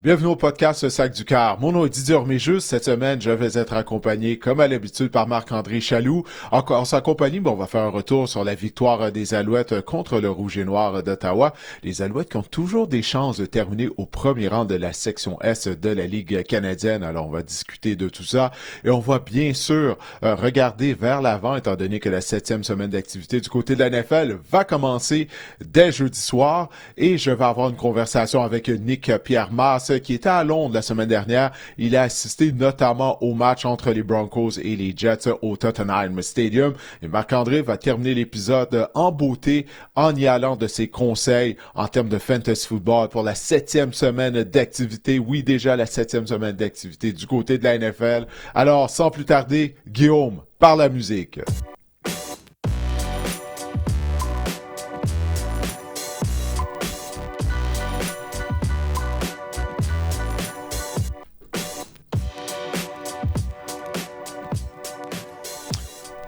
Bienvenue au podcast Le Sac du Cœur. Mon nom est Didier Orméjus. Cette semaine, je vais être accompagné, comme à l'habitude, par Marc-André Chaloux. En sa compagnie, on va faire un retour sur la victoire des Alouettes contre le Rouge et Noir d'Ottawa. Les Alouettes qui ont toujours des chances de terminer au premier rang de la section S de la Ligue canadienne. Alors, on va discuter de tout ça. Et on va bien sûr regarder vers l'avant, étant donné que la 7e semaine d'activité du côté de la NFL va commencer dès jeudi soir. Et je vais avoir une conversation avec Nick Pierre-Mars, qui était à Londres la semaine dernière. Il a assisté notamment au match entre les Broncos et les Jets au Tottenham Stadium. Et Marc-André va terminer l'épisode en beauté en y allant de ses conseils en termes de fantasy football pour la 7e semaine d'activité. Oui, déjà la 7e semaine d'activité du côté de la NFL. Alors, sans plus tarder, Guillaume, par la musique.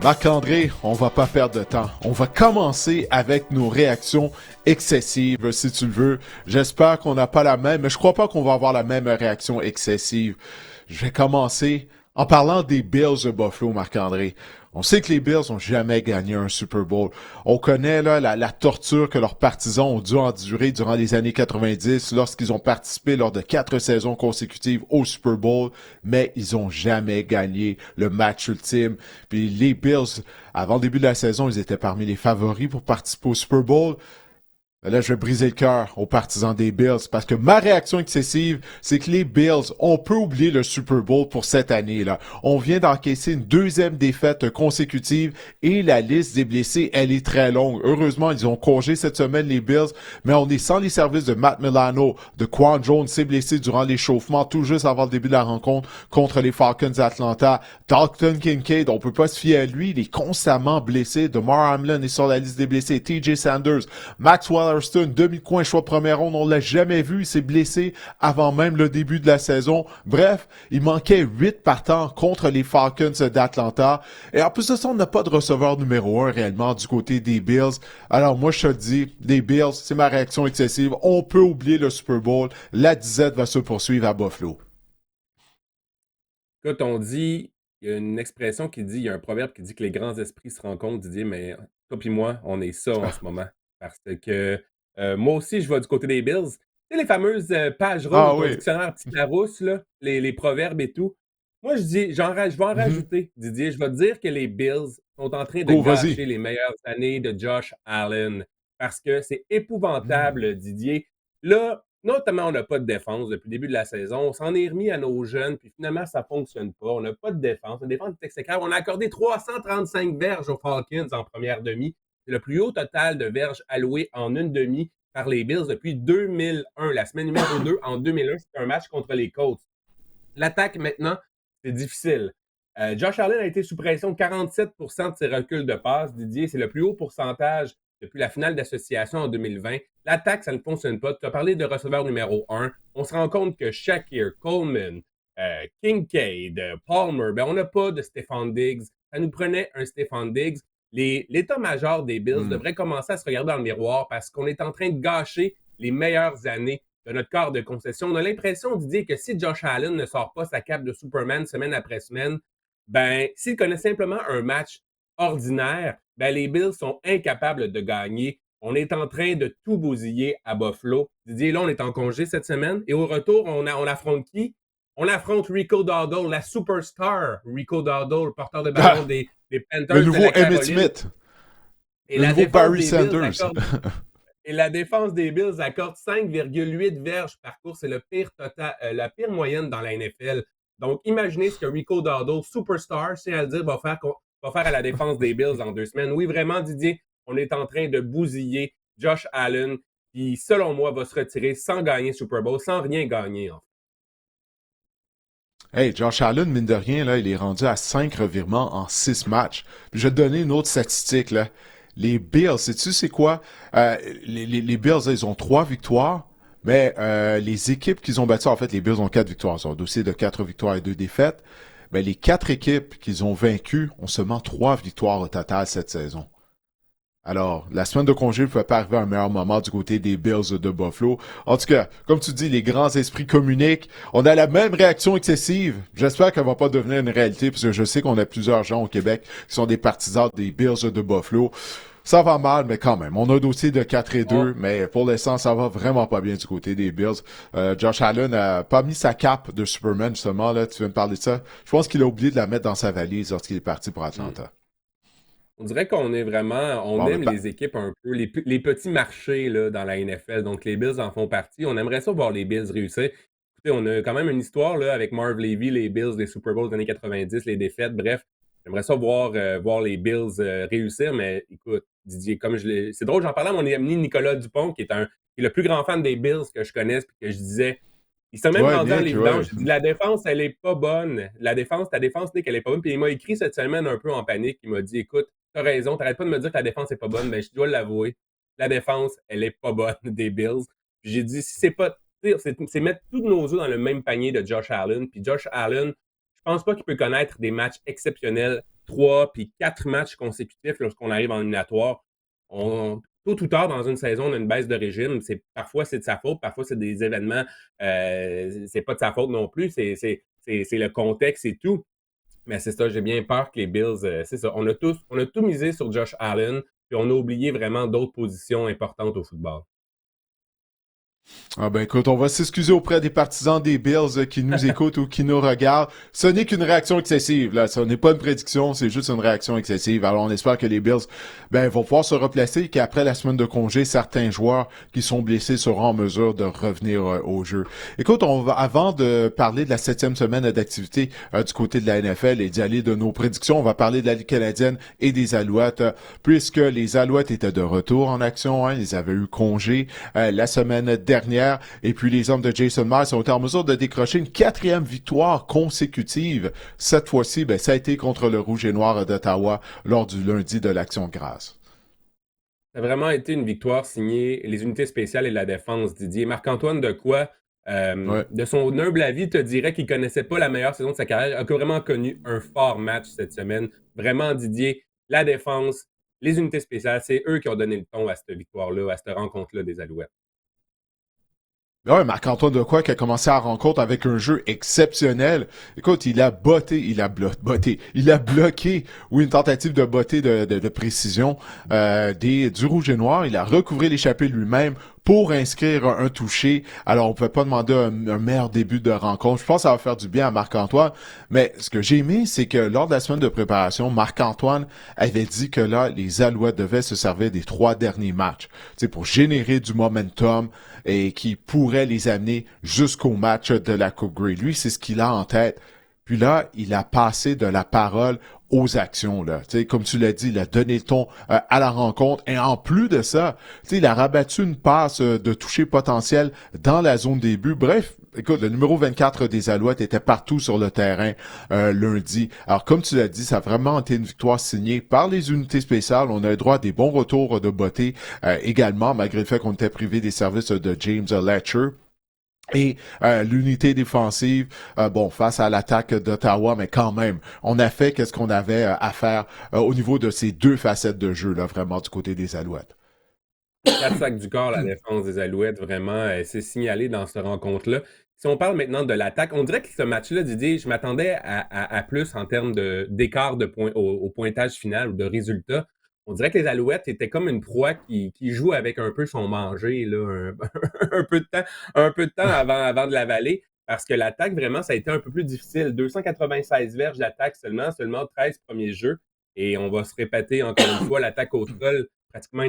Marc-André, on va pas perdre de temps. On va commencer avec nos réactions excessives, si tu le veux. J'espère qu'on n'a pas la même, mais je crois pas qu'on va avoir la même réaction excessive. Je vais commencer en parlant des Bills de Buffalo, Marc-André. On sait que les Bills ont jamais gagné un Super Bowl. On connaît là la torture que leurs partisans ont dû endurer durant les années 90 lorsqu'ils ont participé lors de 4 saisons consécutives au Super Bowl, mais ils ont jamais gagné le match ultime. Puis les Bills, avant le début de la saison, ils étaient parmi les favoris pour participer au Super Bowl. Là, je vais briser le cœur aux partisans des Bills parce que ma réaction excessive, c'est que les Bills, on peut oublier le Super Bowl pour cette année-là. On vient d'encaisser une deuxième défaite consécutive et la liste des blessés, elle est très longue. Heureusement, ils ont congé cette semaine, les Bills, mais on est sans les services de Matt Milano, de Quan Jones, s'est blessé durant l'échauffement tout juste avant le début de la rencontre contre les Falcons d'Atlanta. Dalton Kincaid, on peut pas se fier à lui, il est constamment blessé. DeMar Hamlin est sur la liste des blessés. TJ Sanders, Maxwell Hurston, demi-coin, choix de première ronde, on l'a jamais vu, il s'est blessé avant même le début de la saison. Bref, il manquait 8 partants contre les Falcons d'Atlanta. Et en plus de ça, on n'a pas de receveur numéro 1 réellement du côté des Bills. Alors moi, je te dis, les Bills, c'est ma réaction excessive. On peut oublier le Super Bowl. La disette va se poursuivre à Buffalo. Écoute, on dit, il y a une expression qui dit, il y a un proverbe qui dit que les grands esprits se rencontrent, Didier, mais toi puis moi, on est ça en ce moment. Parce que moi aussi, je vais du côté des Bills. Tu sais, les fameuses pages rouges de Ah ton oui. dictionnaire petit Larousse, là, les proverbes et tout. Moi, je dis, je vais en Mhm. rajouter, Didier. Je vais te dire que les Bills sont en train de Go, vas-y. gâcher les meilleures années de Josh Allen. Parce que c'est Mm. épouvantable, Didier. Là, notamment, on n'a pas de défense depuis le début de la saison. On s'en est remis à nos jeunes, puis finalement, ça ne fonctionne pas. On n'a pas de défense. Une défense exécrable. On a accordé 335 verges aux Falcons en première demi. C'est le plus haut total de verges allouées en une demi par les Bills depuis 2001. La semaine numéro 2 en 2001, c'était un match contre les Colts. L'attaque, maintenant, c'est difficile. Josh Allen a été sous pression 47% de ses reculs de passe. Didier, c'est le plus haut pourcentage depuis la finale d'association en 2020. L'attaque, ça ne fonctionne pas. Tu as parlé de receveur numéro 1. On se rend compte que Shakir, Coleman, Kincaid, Palmer, on n'a pas de Stephon Diggs. Ça nous prenait un Stephon Diggs. L'état-major des Bills Mm. devrait commencer à se regarder dans le miroir parce qu'on est en train de gâcher les meilleures années de notre corps de concession. On a l'impression, Didier, que si Josh Allen ne sort pas sa cape de Superman semaine après semaine, s'il connaît simplement un match ordinaire, les Bills sont incapables de gagner. On est en train de tout bousiller à Buffalo. Didier, là, on est en congé cette semaine. Et au retour, on affronte qui? On affronte Rico Dowdle, la superstar Rico Dowdle, porteur de ballon Ah, des le Panthers de nouveau la Emmitt Caroline. Smith. Et Le la nouveau défense Barry des Bills Sanders. accorde et la défense des Bills accorde 5,8 verges par course. C'est le pire total, la pire moyenne dans la NFL. Donc, imaginez ce que Rico Dowdle, superstar, c'est à dire, va faire à la défense des Bills en 2 semaines. Oui, vraiment, Didier, on est en train de bousiller Josh Allen, qui, selon moi, va se retirer sans gagner Super Bowl, sans rien gagner, en fait. Hey, Josh Allen, mine de rien, là, il est rendu à 5 revirements en 6 matchs. Puis je vais te donner une autre statistique, là. Les Bills, sais-tu c'est quoi? Les Bills, là, ils ont 3 victoires, mais les équipes qu'ils ont battues, en fait, les Bills ont 4 victoires. Ils ont un dossier de 4 victoires et 2 défaites. Mais les 4 équipes qu'ils ont vaincues ont seulement 3 victoires au total cette saison. Alors, la semaine de congé ne pouvait pas arriver à un meilleur moment du côté des Bills de Buffalo. En tout cas, comme tu dis, les grands esprits communiquent. On a la même réaction excessive. J'espère qu'elle va pas devenir une réalité, parce que je sais qu'on a plusieurs gens au Québec qui sont des partisans des Bills de Buffalo. Ça va mal, mais quand même. On a un dossier de 4-2, mais pour l'instant, ça va vraiment pas bien du côté des Bills. Josh Allen a pas mis sa cape de Superman, justement, là. Tu viens de parler de ça. Je pense qu'il a oublié de la mettre dans sa valise lorsqu'il est parti pour Atlanta. On dirait qu'on est vraiment, on Bon, aime les équipes un peu, les petits marchés là, dans la NFL. Donc, les Bills en font partie. On aimerait ça voir les Bills réussir. Écoutez, on a quand même une histoire là, avec Marv Levy, les Bills, les Super Bowls des années 90, les défaites. Bref, j'aimerais ça voir les Bills réussir. Mais écoute, Didier, c'est drôle, j'en parlais à mon ami Nicolas Dupont, qui est le plus grand fan des Bills que je connaisse, puis que je disais, il s'est même ouais, rendu en Nick, ouais. l'évidence. Je dis, la défense, elle est pas bonne. Ta défense, Nick, elle est pas bonne. Puis il m'a écrit cette semaine un peu en panique. Il m'a dit, écoute, t'as raison, t'arrêtes pas de me dire que la défense est pas bonne. Ben, je dois l'avouer. La défense, elle est pas bonne des Bills. Puis j'ai dit, si c'est pas, c'est mettre tous nos œufs dans le même panier de Josh Allen. Puis Josh Allen, je pense pas qu'il peut connaître des matchs exceptionnels, 3 puis 4 matchs consécutifs lorsqu'on arrive en éliminatoire. Tôt ou tard, dans une saison, on a une baisse de régime. Parfois, c'est de sa faute, parfois, c'est des événements. C'est pas de sa faute non plus. C'est le contexte et tout. Mais c'est ça, j'ai bien peur que les Bills, c'est ça. On a tout misé sur Josh Allen, puis on a oublié vraiment d'autres positions importantes au football. Ah ben écoute, on va s'excuser auprès des partisans des Bills qui nous écoutent ou qui nous regardent. Ce n'est qu'une réaction excessive, là. Ce n'est pas une prédiction, c'est juste une réaction excessive. Alors on espère que les Bills vont pouvoir se replacer et qu'après la semaine de congé, certains joueurs qui sont blessés seront en mesure de revenir au jeu. Écoute, avant de parler de la 7e semaine d'activité du côté de la NFL et d'y aller de nos prédictions, on va parler de la Ligue canadienne et des Alouettes, puisque les Alouettes étaient de retour en action. Ils avaient eu congé la semaine dernière. Et puis les hommes de Jason Myers ont été en mesure de décrocher une 4e victoire consécutive. Cette fois-ci, ça a été contre le Rouge et Noir d'Ottawa lors du lundi de l'Action de grâce. Ça a vraiment été une victoire signée les unités spéciales et la défense, Didier. Marc-Antoine Dequoy, Ouais. de son humble avis, te dirait qu'il connaissait pas la meilleure saison de sa carrière, a vraiment connu un fort match cette semaine. Vraiment, Didier, la défense, les unités spéciales, c'est eux qui ont donné le ton à cette victoire-là, à cette rencontre-là des Alouettes. Ouais, Marc-Antoine Dequoy qui a commencé la rencontre avec un jeu exceptionnel. Écoute, il a bloqué, oui, une tentative de botter de précision du Rouge et Noir. Il a recouvré l'échappée lui-même pour inscrire un touché. Alors, on peut pas demander un meilleur début de rencontre. Je pense que ça va faire du bien à Marc-Antoine. Mais ce que j'ai aimé, c'est que lors de la semaine de préparation, Marc-Antoine avait dit que là, les Alouettes devaient se servir des 3 derniers matchs, pour générer du momentum et qui pourrait les amener jusqu'au match de la Coupe Grey. Lui, c'est ce qu'il a en tête. Puis là, il a passé de la parole aux actions, là. Tu sais, comme tu l'as dit, il a donné le ton à la rencontre. Et en plus de ça, tu sais, il a rabattu une passe de toucher potentiel dans la zone des buts. Bref, écoute, le numéro 24 des Alouettes était partout sur le terrain lundi. Alors, comme tu l'as dit, ça a vraiment été une victoire signée par les unités spéciales. On a eu droit à des bons retours de beauté également, malgré le fait qu'on était privé des services de James Letcher. Et l'unité défensive, face à l'attaque d'Ottawa, mais quand même, on a fait qu'est-ce qu'on avait à faire au niveau de ces 2 facettes de jeu, là, vraiment, du côté des Alouettes. 4 sacs du corps, la défense des Alouettes, vraiment, c'est signalé dans cette rencontre-là. Si on parle maintenant de l'attaque, on dirait que ce match-là, Didier, je m'attendais à plus en termes d'écart de points au pointage final ou de résultats. On dirait que les Alouettes étaient comme une proie qui joue avec un peu son manger, là, un peu de temps avant de l'avaler, parce que l'attaque, vraiment, ça a été un peu plus difficile. 296 verges d'attaque seulement 13 premiers jeux. Et on va se répéter encore une fois, l'attaque au sol, pratiquement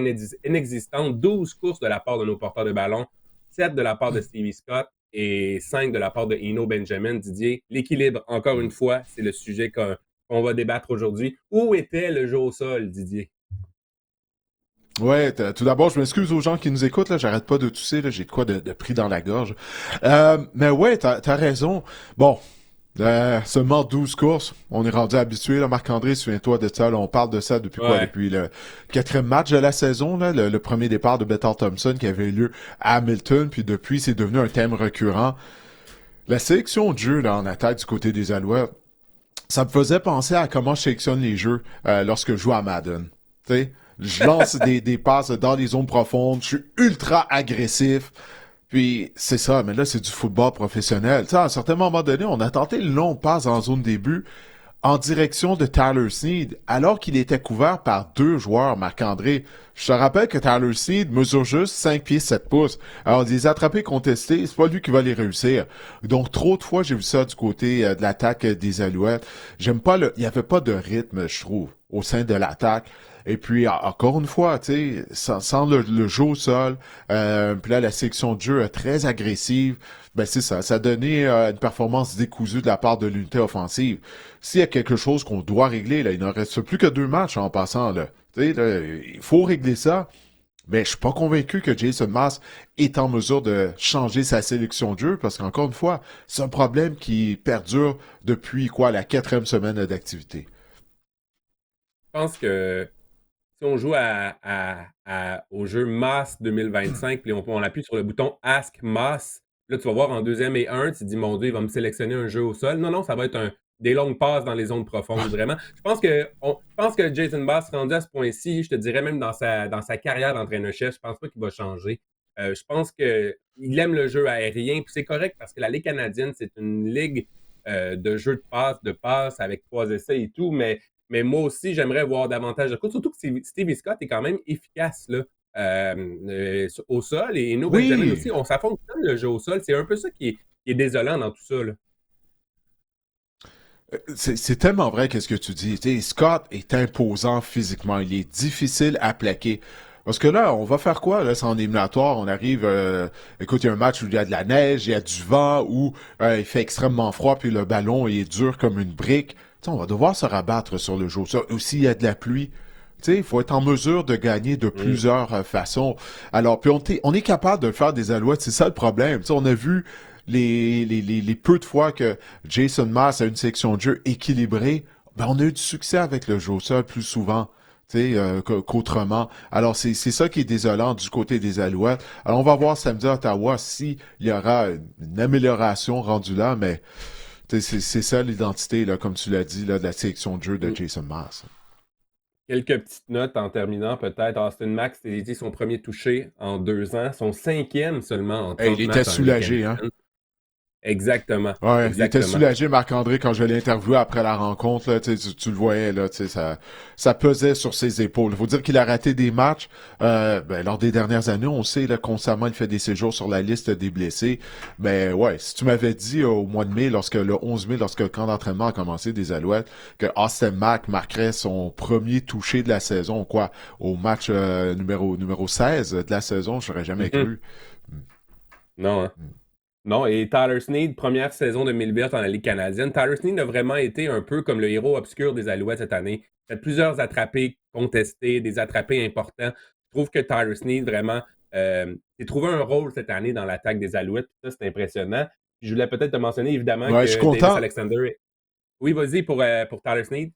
inexistante. 12 courses de la part de nos porteurs de ballon, 7 de la part de Stevie Scott et 5 de la part de Eno Benjamin. Didier, l'équilibre, encore une fois, c'est le sujet qu'on va débattre aujourd'hui. Où était le jeu au sol, Didier? Ouais, tout d'abord, je m'excuse aux gens qui nous écoutent, là, j'arrête pas de tousser, là, j'ai de quoi de pris dans la gorge. Mais ouais, t'as raison. Bon, seulement 12 courses, on est rendu habitué, là, Marc-André, souviens-toi de ça, là, on parle de ça depuis quoi? Depuis le 4e match de la saison, là, le premier départ de Bethel Thompson qui avait eu lieu à Hamilton, puis depuis, c'est devenu un thème récurrent. La sélection de jeux, là, en attaque du côté des Alouettes, ça me faisait penser à comment je sélectionne les jeux lorsque je joue à Madden. Tu sais, Je lance des passes dans les zones profondes. Je suis ultra agressif. Puis, c'est ça, mais là, c'est du football professionnel. Tu sais, à un certain moment donné, on a tenté une longue passe en zone début en direction de Tyler Snead, alors qu'il était couvert par deux joueurs, Marc-André. Je te rappelle que Tyler Snead mesure juste 5 pieds 7 pouces. Alors, des attrapés contestés, c'est pas lui qui va les réussir. Donc, trop de fois, j'ai vu ça du côté de l'attaque des Alouettes. J'aime pas il y avait pas de rythme, je trouve, au sein de l'attaque. Et puis, encore une fois, tu sais, sans le jeu au sol, puis là, la section de jeu très agressive, ben c'est ça. Ça a donné une performance décousue de la part de l'unité offensive. S'il y a quelque chose qu'on doit régler, là, il ne reste plus que 2 matchs en passant, là. Tu sais, là, il faut régler ça. Mais je suis pas convaincu que Jason Maas est en mesure de changer sa sélection de jeu parce qu'encore une fois, c'est un problème qui perdure depuis quoi, la 4e semaine d'activité. Je pense que si on joue au jeu Mass 2025, puis on appuie sur le bouton Ask Mass, là, tu vas voir en 2e et 1, tu te dis, mon Dieu, il va me sélectionner un jeu au sol. Non, non, ça va être des longues passes dans les zones profondes, vraiment. Je pense que Jason Maas, rendu à ce point-ci, je te dirais même dans sa carrière d'entraîneur-chef, je pense pas qu'il va changer. Je pense qu'il aime le jeu aérien, puis c'est correct parce que la Ligue canadienne, c'est une ligue de jeu de passe avec 3 essais et tout, mais moi aussi, j'aimerais voir davantage de courses. Surtout que Stevie Scott est quand même efficace là, au sol. Et No Benjamin Oui, aussi, ça fonctionne le jeu au sol. C'est un peu ça qui est désolant dans tout ça. Là. c'est tellement vrai qu'est-ce que tu dis. Tu sais, Scott est imposant physiquement. Il est difficile à plaquer. Parce que là, on va faire quoi? Là, c'est en éliminatoire. On arrive, écoute, il y a un match où il y a de la neige, il y a du vent, où il fait extrêmement froid, puis le ballon il est dur comme une brique. Tu sais, on va devoir se rabattre sur le jeu. Ça, aussi, il y a de la pluie. Tu sais, il faut être en mesure de gagner de Mm. plusieurs façons. Alors, puis on est capable de faire des alouettes. C'est ça le problème. Tu sais, on a vu les peu de fois que Jason Maas a une section de jeu équilibrée, ben on a eu du succès avec le jeu au sol plus souvent. Qu'autrement. Alors, c'est ça qui est désolant du côté des Alouettes. Alors, on va voir samedi à Ottawa s'il y aura une amélioration rendue là, mais c'est ça l'identité, là, comme tu l'as dit, là, de la sélection de jeu de Mm. Jason Maas. Quelques petites notes en terminant, peut-être. Austin Max, c'était son premier touché en 2 ans, son 5e seulement en Hey, il 30 était matchs en Ligue soulagé, hein? canadienne. Exactement, Ouais, il était exactement. soulagé, Marc-André, quand je l'ai interviewé après la rencontre, là, tu le voyais, là, ça pesait sur ses épaules. Il faut dire qu'il a raté des matchs. Lors des dernières années, on sait, là, constamment, il fait des séjours sur la liste des blessés. Mais ouais, si tu m'avais dit au mois de mai, le 11 mai, lorsque le camp d'entraînement a commencé des Alouettes, que Austin Mack marquerait son premier touché de la saison, quoi, au match numéro 16 de la saison, je n'aurais jamais Mhm. cru. Non, hein. Non, et Tyler Snead, première saison de Millbert dans la Ligue canadienne. Tyler Snead a vraiment été un peu comme le héros obscur des Alouettes cette année. Il a fait plusieurs attrapés contestés, des attrapés importants. Je trouve que Tyler Snead, vraiment, s'est trouvé un rôle cette année dans l'attaque des Alouettes. Ça, c'est impressionnant. Puis je voulais peut-être te mentionner, évidemment, Ouais, je suis que Davis content. Alexander... Oui, vas-y pour Tyler Snead.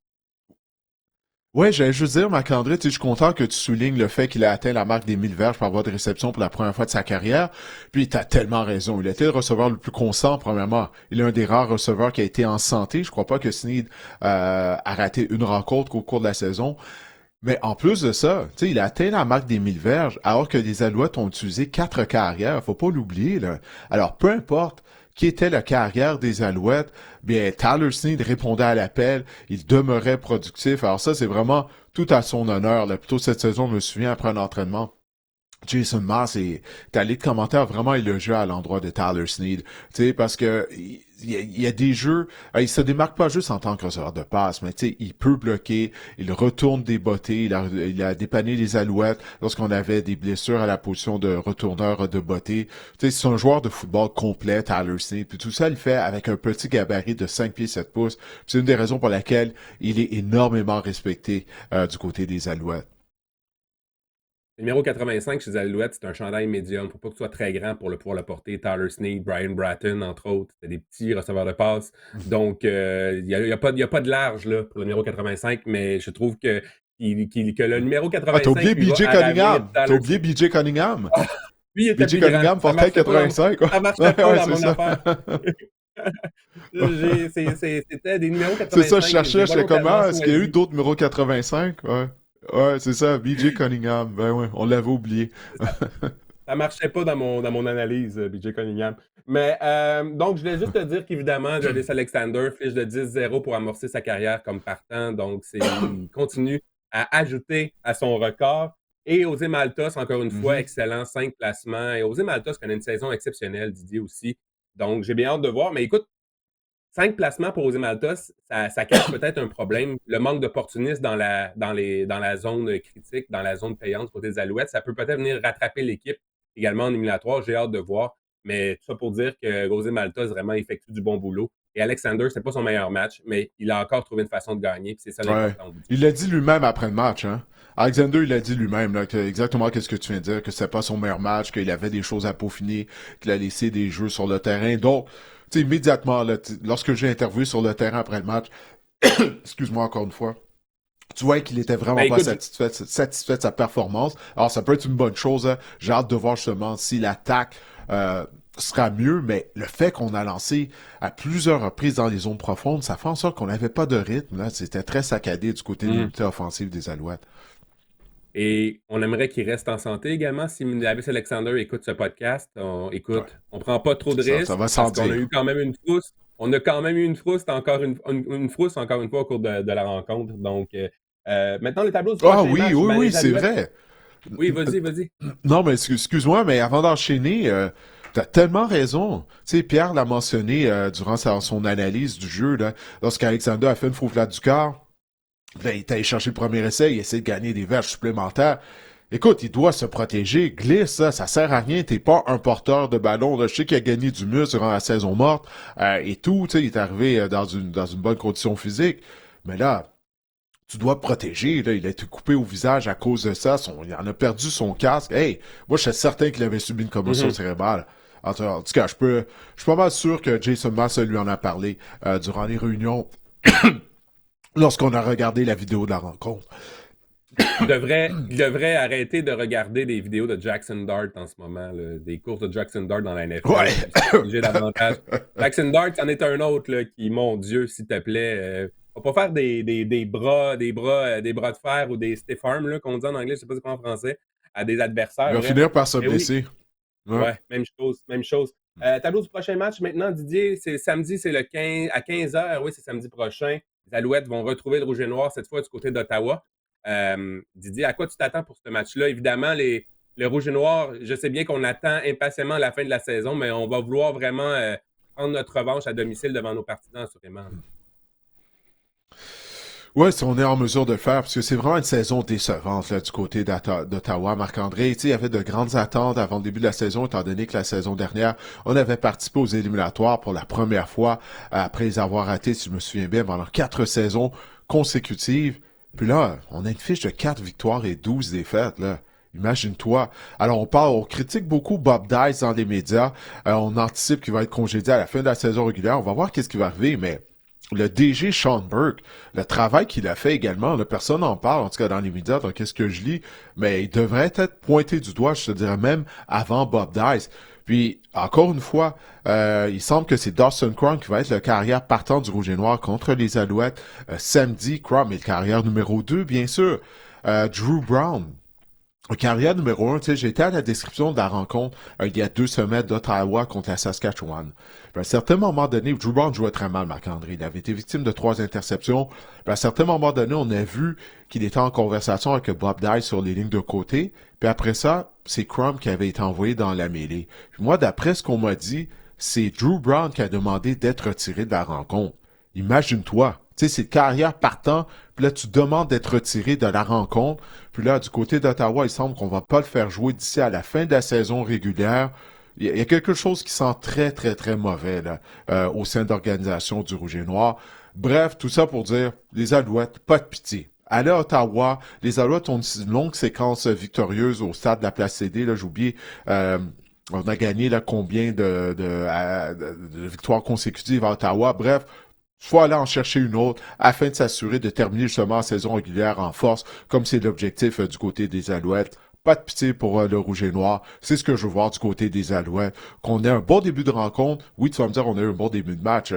Ouais, j'allais juste dire, Marc-André, tu sais, je suis content que tu soulignes le fait qu'il a atteint la marque des 1000 verges par voie de réception pour la première fois de sa carrière. Puis, t'as tellement raison. Il a été le receveur le plus constant, premièrement. Il est un des rares receveurs qui a été en santé. Je crois pas que Snead a raté une rencontre qu'au cours de la saison. Mais en plus de ça, tu sais, il a atteint la marque des 1000 verges, alors que les Alouettes ont utilisé 4 carrières. Faut pas l'oublier, là. Alors, peu importe qui était la carrière des Alouettes, bien, Tyler Snead répondait à l'appel, il demeurait productif. Alors ça, c'est vraiment tout à son honneur, là. Plutôt cette saison, je me souviens, après un entraînement, Jason Maas est allé de commentaires vraiment élogieux à l'endroit de Tyler Snead. Tu sais, parce que il y a des jeux, il se démarque pas juste en tant que receveur de passe, mais tu sais, il peut bloquer, il retourne des bottées, il a dépanné les Alouettes lorsqu'on avait des blessures à la position de retourneur de bottées. Tu sais, c'est un joueur de football complet, Tyler Snead. Puis tout ça, il le fait avec un petit gabarit de 5 pieds 7 pouces. Puis c'est une des raisons pour laquelle il est énormément respecté du côté des Alouettes. Le numéro 85 chez les Alouettes, c'est un chandail médium. Il ne faut pas que tu sois très grand pour pouvoir le porter. Tyler Snead, Brian Bratton, entre autres. C'était des petits receveurs de passe. Donc, il n'y a pas de large là, pour le numéro 85, mais je trouve que le numéro Ah, t'as 85 oublié lui va BJ à l'avenir de Cunningham. T'as Tyler oublié Snead. BJ Cunningham. Ah, lui, il était BJ plus grand. Cunningham portait 85. Ouais, Ça marchait ouais, pas ouais, dans c'est mon ça. affaire. C'était des numéros C'est ça, je 85. J'ai cherchais, j'étais comme, volontairement ah, est-ce qu'il y a eu choisi. d'autres numéros 85? Ouais. Ouais, c'est ça, BJ Cunningham. Ben ouais, on l'avait oublié. Ça marchait pas dans mon analyse, BJ Cunningham. Mais donc, je voulais juste te dire qu'évidemment, Jadis Alexander fiche de 10-0 pour amorcer sa carrière comme partant. Donc, il continue à ajouter à son record. Et José Maltos, encore une fois, Mhm. excellent, 5 placements. Et José Maltos connaît une saison exceptionnelle, Didier aussi. Donc, j'ai bien hâte de voir. Mais écoute, 5 placements pour José Maltos, ça cache peut-être un problème. Le manque d'opportunisme dans la zone critique, dans la zone payante côté des Alouettes, ça peut peut-être venir rattraper l'équipe également en éliminatoire. J'ai hâte de voir. Mais tout ça pour dire que José Maltos vraiment effectue du bon boulot. Et Alexander, c'est pas son meilleur match, mais il a encore trouvé une façon de gagner. Puis c'est ça Ouais. l'important au bout du Il l'a dit lui-même après le match, hein. Alexander, il a dit lui-même, là, exactement qu'est-ce que tu viens de dire, que c'était pas son meilleur match, qu'il avait des choses à peaufiner, qu'il a laissé des jeux sur le terrain. Donc, tu sais, immédiatement, là, lorsque j'ai interviewé sur le terrain après le match, excuse-moi encore une fois, tu vois qu'il était Ben vraiment pas écoute, satisfait de sa performance. Alors, ça peut être une bonne chose, hein. J'ai hâte de voir justement si l'attaque sera mieux, mais le fait qu'on a lancé à plusieurs reprises dans les zones profondes, ça fait en sorte qu'on n'avait pas de rythme. Là. C'était très saccadé du côté de l'unité offensive des Alouettes. et on aimerait qu'il reste en santé également. Si Davis Alexander écoute ce podcast, Ouais. on prend pas trop de Ça risques va sans parce qu'on a dire. eu quand même une frousse. On a quand même eu une frousse une frousse encore une fois au cours de la rencontre. Donc, maintenant, les tableaux du Ah prochain oui, match, oui, ben, oui, les c'est Alouettes. vrai. Oui, vas-y, vas-y. Non, mais excuse-moi, mais avant d'enchaîner, t'as tellement raison. Tu sais, Pierre l'a mentionné durant son analyse du jeu, là, lorsqu'Alexander a fait une fauflade du quart. Là, il est allé chercher le premier essai, il essaie de gagner des verges supplémentaires. Écoute, il doit se protéger. Glisse, ça sert à rien. T'es pas un porteur de ballon. Là. Je sais qu'il a gagné du muscle durant la saison morte et tout. Tu sais, il est arrivé dans une bonne condition physique. Mais là, tu dois te protéger. Là. Il a été coupé au visage à cause de ça. Il en a perdu son casque. Hey, moi, je suis certain qu'il avait subi une commotion Mhm. cérébrale. En tout cas, je suis pas mal sûr que Jason Mass lui en a parlé durant les réunions lorsqu'on a regardé la vidéo de la rencontre. Il devrait arrêter de regarder des vidéos de Jackson Dart en ce moment, là, des courses de Jackson Dart dans la Ouais. NFL, puis se protéger davantage. Jackson Dart, c'en est un autre là, qui, mon Dieu, s'il te plaît, va pas faire des bras de fer ou des stiff arms, là, qu'on dit en anglais, je sais pas c'est quoi en français, à des Il adversaires, va bref. finir par se Mais oui, blesser. Ouais. ouais, même chose, même chose. Tableau du prochain match maintenant, Didier, c'est samedi, c'est le 15 à 15h, oui, c'est samedi prochain. Les Alouettes vont retrouver le rouge et noir cette fois du côté d'Ottawa. Didier, à quoi tu t'attends pour ce match-là? Évidemment, le rouge et noir, je sais bien qu'on attend impatiemment la fin de la saison, mais on va vouloir vraiment prendre notre revanche à domicile devant nos partisans, assurément. Ouais, si on est en mesure de le faire, parce que c'est vraiment une saison décevante là, du côté d'Ottawa, Marc-André. Tu sais, il y avait de grandes attentes avant le début de la saison, étant donné que la saison dernière, on avait participé aux éliminatoires pour la première fois, après les avoir ratés, si je me souviens bien, pendant 4 saisons consécutives. Puis là, on a une fiche de 4 victoires et 12 défaites, là. Imagine-toi. Alors, on critique beaucoup Bob Dice dans les médias. On anticipe qu'il va être congédié à la fin de la saison régulière. On va voir qu'est-ce qui va arriver, mais le DG Sean Burke, le travail qu'il a fait également, là, personne n'en parle, en tout cas dans les médias, donc qu'est-ce que je lis, mais il devrait être pointé du doigt, je te dirais même, avant Bob Dice. Puis, encore une fois, il semble que c'est Dawson Crum qui va être le carrière partant du Rouge et Noir contre les Alouettes samedi. Crum est le carrière numéro 2, bien sûr. Drew Brown, carrière numéro 1, tu sais, j'étais à la description de la rencontre il y a 2 semaines d'Ottawa contre la Saskatchewan. Puis à un certain moment donné, Drew Brown jouait très mal, Marc-André. Il avait été victime de 3 interceptions. Puis à un certain moment donné, on a vu qu'il était en conversation avec Bob Dice sur les lignes de côté. Puis après ça, c'est Crum qui avait été envoyé dans la mêlée. Puis moi, d'après ce qu'on m'a dit, c'est Drew Brown qui a demandé d'être retiré de la rencontre. Imagine-toi. Tu sais, c'est carrière partant, puis là, tu demandes d'être retiré de la rencontre. Puis là, du côté d'Ottawa, il semble qu'on va pas le faire jouer d'ici à la fin de la saison régulière. Il y a quelque chose qui sent très, très, très mauvais là, au sein d'organisation du Rouge et Noir. Bref, tout ça pour dire, les Alouettes, pas de pitié. Allez à Ottawa, les Alouettes ont une longue séquence victorieuse au stade de la Place CD. Là, j'ai oublié, on a gagné là, combien de victoires consécutives à Ottawa. Bref, faut aller en chercher une autre afin de s'assurer de terminer justement la saison régulière en force, comme c'est l'objectif du côté des Alouettes. Pas de pitié pour le Rouge et Noir. C'est ce que je veux voir du côté des Alouettes. Qu'on ait un bon début de rencontre. Oui, tu vas me dire, on a eu un bon début de match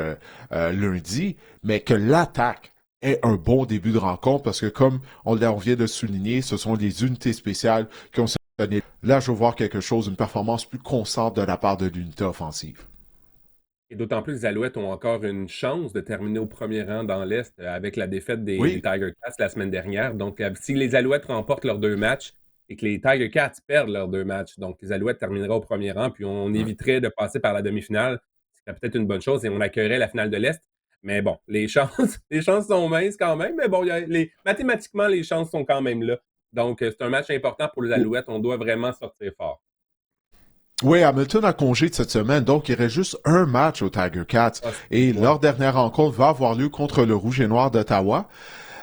lundi, mais que l'attaque ait un bon début de rencontre parce que comme on vient de le souligner, ce sont les unités spéciales qui ont donné. Là, je veux voir quelque chose, une performance plus constante de la part de l'unité offensive. Et d'autant plus que les Alouettes ont encore une chance de terminer au premier rang dans l'Est avec la défaite des Oui, Tiger Cats la semaine dernière. Donc, si les Alouettes remportent leurs 2 matchs et que les Tiger Cats perdent leurs 2 matchs, donc les Alouettes termineraient au premier rang, puis on ouais. éviterait de passer par la demi-finale. Ce serait peut-être une bonne chose et on accueillerait la finale de l'Est. Mais bon, les chances, les chances sont minces quand même. Mais bon, mathématiquement, les chances sont quand même là. Donc, c'est un match important pour les Alouettes. On doit vraiment sortir fort. Oui, Hamilton a congé de cette semaine, donc il reste juste un match aux Tiger Cats. Ah, Et ouais. leur dernière rencontre va avoir lieu contre le Rouge et Noir d'Ottawa.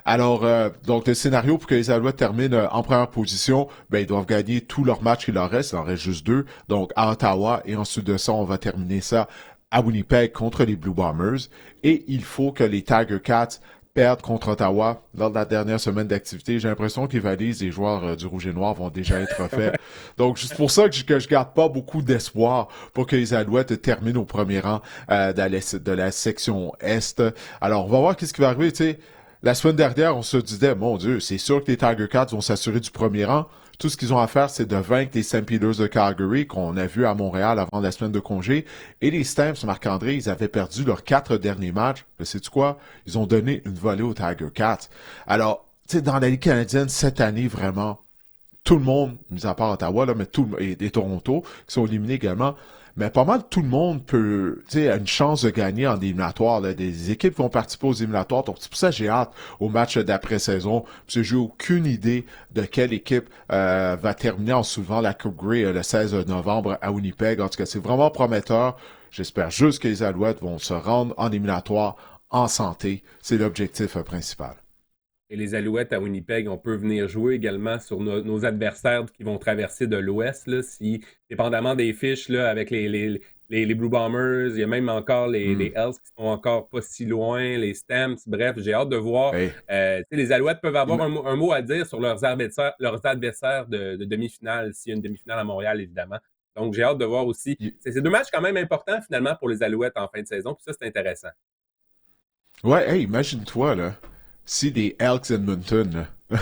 Alors, donc le scénario pour que les Alouettes terminent en première position, ben ils doivent gagner tous leurs matchs qu'il leur reste. Il en reste juste 2. Donc à Ottawa et ensuite de ça, on va terminer ça à Winnipeg contre les Blue Bombers. Et il faut que les Tiger Cats perdent contre Ottawa lors de la dernière semaine d'activité. J'ai l'impression que les valises des joueurs du Rouge et Noir vont déjà être faites. Donc, c'est pour ça que je garde pas beaucoup d'espoir pour que les Alouettes terminent au premier rang de la section Est. Alors, on va voir qu'est-ce qui va arriver, tu sais. La semaine dernière, on se disait, mon Dieu, c'est sûr que les Tiger Cats vont s'assurer du premier rang. Tout ce qu'ils ont à faire, c'est de vaincre les Stampeders de Calgary, qu'on a vu à Montréal avant la semaine de congé. Et les Stamps, Marc-André, ils avaient perdu leurs 4 derniers matchs. Mais sais-tu quoi? Ils ont donné une volée aux Tiger Cats. Alors, tu sais, dans la Ligue canadienne, cette année, vraiment, tout le monde, mis à part Ottawa, là, mais et Toronto, qui sont éliminés également, mais pas mal tout le monde peut, tu sais, a une chance de gagner en éliminatoire. Là. Des équipes vont participer aux éliminatoires. Donc, c'est pour ça que j'ai hâte au match d'après-saison. Parce que j'ai aucune idée de quelle équipe va terminer en soulevant la Coupe Grey le 16 novembre à Winnipeg. En tout cas, c'est vraiment prometteur. J'espère juste que les Alouettes vont se rendre en éliminatoire en santé. C'est l'objectif principal. Et les Alouettes à Winnipeg, on peut venir jouer également sur nos adversaires qui vont traverser de l'Ouest. Là, si, dépendamment des fiches là, avec les Blue Bombers, il y a même encore les Elks qui sont encore pas si loin, les Stamps. Bref, j'ai hâte de voir. Hey, Les Alouettes peuvent avoir un mot à dire sur leurs adversaires de demi-finale, s'il y a une demi-finale à Montréal, évidemment. Donc, j'ai hâte de voir aussi. C'est 2 matchs quand même importants, finalement, pour les Alouettes en fin de saison. Puis ça, c'est intéressant. ouais, hey, imagine-toi, là, si les Elks Edmonton là,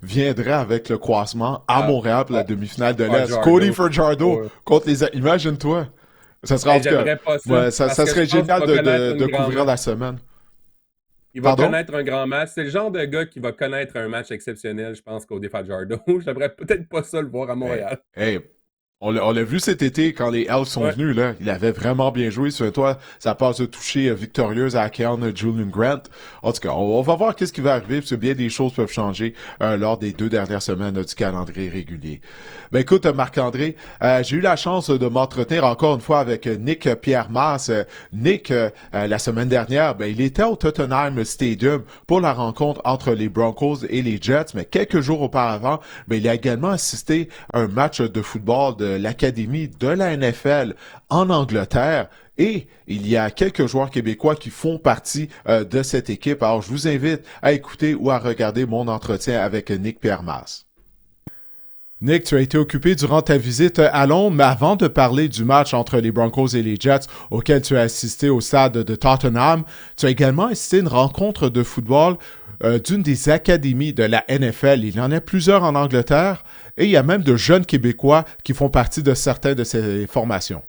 viendraient avec le croisement à Ah, Montréal pour la ah, demi-finale de l'Est. Fajardo. Cody Fajardo Ouais. contre les... Imagine-toi. Ça serait en Hey, tout cas... j'aimerais pas ça, Ouais, parce ça que je serait pense qu'il génial va connaître de une grand couvrir match. la semaine. Il va Pardon? connaître un grand match. C'est le genre de gars qui va connaître un match exceptionnel, je pense, qu'au Fajardo. J'aimerais peut-être pas ça le voir à Hey, Montréal. hey, on l'a vu cet été quand les Elks sont Ouais. venus, là. Il avait vraiment bien joué. Souviens-toi, sa passe de toucher victorieuse à Keon Julian Grant. En tout cas, on va voir qu'est-ce qui va arriver, parce que bien des choses peuvent changer lors des 2 dernières semaines du calendrier régulier. Ben écoute, Marc-André, j'ai eu la chance de m'entretenir encore une fois avec Nick Pierre-Masse. Nick, la semaine dernière, ben il était au Tottenham Stadium pour la rencontre entre les Broncos et les Jets, mais quelques jours auparavant, ben il a également assisté à un match de football de l'Académie de la NFL en Angleterre. Et il y a quelques joueurs québécois qui font partie de cette équipe. Alors, je vous invite à écouter ou à regarder mon entretien avec Nick Pierre-Masse. Nick, tu as été occupé durant ta visite à Londres, mais avant de parler du match entre les Broncos et les Jets auquel tu as assisté au stade de Tottenham, tu as également assisté à une rencontre de football d'une des académies de la NFL. Il y en a plusieurs en Angleterre et il y a même de jeunes Québécois qui font partie de certaines de ces formations.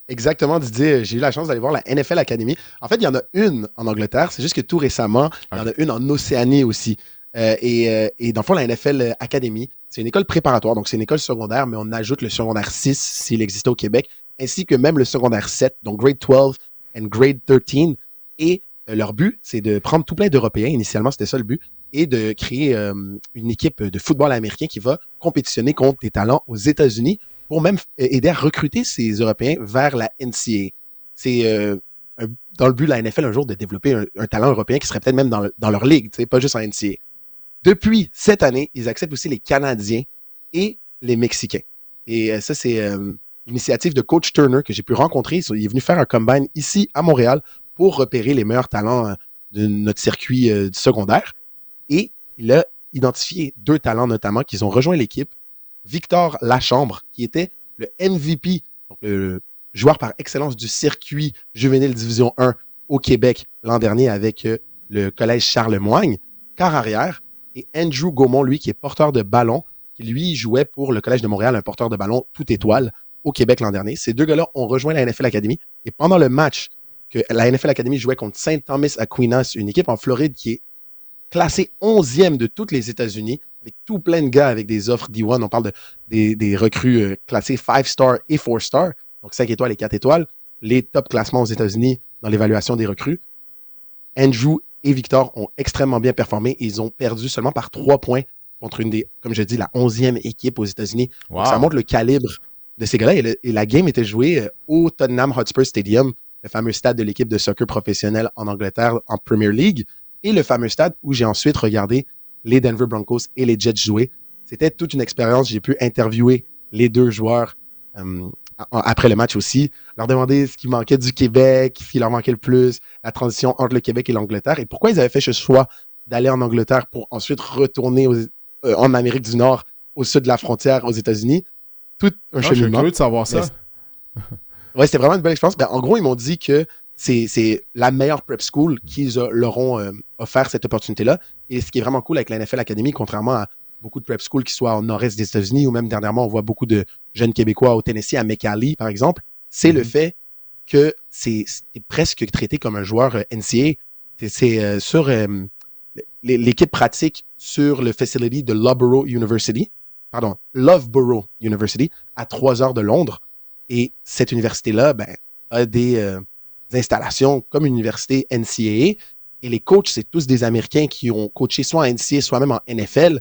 Exactement, Didier. J'ai eu la chance d'aller voir la NFL Academy. En fait, il y en a une en Angleterre. C'est juste que tout récemment, il y en a une en Océanie aussi. Et dans le fond, la NFL Academy, c'est une école préparatoire. Donc, c'est une école secondaire, mais on ajoute le secondaire 6 s'il existait au Québec, ainsi que même le secondaire 7, donc grade 12 and grade 13. Et leur but, c'est de prendre tout plein d'Européens. Initialement, c'était ça le but. Et de créer une équipe de football américain qui va compétitionner contre des talents aux États-Unis pour même aider à recruter ces Européens vers la NCAA. C'est dans le but de la NFL un jour de développer un talent européen qui serait peut-être même dans leur ligue, pas juste en NCAA. Depuis cette année, ils acceptent aussi les Canadiens et les Mexicains. Et ça, c'est l'initiative de Coach Turner que j'ai pu rencontrer. Il est venu faire un combine ici à Montréal pour repérer les meilleurs talents de notre circuit du secondaire. Et il a identifié 2 talents notamment qui ont rejoint l'équipe. Victor Lachambre, qui était le MVP, donc le joueur par excellence du circuit juvénile Division 1 au Québec l'an dernier avec le collège Charlemagne, quart arrière, et Andrew Gaumont, lui, qui est porteur de ballon, qui lui jouait pour le collège de Montréal, un porteur de ballon tout étoile au Québec l'an dernier. Ces deux gars-là ont rejoint la NFL Academy, et pendant le match que la NFL Academy jouait contre Saint Thomas Aquinas, une équipe en Floride qui est classée 11e de toutes les États-Unis, avec tout plein de gars avec des offres D1. On parle des recrues classées 5-star et 4-star, donc 5 étoiles et 4 étoiles. Les top classements aux États-Unis dans l'évaluation des recrues. Andrew et Victor ont extrêmement bien performé. Ils ont perdu seulement par 3 points contre comme je dis, la 11e équipe aux États-Unis. Wow. Donc, ça montre le calibre de ces gars-là. Et la game était jouée au Tottenham Hotspur Stadium, le fameux stade de l'équipe de soccer professionnelle en Angleterre en Premier League, et le fameux stade où j'ai ensuite regardé les Denver Broncos et les Jets jouer. C'était toute une expérience. J'ai pu interviewer les deux joueurs après le match aussi, leur demander ce qui manquait du Québec, ce qui leur manquait le plus, la transition entre le Québec et l'Angleterre, et pourquoi ils avaient fait ce choix d'aller en Angleterre pour ensuite retourner en Amérique du Nord, au sud de la frontière, aux États-Unis. Tout un cheminement. Je suis curieux de savoir ça. Ouais, c'était vraiment une belle expérience. En gros, ils m'ont dit que c'est la meilleure prep school qu'ils leur ont offert cette opportunité-là. Et ce qui est vraiment cool avec la NFL Academy, contrairement à beaucoup de prep schools qui soient au nord-est des États-Unis, ou même dernièrement, on voit beaucoup de jeunes Québécois au Tennessee, à McAllen, par exemple, c'est le fait que c'est presque traité comme un joueur NCAA. C'est sur l'équipe pratique sur le facility de Loughborough University, à 3 heures de Londres. Et cette université-là a des installations comme une université NCAA. Et les coachs, c'est tous des Américains qui ont coaché soit en NCAA, soit même en NFL.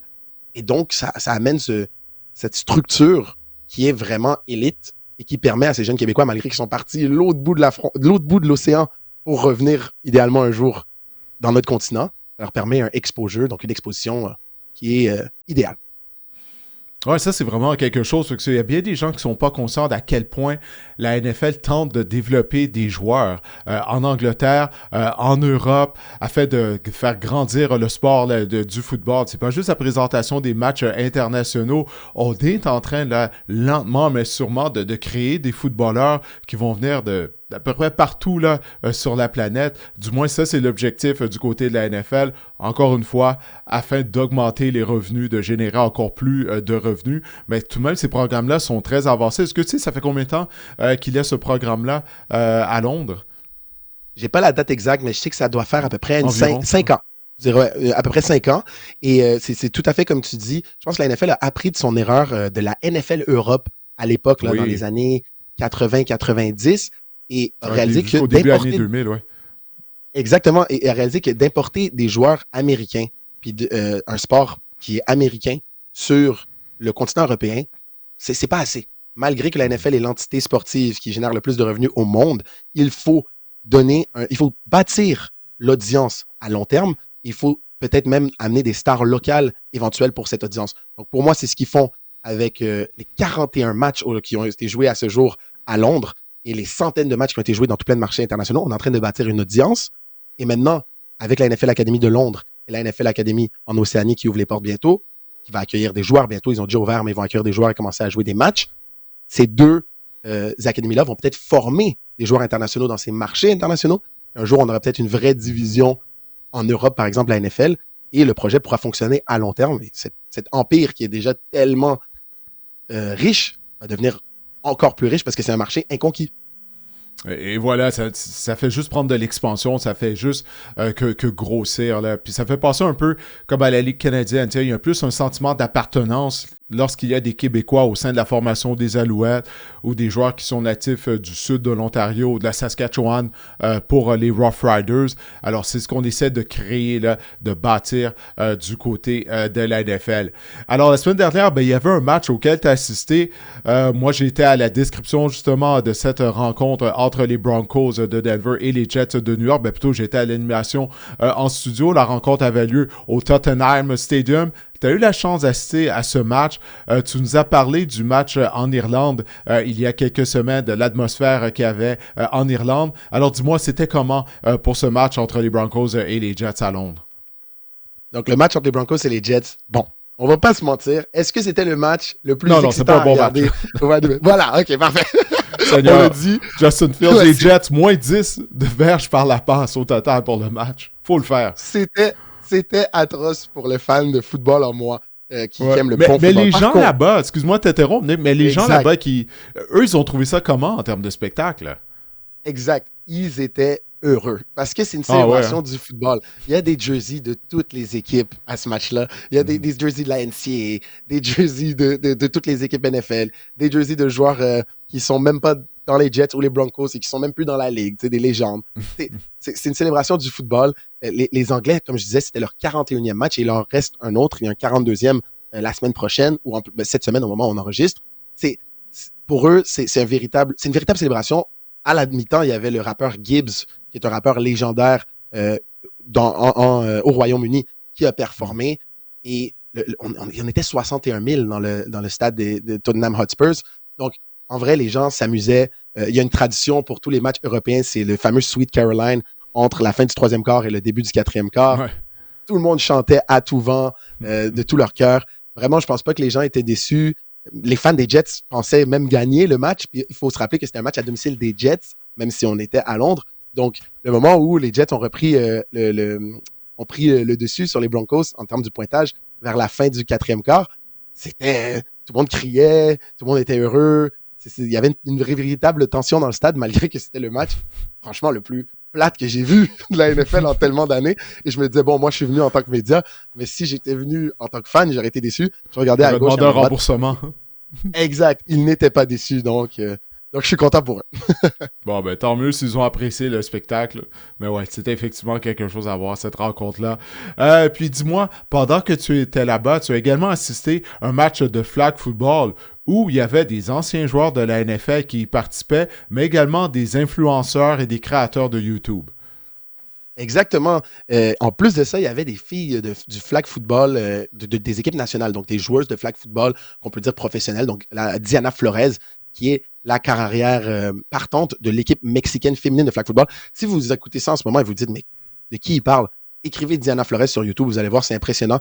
Et donc, ça amène cette structure qui est vraiment élite et qui permet à ces jeunes Québécois, malgré qu'ils sont partis de l'autre bout de l'océan pour revenir idéalement un jour dans notre continent, ça leur permet un exposure, donc une exposition qui est idéale. Ouais, ça, c'est vraiment quelque chose. Parce qu'il y a bien des gens qui sont pas conscients d'à quel point la NFL tente de développer des joueurs en Angleterre, en Europe, afin de faire grandir le sport du football. C'est pas juste la présentation des matchs internationaux. On est en train, là, lentement, mais sûrement, de créer des footballeurs qui vont venir d'à peu près partout là, sur la planète. Du moins, ça, c'est l'objectif du côté de la NFL. Encore une fois, afin d'augmenter les revenus, de générer encore plus de revenus. Mais tout de même, ces programmes-là sont très avancés. Est-ce que tu sais, ça fait combien de temps qu'il y a ce programme-là à Londres? J'ai pas la date exacte, mais je sais que ça doit faire à peu près 5 ans. Je dirais, à peu près 5 ans. Et c'est tout à fait comme tu dis. Je pense que la NFL a appris de son erreur de la NFL Europe à l'époque, là, dans les années 80-90. Et a réalisé que début années 2000, ouais. Exactement, et a réalisé que d'importer des joueurs américains, puis un sport qui est américain sur le continent européen, c'est pas assez. Malgré que la NFL est l'entité sportive qui génère le plus de revenus au monde, il faut bâtir l'audience à long terme. Il faut peut-être même amener des stars locales éventuelles pour cette audience. Donc pour moi, c'est ce qu'ils font avec les 41 matchs qui ont été joués à ce jour à Londres. Et les centaines de matchs qui ont été joués dans tout plein de marchés internationaux, on est en train de bâtir une audience. Et maintenant, avec la NFL Academy de Londres et la NFL Academy en Océanie qui ouvre les portes bientôt, qui va accueillir des joueurs bientôt, ils ont déjà ouvert, mais ils vont accueillir des joueurs et commencer à jouer des matchs. Ces deux académies-là vont peut-être former des joueurs internationaux dans ces marchés internationaux. Un jour, on aura peut-être une vraie division en Europe, par exemple, la NFL, et le projet pourra fonctionner à long terme. Et cet empire qui est déjà tellement riche va devenir encore plus riche parce que c'est un marché inconquis. Et voilà, ça fait juste prendre de l'expansion, ça fait juste que grossir, là. Puis ça fait passer un peu comme à la Ligue canadienne. Il y a plus un sentiment d'appartenance lorsqu'il y a des Québécois au sein de la formation des Alouettes ou des joueurs qui sont natifs du sud de l'Ontario ou de la Saskatchewan pour les Rough Riders. Alors, c'est ce qu'on essaie de créer, là, de bâtir du côté de la NFL. Alors, la semaine dernière, il y avait un match auquel tu as assisté. Moi, j'étais à la description, justement, de cette rencontre entre les Broncos de Denver et les Jets de New York. Plutôt, j'étais à l'animation en studio. La rencontre avait lieu au Tottenham Stadium. Tu as eu la chance d'assister à ce match. Tu nous as parlé du match en Irlande il y a quelques semaines, de l'atmosphère qu'il y avait en Irlande. Alors, dis-moi, c'était comment pour ce match entre les Broncos et les Jets à Londres? Donc, le match entre les Broncos et les Jets, bon, on va pas se mentir. Est-ce que c'était le match le plus excitant à regarder? Non, c'est pas un bon match. Voilà, OK, parfait. On Seigneur, l'a dit. Justin Fields, Ouais, les Jets, moins 10 de verges par la passe au total pour le match. Faut le faire. C'était atroce pour le fan de football en moi qui Ouais. aime le Mais bon football. les Par gens contre, là-bas, excuse-moi de t'interrompre, Nick, mais les gens exact. là-bas eux, ils ont trouvé ça comment en termes de spectacle? Exact. Ils étaient heureux parce que c'est une Ah ouais, célébration du football. Il y a des jerseys de toutes les équipes à ce match-là. Il y a des jerseys de la NCAA, des jerseys de toutes les équipes NFL, des jerseys de joueurs qui sont même pas dans les Jets ou les Broncos et qui sont même plus dans la ligue, des légendes. C'est une célébration du football. Les Anglais, comme je disais, c'était leur 41e match et il en reste un autre. Il y a un 42e la semaine prochaine ou cette semaine au moment où on enregistre. Pour eux, c'est une véritable célébration. À la mi-temps, il y avait le rappeur Gibbs, qui est un rappeur légendaire au Royaume-Uni, qui a performé. Et on était 61 000 dans le stade de Tottenham Hotspurs. Donc, en vrai, les gens s'amusaient. Il y a une tradition pour tous les matchs européens, c'est le fameux Sweet Caroline entre la fin du 3e quart et le début du 4e quart. Ouais. Tout le monde chantait à tout vent, de tout leur cœur. Vraiment, je pense pas que les gens étaient déçus. Les fans des Jets pensaient même gagner le match. Puis il faut se rappeler que c'était un match à domicile des Jets, même si on était à Londres. Donc, le moment où les Jets ont repris le dessus sur les Broncos en termes du pointage vers la fin du 4e quart, c'était tout le monde criait, tout le monde était heureux. Il y avait une véritable tension dans le stade, malgré que c'était le match, franchement, le plus plate que j'ai vu de la NFL en tellement d'années. Et je me disais, bon, moi, je suis venu en tant que média, mais si j'étais venu en tant que fan, j'aurais été déçu. Je regardais à gauche. Demandé un remboursement. Exact. Ils n'étaient pas déçus, donc je suis content pour eux. Bon, ben tant mieux s'ils ont apprécié le spectacle. Mais ouais, c'était effectivement quelque chose à voir, cette rencontre-là. Puis dis-moi, pendant que tu étais là-bas, tu as également assisté à un match de flag football où il y avait des anciens joueurs de la NFL qui y participaient, mais également des influenceurs et des créateurs de YouTube. Exactement. En plus de ça, il y avait des filles du flag football, des équipes nationales, donc des joueuses de flag football qu'on peut dire professionnelles. Donc, Diana Flores, qui est la carrière partante de l'équipe mexicaine féminine de flag football. Si vous écoutez ça en ce moment et vous dites, mais de qui il parle? Écrivez Diana Flores sur YouTube, vous allez voir, c'est impressionnant.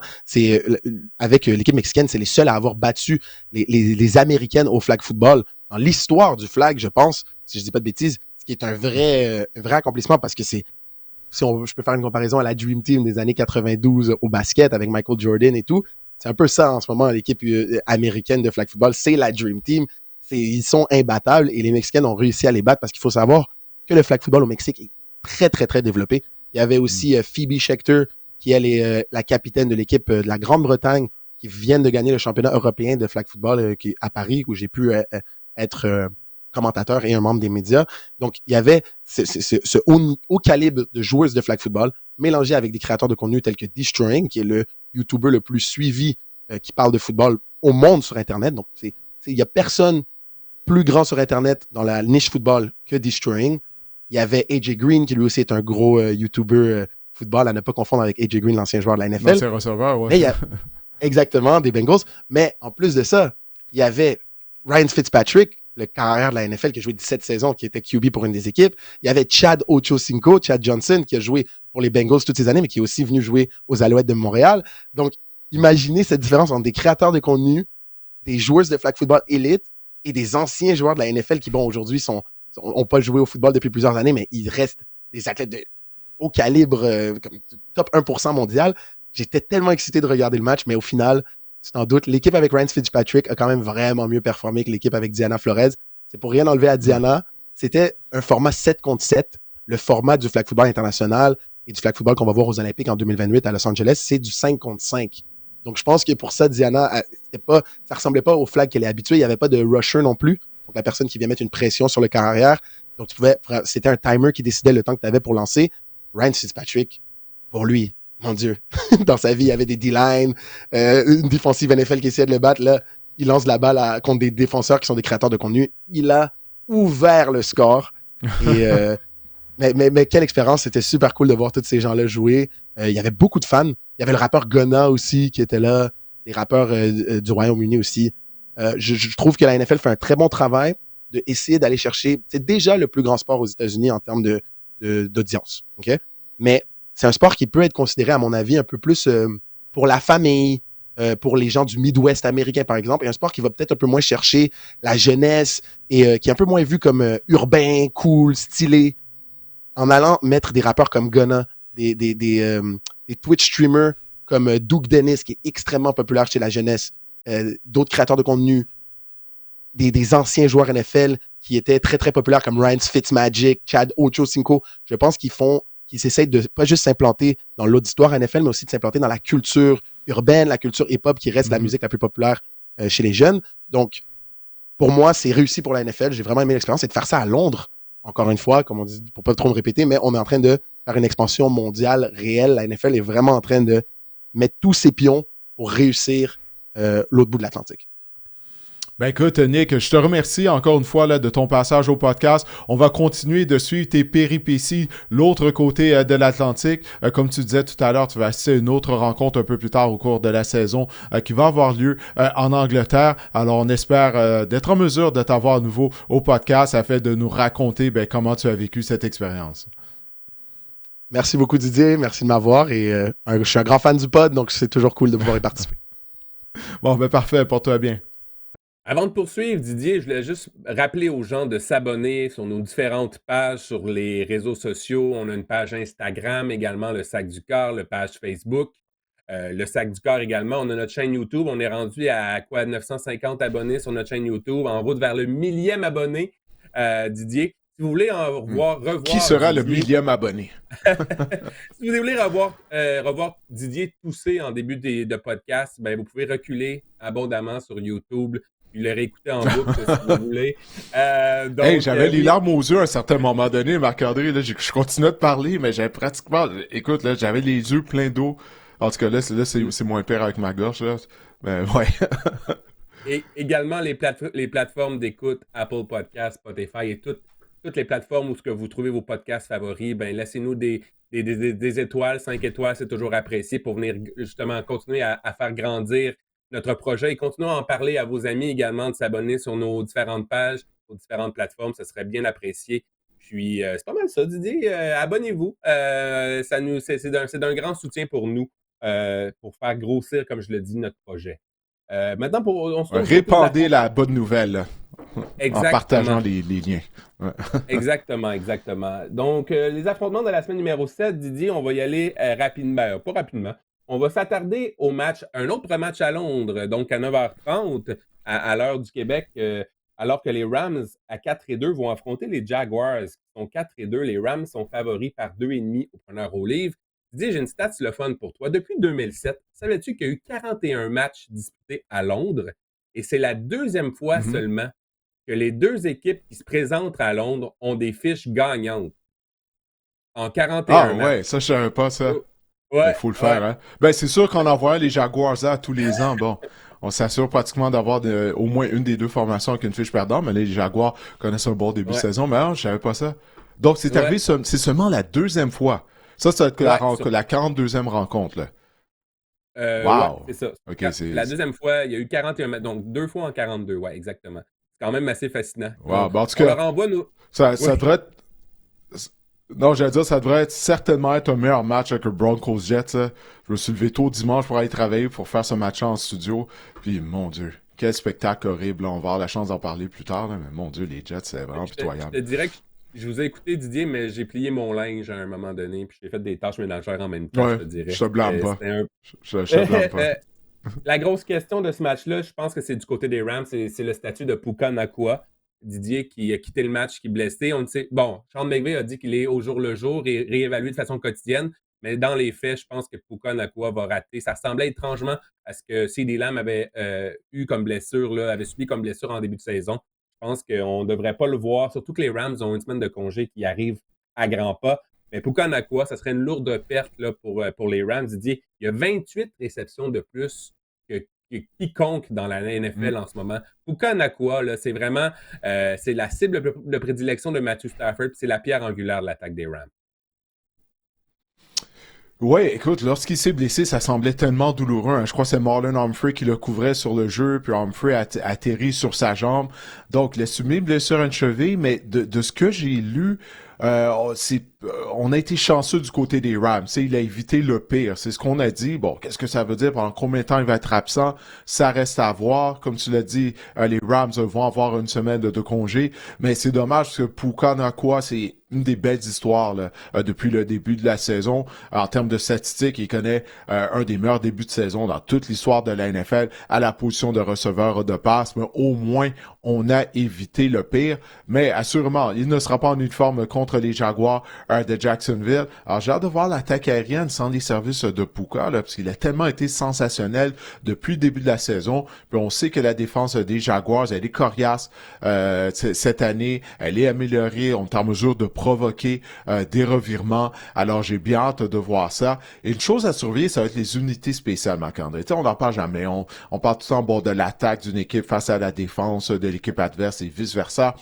Avec l'équipe mexicaine, c'est les seuls à avoir battu les Américaines au flag football dans l'histoire du flag, je pense, si je dis pas de bêtises, ce qui est un vrai accomplissement parce que je peux faire une comparaison à la Dream Team des années 92 au basket avec Michael Jordan et tout. C'est un peu ça en ce moment, l'équipe américaine de flag football. C'est la Dream Team. Ils sont imbattables et les Mexicaines ont réussi à les battre parce qu'il faut savoir que le flag football au Mexique est très, très, très développé. Il y avait aussi Phoebe Schechter, qui est la capitaine de l'équipe de la Grande-Bretagne, qui vient de gagner le championnat européen de flag football à Paris, où j'ai pu être commentateur et un membre des médias. Donc, il y avait ce haut calibre de joueuses de flag football mélangé avec des créateurs de contenu tels que Destroying, qui est le YouTuber le plus suivi qui parle de football au monde sur Internet. Donc, il y a personne plus grand sur Internet dans la niche football que Destroying. Il y avait AJ Green, qui lui aussi est un gros YouTuber football, à ne pas confondre avec AJ Green, l'ancien joueur de la NFL. L'ancien receveur, ouais. Exactement, des Bengals. Mais en plus de ça, il y avait Ryan Fitzpatrick, le carrière de la NFL qui a joué 17 saisons, qui était QB pour une des équipes. Il y avait Chad Ochocinco, Chad Johnson, qui a joué pour les Bengals toutes ces années, mais qui est aussi venu jouer aux Alouettes de Montréal. Donc, imaginez cette différence entre des créateurs de contenu, des joueurs de flag football élite et des anciens joueurs de la NFL qui, bon, aujourd'hui, ont pas joué au football depuis plusieurs années, mais ils restent des athlètes de haut calibre, comme top 1% mondial. J'étais tellement excité de regarder le match, mais au final, tu t'en doutes, l'équipe avec Ryan Fitzpatrick a quand même vraiment mieux performé que l'équipe avec Diana Flores. C'est pour rien enlever à Diana. C'était un format 7 contre 7. Le format du flag football international et du flag football qu'on va voir aux Olympiques en 2028 à Los Angeles, c'est du 5 contre 5. Donc, je pense que pour ça, Diana, ça ressemblait pas au flag qu'elle est habituée. Il n'y avait pas de rusher non plus. Donc, la personne qui vient mettre une pression sur le quart arrière. Donc, c'était un timer qui décidait le temps que tu avais pour lancer. Ryan Fitzpatrick, pour lui, mon Dieu, dans sa vie, il y avait des D-line, une défensive NFL qui essayait de le battre. Là, il lance la balle contre des défenseurs qui sont des créateurs de contenu. Il a ouvert le score. Et, mais quelle expérience. C'était super cool de voir tous ces gens-là jouer. Il y avait beaucoup de fans. Il y avait le rappeur Gunna aussi qui était là. Les rappeurs du Royaume-Uni aussi. Je trouve que la NFL fait un très bon travail d'essayer d'aller chercher. C'est déjà le plus grand sport aux États-Unis en termes d'audience. Okay? Mais c'est un sport qui peut être considéré, à mon avis, un peu plus pour la famille, pour les gens du Midwest américain, par exemple, et un sport qui va peut-être un peu moins chercher la jeunesse et qui est un peu moins vu comme urbain, cool, stylé, en allant mettre des rappeurs comme Gunna, des Twitch streamers comme Duke Dennis, qui est extrêmement populaire chez la jeunesse, d'autres créateurs de contenu, des anciens joueurs NFL qui étaient très, très populaires comme Ryan Fitzmagic, Chad Ochocinco. Je pense qu'ils essayent de pas juste s'implanter dans l'auditoire NFL, mais aussi de s'implanter dans la culture urbaine, la culture hip-hop qui reste la musique la plus populaire chez les jeunes. Donc, pour moi, c'est réussi pour la NFL. J'ai vraiment aimé l'expérience. Et de faire ça à Londres, encore une fois, comme on dit, pour pas trop me répéter, mais on est en train de faire une expansion mondiale réelle. La NFL est vraiment en train de mettre tous ses pions pour réussir l'autre bout de l'Atlantique. Ben écoute, Nick, je te remercie encore une fois là, de ton passage au podcast. On va continuer de suivre tes péripéties l'autre côté de l'Atlantique. Comme tu disais tout à l'heure, tu vas assister à une autre rencontre un peu plus tard au cours de la saison qui va avoir lieu en Angleterre. Alors, on espère d'être en mesure de t'avoir à nouveau au podcast afin de nous raconter comment tu as vécu cette expérience. Merci beaucoup, Didier. Merci de m'avoir. Et je suis un grand fan du pod, donc c'est toujours cool de pouvoir y participer. Bon, ben parfait. Porte-toi bien. Avant de poursuivre, Didier, je voulais juste rappeler aux gens de s'abonner sur nos différentes pages sur les réseaux sociaux. On a une page Instagram également, le Sac du Cœur, la page Facebook, le Sac du Cœur également. On a notre chaîne YouTube. On est rendu à 950 abonnés sur notre chaîne YouTube, en route vers le 1000e abonné, Didier. Si vous voulez en revoir Qui sera Didier, le 1000e abonné? Si vous voulez revoir Didier tousser en début de podcast, ben vous pouvez reculer abondamment sur YouTube. Puis le réécouter en boucle si vous voulez. Donc, j'avais les larmes aux yeux à un certain moment donné, Marc-André. Là, je continuais de parler, mais j'avais pratiquement... Écoute, là, j'avais les yeux pleins d'eau. En tout cas, là, c'est moins pire avec ma gorge. Là. Mais ouais. Et également, les plateformes d'écoute, Apple Podcasts, Spotify et toutes les plateformes où ce que vous trouvez vos podcasts favoris, ben laissez-nous des étoiles, 5 étoiles, c'est toujours apprécié pour venir justement continuer à faire grandir notre projet et continuez à en parler à vos amis également, de s'abonner sur nos différentes pages, aux différentes plateformes, ce serait bien apprécié. Puis, c'est pas mal ça, Didier. Abonnez-vous. C'est d'un grand soutien pour nous, pour faire grossir, comme je le dis, notre projet. Maintenant, répandez la bonne nouvelle là, en partageant les liens. Ouais. Exactement. Donc, les affrontements de la semaine numéro 7, Didier, on va y aller rapidement. Pas rapidement. On va s'attarder au match, un autre match à Londres, donc à 9h30 à l'heure du Québec, alors que les Rams à 4-2 vont affronter les Jaguars qui sont 4-2. Les Rams sont favoris par 2,5 au preneur au livre. Didier, j'ai une stat le fun pour toi. Depuis 2007, savais-tu qu'il y a eu 41 matchs disputés à Londres? Et c'est la deuxième fois seulement que les deux équipes qui se présentent à Londres ont des fiches gagnantes. En 41 matchs. Ah ouais, ça je savais pas ça. Ouais, il faut le faire, hein. Ben, c'est sûr qu'on envoie les Jaguars là tous les ans. Bon, on s'assure pratiquement d'avoir au moins une des deux formations avec une fiche perdante, mais les Jaguars connaissent un bon début de saison. Mais non, je savais pas ça. Donc, c'est arrivé, c'est seulement la deuxième fois. Ça va être la 42e rencontre, là. Wow! Ouais, c'est ça. Okay, la deuxième fois, il y a eu 41 matchs, donc 2 fois en 42, ouais, exactement. C'est quand même assez fascinant. Wow, donc, ben, en tout cas, on leur envoie ça devrait être... Non, j'allais dire, ça devrait certainement être un meilleur match avec le Broncos Jets. Je me suis levé tôt dimanche pour aller travailler pour faire ce match en studio. Puis, mon Dieu, quel spectacle horrible. On va avoir la chance d'en parler plus tard. Là, mais mon Dieu, les Jets, c'est vraiment pitoyable. Je te dirais que je vous ai écouté, Didier, mais j'ai plié mon linge à un moment donné. Puis j'ai fait des tâches ménagères en même temps, ouais, je te dirais. Je te blâme pas. Je te blâme pas. La grosse question de ce match-là, je pense que c'est du côté des Rams. C'est le statut de Puka Nacua. Didier qui a quitté le match, qui est blessé. On sait, bon, Sean McVay a dit qu'il est au jour le jour et réévalué de façon quotidienne, mais dans les faits, je pense que Puka Nacua va rater. Ça ressemblait étrangement à ce que CeeDee Lamb avait eu comme blessure, là, avait subi comme blessure en début de saison. Je pense qu'on ne devrait pas le voir, surtout que les Rams ont une semaine de congé qui arrive à grands pas. Mais Puka Nacua, ça serait une lourde perte là, pour les Rams. Didier, il y a 28 réceptions de plus que quiconque dans la NFL en ce moment. Puka Nacua, là, c'est vraiment c'est la cible de prédilection de Matthew Stafford, puis c'est la pierre angulaire de l'attaque des Rams. Ouais, écoute, lorsqu'il s'est blessé, ça semblait tellement douloureux, hein. Je crois que c'est Marlon Humphrey qui le couvrait sur le jeu, puis Humphrey a atterri sur sa jambe. Donc, il a subi une blessure à une cheville, mais de ce que j'ai lu, on a été chanceux du côté des Rams. Tu sais, il a évité le pire. C'est ce qu'on a dit. Bon, qu'est-ce que ça veut dire? Pendant combien de temps il va être absent? Ça reste à voir. Comme tu l'as dit, les Rams vont avoir une semaine de congé. Mais c'est dommage parce que Puka Nacua, c'est une des belles histoires là, depuis le début de la saison. En termes de statistiques, il connaît un des meilleurs débuts de saison dans toute l'histoire de la NFL à la position de receveur de passe. Mais au moins, on a évité le pire. Mais assurément, il ne sera pas en uniforme contre les Jaguars de Jacksonville. Alors, j'ai hâte de voir l'attaque aérienne sans les services de Puka, là, parce qu'il a tellement été sensationnel depuis le début de la saison. Puis on sait que la défense des Jaguars, elle est coriace cette année. Elle est améliorée. On est en mesure de provoquer des revirements. Alors, j'ai bien hâte de voir ça. Et une chose à surveiller, ça va être les unités spéciales, Marc-André. Tu sais, on n'en parle jamais. On parle tout le temps bon, de l'attaque d'une équipe face à la défense de l'équipe adverse et vice-versa.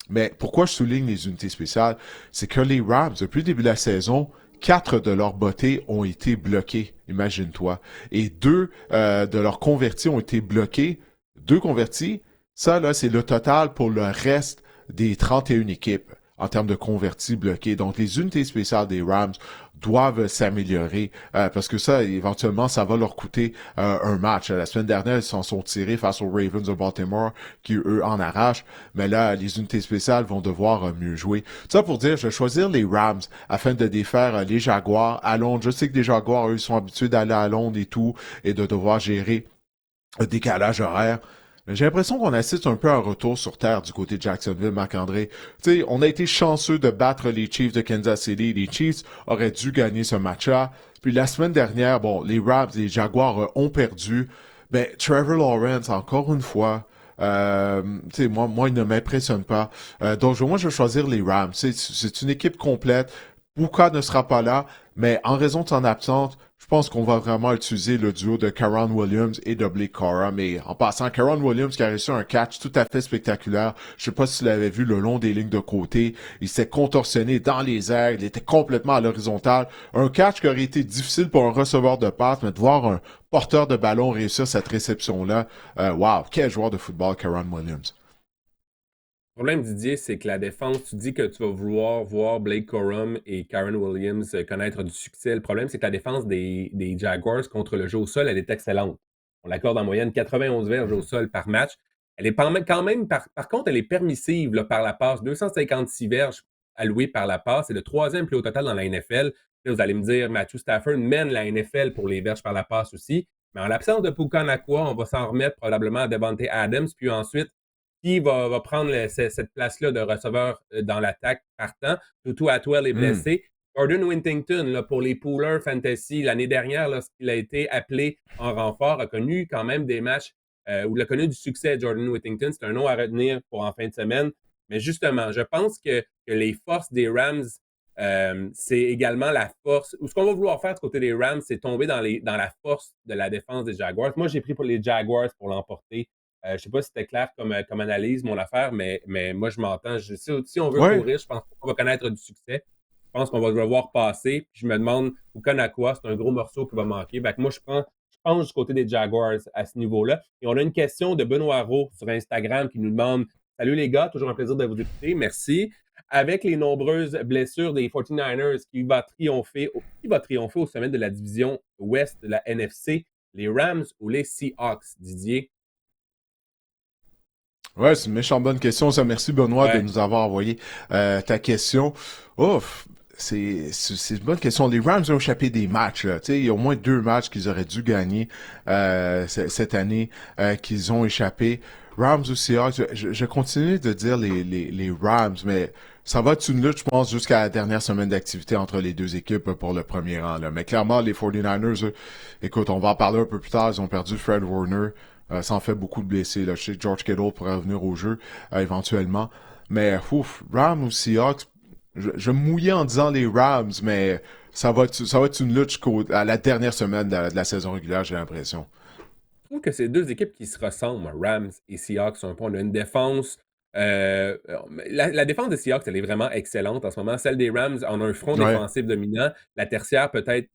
Mais pourquoi je souligne les unités spéciales? C'est que les Rams, depuis le début de la saison, 4 de leurs bottées ont été bloqués, imagine-toi. Et 2 de leurs convertis ont été bloqués. 2 convertis, ça, là, c'est le total pour le reste des 31 équipes en termes de convertis bloqués. Donc, les unités spéciales des Rams doivent s'améliorer parce que ça, éventuellement, ça va leur coûter un match. La semaine dernière, ils s'en sont tirés face aux Ravens de Baltimore qui, eux, en arrachent. Mais là, les unités spéciales vont devoir mieux jouer. Ça pour dire, je vais choisir les Rams afin de défaire les Jaguars à Londres. Je sais que les Jaguars, eux, ils sont habitués d'aller à Londres et tout et de devoir gérer un décalage horaire. J'ai l'impression qu'on assiste un peu à un retour sur terre du côté de Jacksonville, Marc-André. Tu sais, on a été chanceux de battre les Chiefs de Kansas City. Les Chiefs auraient dû gagner ce match-là. Puis la semaine dernière, bon, les Rams, les Jaguars ont perdu. Ben, Trevor Lawrence, encore une fois, tu sais, moi, il ne m'impressionne pas. Donc, moi, je vais choisir les Rams. C'est une équipe complète. Puka ne sera pas là, mais en raison de son absence, je pense qu'on va vraiment utiliser le duo de Karen Williams et de Blake Corum. Mais en passant, Karen Williams qui a reçu un catch tout à fait spectaculaire. Je sais pas si tu l'avais vu le long des lignes de côté. Il s'est contorsionné dans les airs. Il était complètement à l'horizontale. Un catch qui aurait été difficile pour un receveur de passe, mais de voir un porteur de ballon réussir cette réception-là. Wow, quel joueur de football, Karen Williams. Le problème, Didier, c'est que la défense, tu dis que tu vas vouloir voir Blake Corum et Karen Williams connaître du succès. Le problème, c'est que la défense des Jaguars contre le jeu au sol, elle est excellente. On l'accorde en moyenne 91 verges au sol par match. Elle est quand même par contre, elle est permissive là, par la passe. 256 verges allouées par la passe. C'est le troisième plus haut total dans la NFL. Là, vous allez me dire, Matthew Stafford mène la NFL pour les verges par la passe aussi. Mais en l'absence de Puka Nacua, on va s'en remettre probablement à Devontae Adams. Puis ensuite, qui va prendre cette place-là de receveur dans l'attaque partant. Tutu Atwell est blessé. Jordan Wintington, là, pour les poolers fantasy, l'année dernière, lorsqu'il a été appelé en renfort, a connu quand même des matchs où il a connu du succès, Jordan Whittington. C'est un nom à retenir pour en fin de semaine. Mais justement, je pense que les forces des Rams, c'est également la force. Ou ce qu'on va vouloir faire du côté des Rams, c'est tomber dans la force de la défense des Jaguars. Moi, j'ai pris pour les Jaguars pour l'emporter. Je ne sais pas si c'était clair comme analyse, mon affaire, mais moi, je m'entends. Si on veut courir, je pense qu'on va connaître du succès. Je pense qu'on va le voir passer. Puis je me demande, Puka Nacua, c'est un gros morceau qui va manquer. Donc moi, je pense du côté des Jaguars à ce niveau-là. Et on a une question de Benoît Roux sur Instagram qui nous demande « Salut les gars, toujours un plaisir de vous écouter. Merci. Avec les nombreuses blessures des 49ers, qui va triompher au sommet de la division ouest de la NFC, les Rams ou les Seahawks, Didier? » Ouais, c'est une méchante bonne question. Ça, merci Benoît de nous avoir envoyé ta question. Ouf, c'est une bonne question. Les Rams ont échappé des matchs. Là. Il y a au moins 2 matchs qu'ils auraient dû gagner cette année qu'ils ont échappé. Rams ou Seahawks, je continue de dire les Rams, mais ça va être une lutte, je pense, jusqu'à la dernière semaine d'activité entre les deux équipes pour le premier rang. Là. Mais clairement, les 49ers, écoute, on va en parler un peu plus tard, ils ont perdu Fred Warner. Ça en fait beaucoup de blessés. Là. Je sais que George Kittle pourrait revenir au jeu éventuellement. Mais Rams ou Seahawks, je me mouillais en disant les Rams, mais ça va être une lutte jusqu'à la dernière semaine de la saison régulière, j'ai l'impression. Je trouve que c'est 2 équipes qui se ressemblent, Rams et Seahawks. On a une défense. La défense des Seahawks, elle est vraiment excellente en ce moment. Celle des Rams, on a un front défensif dominant. La tertiaire, peut-être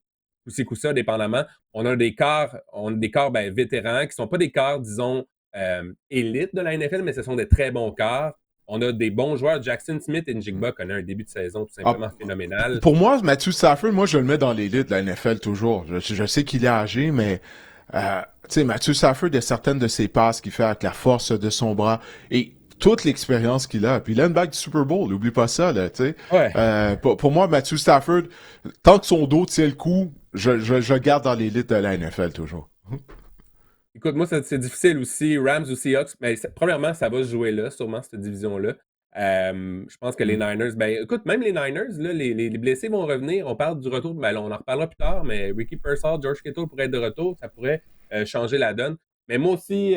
coup ça, dépendamment. On a des corps vétérans qui sont pas des corps, disons, élites de la NFL, mais ce sont des très bons corps. On a des bons joueurs. Jackson Smith et Njigba connaissent un début de saison tout simplement phénoménal. Pour moi, Matthew Stafford, moi, je le mets dans l'élite de la NFL toujours. Je sais qu'il est âgé, mais tu sais, Matthew Stafford, il y a certaines de ses passes qu'il fait avec la force de son bras et toute l'expérience qu'il a. Puis il a une bague du Super Bowl, n'oublie pas ça, là, tu sais. Ouais. Pour moi, Matthew Stafford, tant que son dos tient le coup, je garde dans l'élite de la NFL toujours. Écoute, moi, c'est difficile aussi. Rams ou Seahawks, mais premièrement, ça va se jouer là, sûrement, cette division-là. Je pense que les Niners, écoute, même les Niners, là, les blessés vont revenir. On parle du retour, on en reparlera plus tard, mais Ricky Pearsall, George Kittle pourraient être de retour. Ça pourrait changer la donne. Mais moi aussi,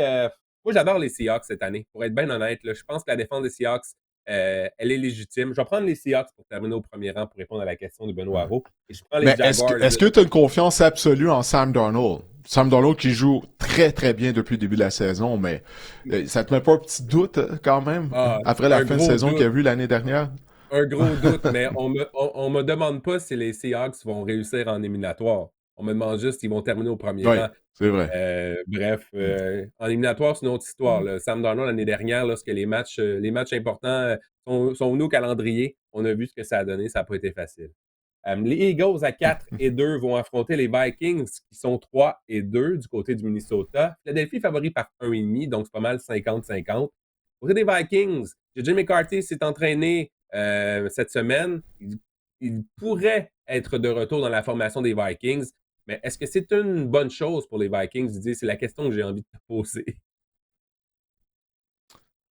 moi, j'adore les Seahawks cette année. Pour être bien honnête, là, je pense que la défense des Seahawks, elle est légitime. Je vais prendre les Seahawks pour terminer au premier rang pour répondre à la question de Benoît Rowe. Et je prends les Jaguars. Est-ce que tu as une confiance absolue en Sam Darnold? Sam Darnold qui joue très très bien depuis le début de la saison, mais ça te met pas un petit doute quand même après la fin de saison qu'il y a eu l'année dernière? Un gros doute, mais on me demande pas si les Seahawks vont réussir en éliminatoire. On me demande juste s'ils vont terminer au premier rang. C'est vrai. Bref, en éliminatoire, c'est une autre histoire. Là. Sam Darnold, l'année dernière, lorsque les matchs importants sont venus au calendrier, on a vu ce que ça a donné. Ça n'a pas été facile. Les Eagles à 4-2 vont affronter les Vikings qui sont 3-2 du côté du Minnesota. Philadelphie favori par 1,5, donc c'est pas mal 50-50. Du côté des Vikings, J.J. McCarthy s'est entraîné cette semaine. Il pourrait être de retour dans la formation des Vikings, mais est-ce que c'est une bonne chose pour les Vikings, Didier? C'est la question que j'ai envie de te poser.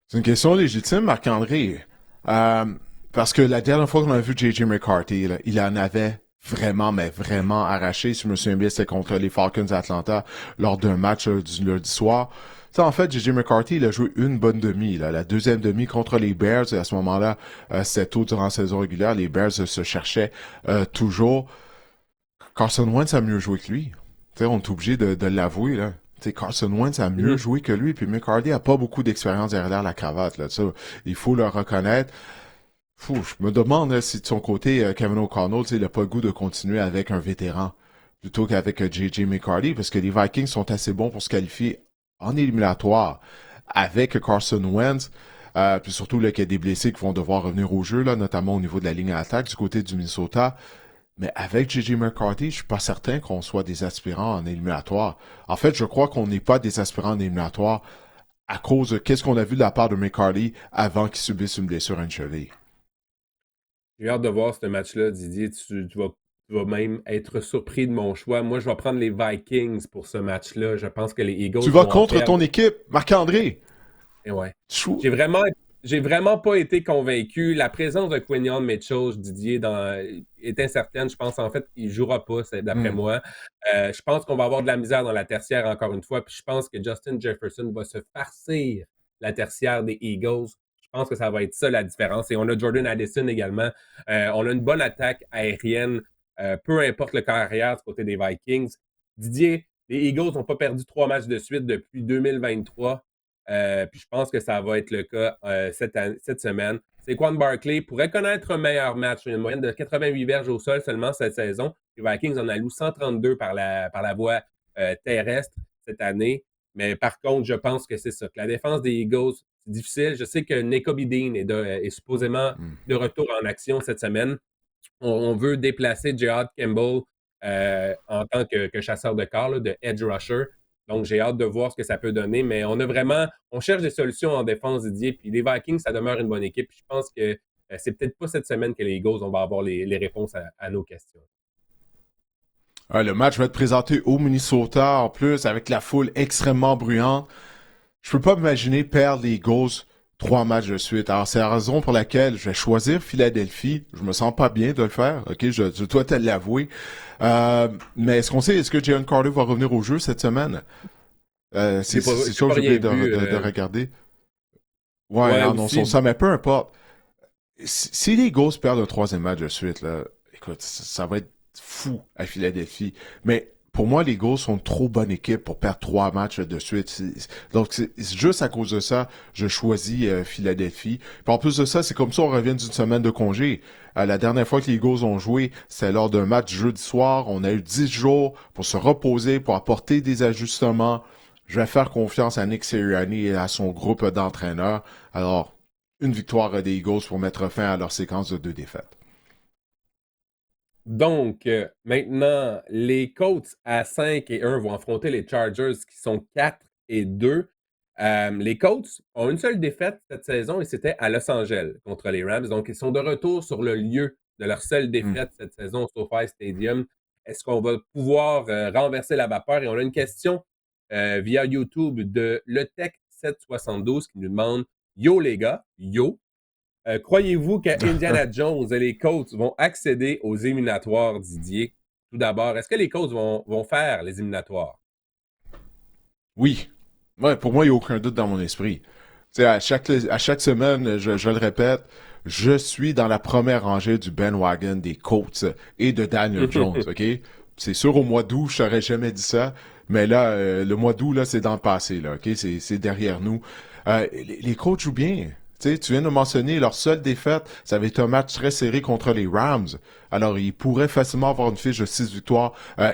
C'est une question légitime, Marc-André. Parce que la dernière fois qu'on a vu J.J. McCarthy, là, il en avait vraiment, mais vraiment arraché. Si je me souviens bien, c'était contre les Falcons d'Atlanta lors d'un match du lundi soir. T'sais, en fait, J.J. McCarthy, il a joué une bonne demi. Là. La deuxième demi contre les Bears, et à ce moment-là, c'était tôt durant la saison régulière, les Bears se cherchaient toujours. Carson Wentz a mieux joué que lui. T'sais, on est obligé de l'avouer, là. T'sais, Carson Wentz a mieux joué que lui, puis McCarthy a pas beaucoup d'expérience derrière la cravate. Là. Il faut le reconnaître. Je me demande là, si de son côté, Kevin O'Connell, il n'a pas le goût de continuer avec un vétéran plutôt qu'avec J.J. McCarthy, parce que les Vikings sont assez bons pour se qualifier en éliminatoire avec Carson Wentz. Puis surtout là, qu'il y a des blessés qui vont devoir revenir au jeu, là, notamment au niveau de la ligne à attaque du côté du Minnesota. Mais avec J.J. McCarthy, je suis pas certain qu'on soit des aspirants en éliminatoire. En fait, je crois qu'on n'est pas des aspirants en éliminatoire à cause de qu'est-ce qu'on a vu de la part de McCarthy avant qu'il subisse une blessure à une cheville. J'ai hâte de voir ce match-là, Didier. Tu vas même être surpris de mon choix. Moi, je vais prendre les Vikings pour ce match-là. Je pense que les Eagles. Tu vas contre ton équipe, Marc-André. Et ouais. J'ai vraiment pas été convaincu. La présence de Quinion Mitchell, Didier, est incertaine. Je pense en fait qu'il ne jouera pas, d'après moi. Je pense qu'on va avoir de la misère dans la tertiaire encore une fois. Puis je pense que Justin Jefferson va se farcir la tertiaire des Eagles. Je pense que ça va être ça la différence. Et on a Jordan Addison également. On a une bonne attaque aérienne, peu importe le corps arrière du côté des Vikings. Didier, les Eagles n'ont pas perdu 3 matchs de suite depuis 2023. Puis je pense que ça va être le cas cette semaine. Saquon Barkley pourrait connaître un meilleur match. Une moyenne de 88 verges au sol seulement cette saison. Les Vikings en allouent 132 par la voie terrestre cette année. Mais par contre, je pense que c'est ça. Que la défense des Eagles, c'est difficile. Je sais que Nakobe Dean est supposément de retour en action cette semaine. On veut déplacer Gerard Campbell en tant que chasseur de corps, là, de edge rusher. Donc, j'ai hâte de voir ce que ça peut donner. Mais on cherche des solutions en défense, Didier. Puis les Vikings, ça demeure une bonne équipe. Puis je pense que c'est peut-être pas cette semaine que les Eagles, on va avoir les réponses à nos questions. Le match va être présenté au Minnesota, en plus, avec la foule extrêmement bruyante. Je peux pas m'imaginer perdre les Eagles 3 matchs de suite. Alors, c'est la raison pour laquelle je vais choisir Philadelphie. Je me sens pas bien de le faire. OK, je dois te l'avouer. Mais est-ce que Jalen Carter va revenir au jeu cette semaine? C'est ça que j'ai oublié de regarder. Ouais, non, ça, mais peu importe. Si les Eagles perdent un 3e match de suite, là, écoute, ça va être fou à Philadelphie. Mais pour moi, les Eagles sont une trop bonne équipe pour perdre 3 matchs de suite. Donc, c'est juste à cause de ça, je choisis Philadelphie. Puis en plus de ça, c'est comme ça, on revient d'une semaine de congé. La dernière fois que les Eagles ont joué, c'est lors d'un match jeudi soir. On a eu 10 jours pour se reposer, pour apporter des ajustements. Je vais faire confiance à Nick Sirianni et à son groupe d'entraîneurs. Alors, une victoire des Eagles pour mettre fin à leur séquence de 2 défaites. Donc, maintenant, les Colts à 5-1 vont affronter les Chargers qui sont 4-2. Les Colts ont une seule défaite cette saison et c'était à Los Angeles contre les Rams. Donc, ils sont de retour sur le lieu de leur seule défaite cette saison au SoFi Stadium. Est-ce qu'on va pouvoir renverser la vapeur? Et on a une question via YouTube de LeTech772 qui nous demande « Yo les gars, yo, croyez-vous qu'Indiana Jones et les Colts vont accéder aux éliminatoires, Didier? Tout d'abord, est-ce que les Colts vont faire les éliminatoires? Oui. Ouais, pour moi, il n'y a aucun doute dans mon esprit. Tu sais, à chaque semaine, je le répète, je suis dans la première rangée du bandwagon des Colts et de Daniel Jones, OK? C'est sûr, au mois d'août, je n'aurais jamais dit ça, mais là, le mois d'août, là, c'est dans le passé, là, OK? C'est derrière nous. Les Colts jouent bien. Tu sais, tu viens de mentionner leur seule défaite, ça avait été un match très serré contre les Rams. Alors, ils pourraient facilement avoir une fiche de 6 victoires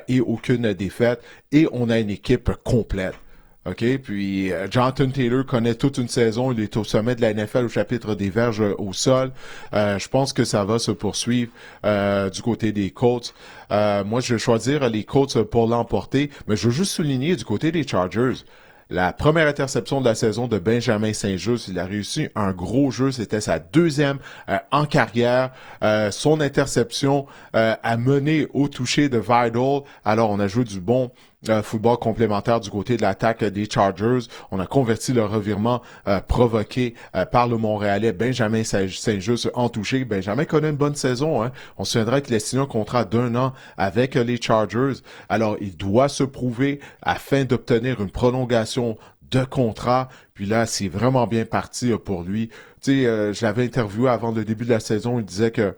et aucune défaite. Et on a une équipe complète. OK? Puis, Jonathan Taylor connaît toute une saison. Il est au sommet de la NFL au chapitre des verges au sol. Je pense que ça va se poursuivre du côté des Colts. Moi, je vais choisir les Colts pour l'emporter. Mais je veux juste souligner du côté des Chargers. La première interception de la saison de Benjamin Saint-Just, il a réussi un gros jeu, c'était sa deuxième en carrière. Son interception a mené au toucher de Vidal. Alors, on a joué du bon football complémentaire du côté de l'attaque des Chargers. On a converti le revirement provoqué par le Montréalais Benjamin Saint-Just en touché. Benjamin connaît une bonne saison. Hein? On se souviendra qu'il a signé un contrat d'1 an avec les Chargers. Alors, il doit se prouver afin d'obtenir une prolongation de contrat. Puis là, c'est vraiment bien parti pour lui. Tu sais, je l'avais interviewé avant le début de la saison. Il disait que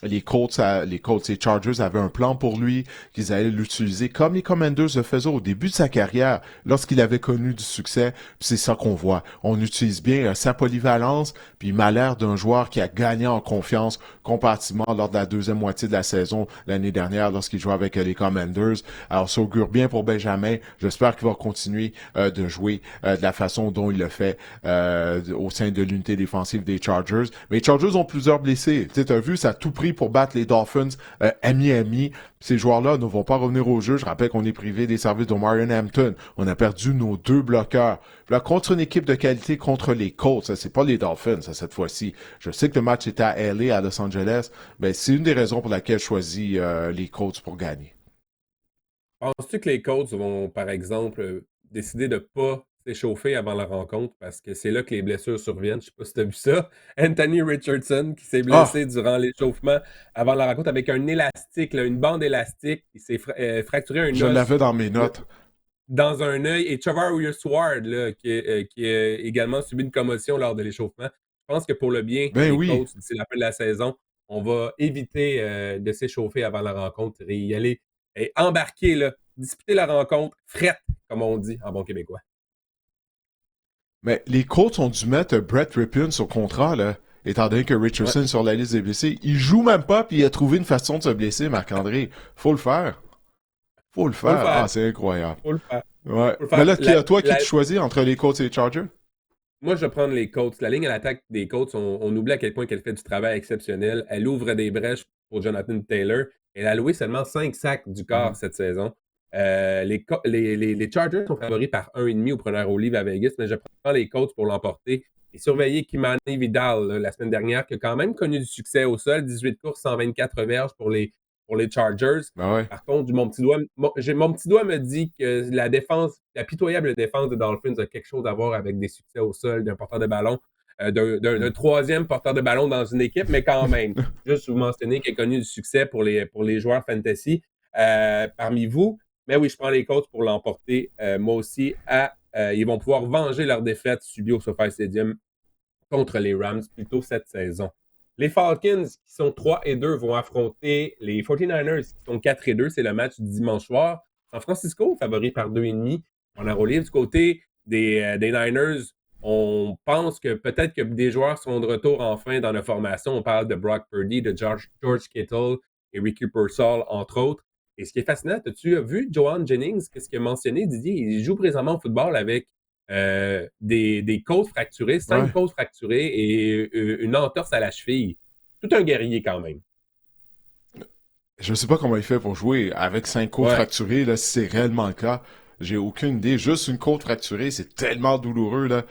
les Colts, les Chargers avaient un plan pour lui, qu'ils allaient l'utiliser comme les Commanders le faisaient au début de sa carrière, lorsqu'il avait connu du succès. Puis c'est ça qu'on voit. On utilise bien sa polyvalence, puis il m'a l'air d'un joueur qui a gagné en confiance comparativement lors de la deuxième moitié de la saison l'année dernière, lorsqu'il jouait avec les Commanders. Alors ça augure bien pour Benjamin. J'espère qu'il va continuer de jouer de la façon dont il le fait au sein de l'unité défensive des Chargers. Mais les Chargers ont plusieurs blessés. Tu as vu, ça a tout pris pour battre les Dolphins à Miami. Ces joueurs-là ne vont pas revenir au jeu. Je rappelle qu'on est privé des services de Marion Hampton. On a perdu nos 2 bloqueurs. Là, contre une équipe de qualité contre les Colts, ça, c'est pas les Dolphins ça, cette fois-ci. Je sais que le match était à LA, à Los Angeles, mais c'est une des raisons pour laquelle je choisis les Colts pour gagner. Penses-tu que les Colts vont, par exemple, décider de ne pas s'échauffer avant la rencontre parce que c'est là que les blessures surviennent? Je ne sais pas si tu as vu ça. Anthony Richardson qui s'est blessé durant l'échauffement avant la rencontre avec un élastique, là, une bande élastique. Il s'est fracturé un os. Je l'avais dans mes notes. Dans un œil. Et Trevor Ward, là, qui a également subi une commotion lors de l'échauffement. Je pense que pour le bien des Colts, d'ici la fin de la saison, on va éviter de s'échauffer avant la rencontre et y aller et embarquer, là, disputer la rencontre frette, comme on dit en bon québécois. Mais les Colts ont dû mettre Brett Rypien sur contrat, là, étant donné que Richardson est sur la liste des blessés. Il joue même pas, puis il a trouvé une façon de se blesser, Marc-André. Faut le faire. Faut le faire. Ah, c'est incroyable. Faut le faire. Ouais. Faut le faire. Mais là, toi, qui tu choisis entre les Colts et les Chargers? Moi, je vais prendre les Colts. La ligne à l'attaque des Colts, on oublie à quel point qu'elle fait du travail exceptionnel. Elle ouvre des brèches pour Jonathan Taylor. Elle a loué seulement 5 sacs du corps cette saison. Les Chargers sont favoris par 1,5 au preneur au livre à Vegas, mais je prends les Colts pour l'emporter. Et surveiller Kimani Vidal la semaine dernière, qui a quand même connu du succès au sol. 18 courses, 124 verges pour les Chargers. Ben ouais. Par contre, mon petit doigt me dit que la pitoyable défense des Dolphins a quelque chose à voir avec des succès au sol d'un porteur de ballon, d'un troisième porteur de ballon dans une équipe, mais quand même, juste vous mentionner qu'il a connu du succès pour les joueurs fantasy parmi vous. Mais oui, je prends les Colts pour l'emporter. Moi aussi, ils vont pouvoir venger leur défaite subie au SoFi Stadium contre les Rams plus tôt cette saison. Les Falcons, qui sont 3-2, vont affronter les 49ers, qui sont 4-2. C'est le match du dimanche soir. San Francisco, favori par 2,5 en enrôlé. Du côté des Niners, on pense que peut-être que des joueurs seront de retour enfin dans la formation. On parle de Brock Purdy, de George Kittle et Ricky Pearsall, entre autres. Et ce qui est fascinant, as-tu vu Johan Jennings, qu'est-ce qu'il a mentionné, Didier? Il joue présentement au football avec des côtes fracturées, 5 Ouais. côtes fracturées et une entorse à la cheville. Tout un guerrier quand même. Je sais pas comment il fait pour jouer avec 5 côtes Ouais. fracturées, là, si c'est réellement le cas. J'ai aucune idée. Juste une côte fracturée, c'est tellement douloureux, là.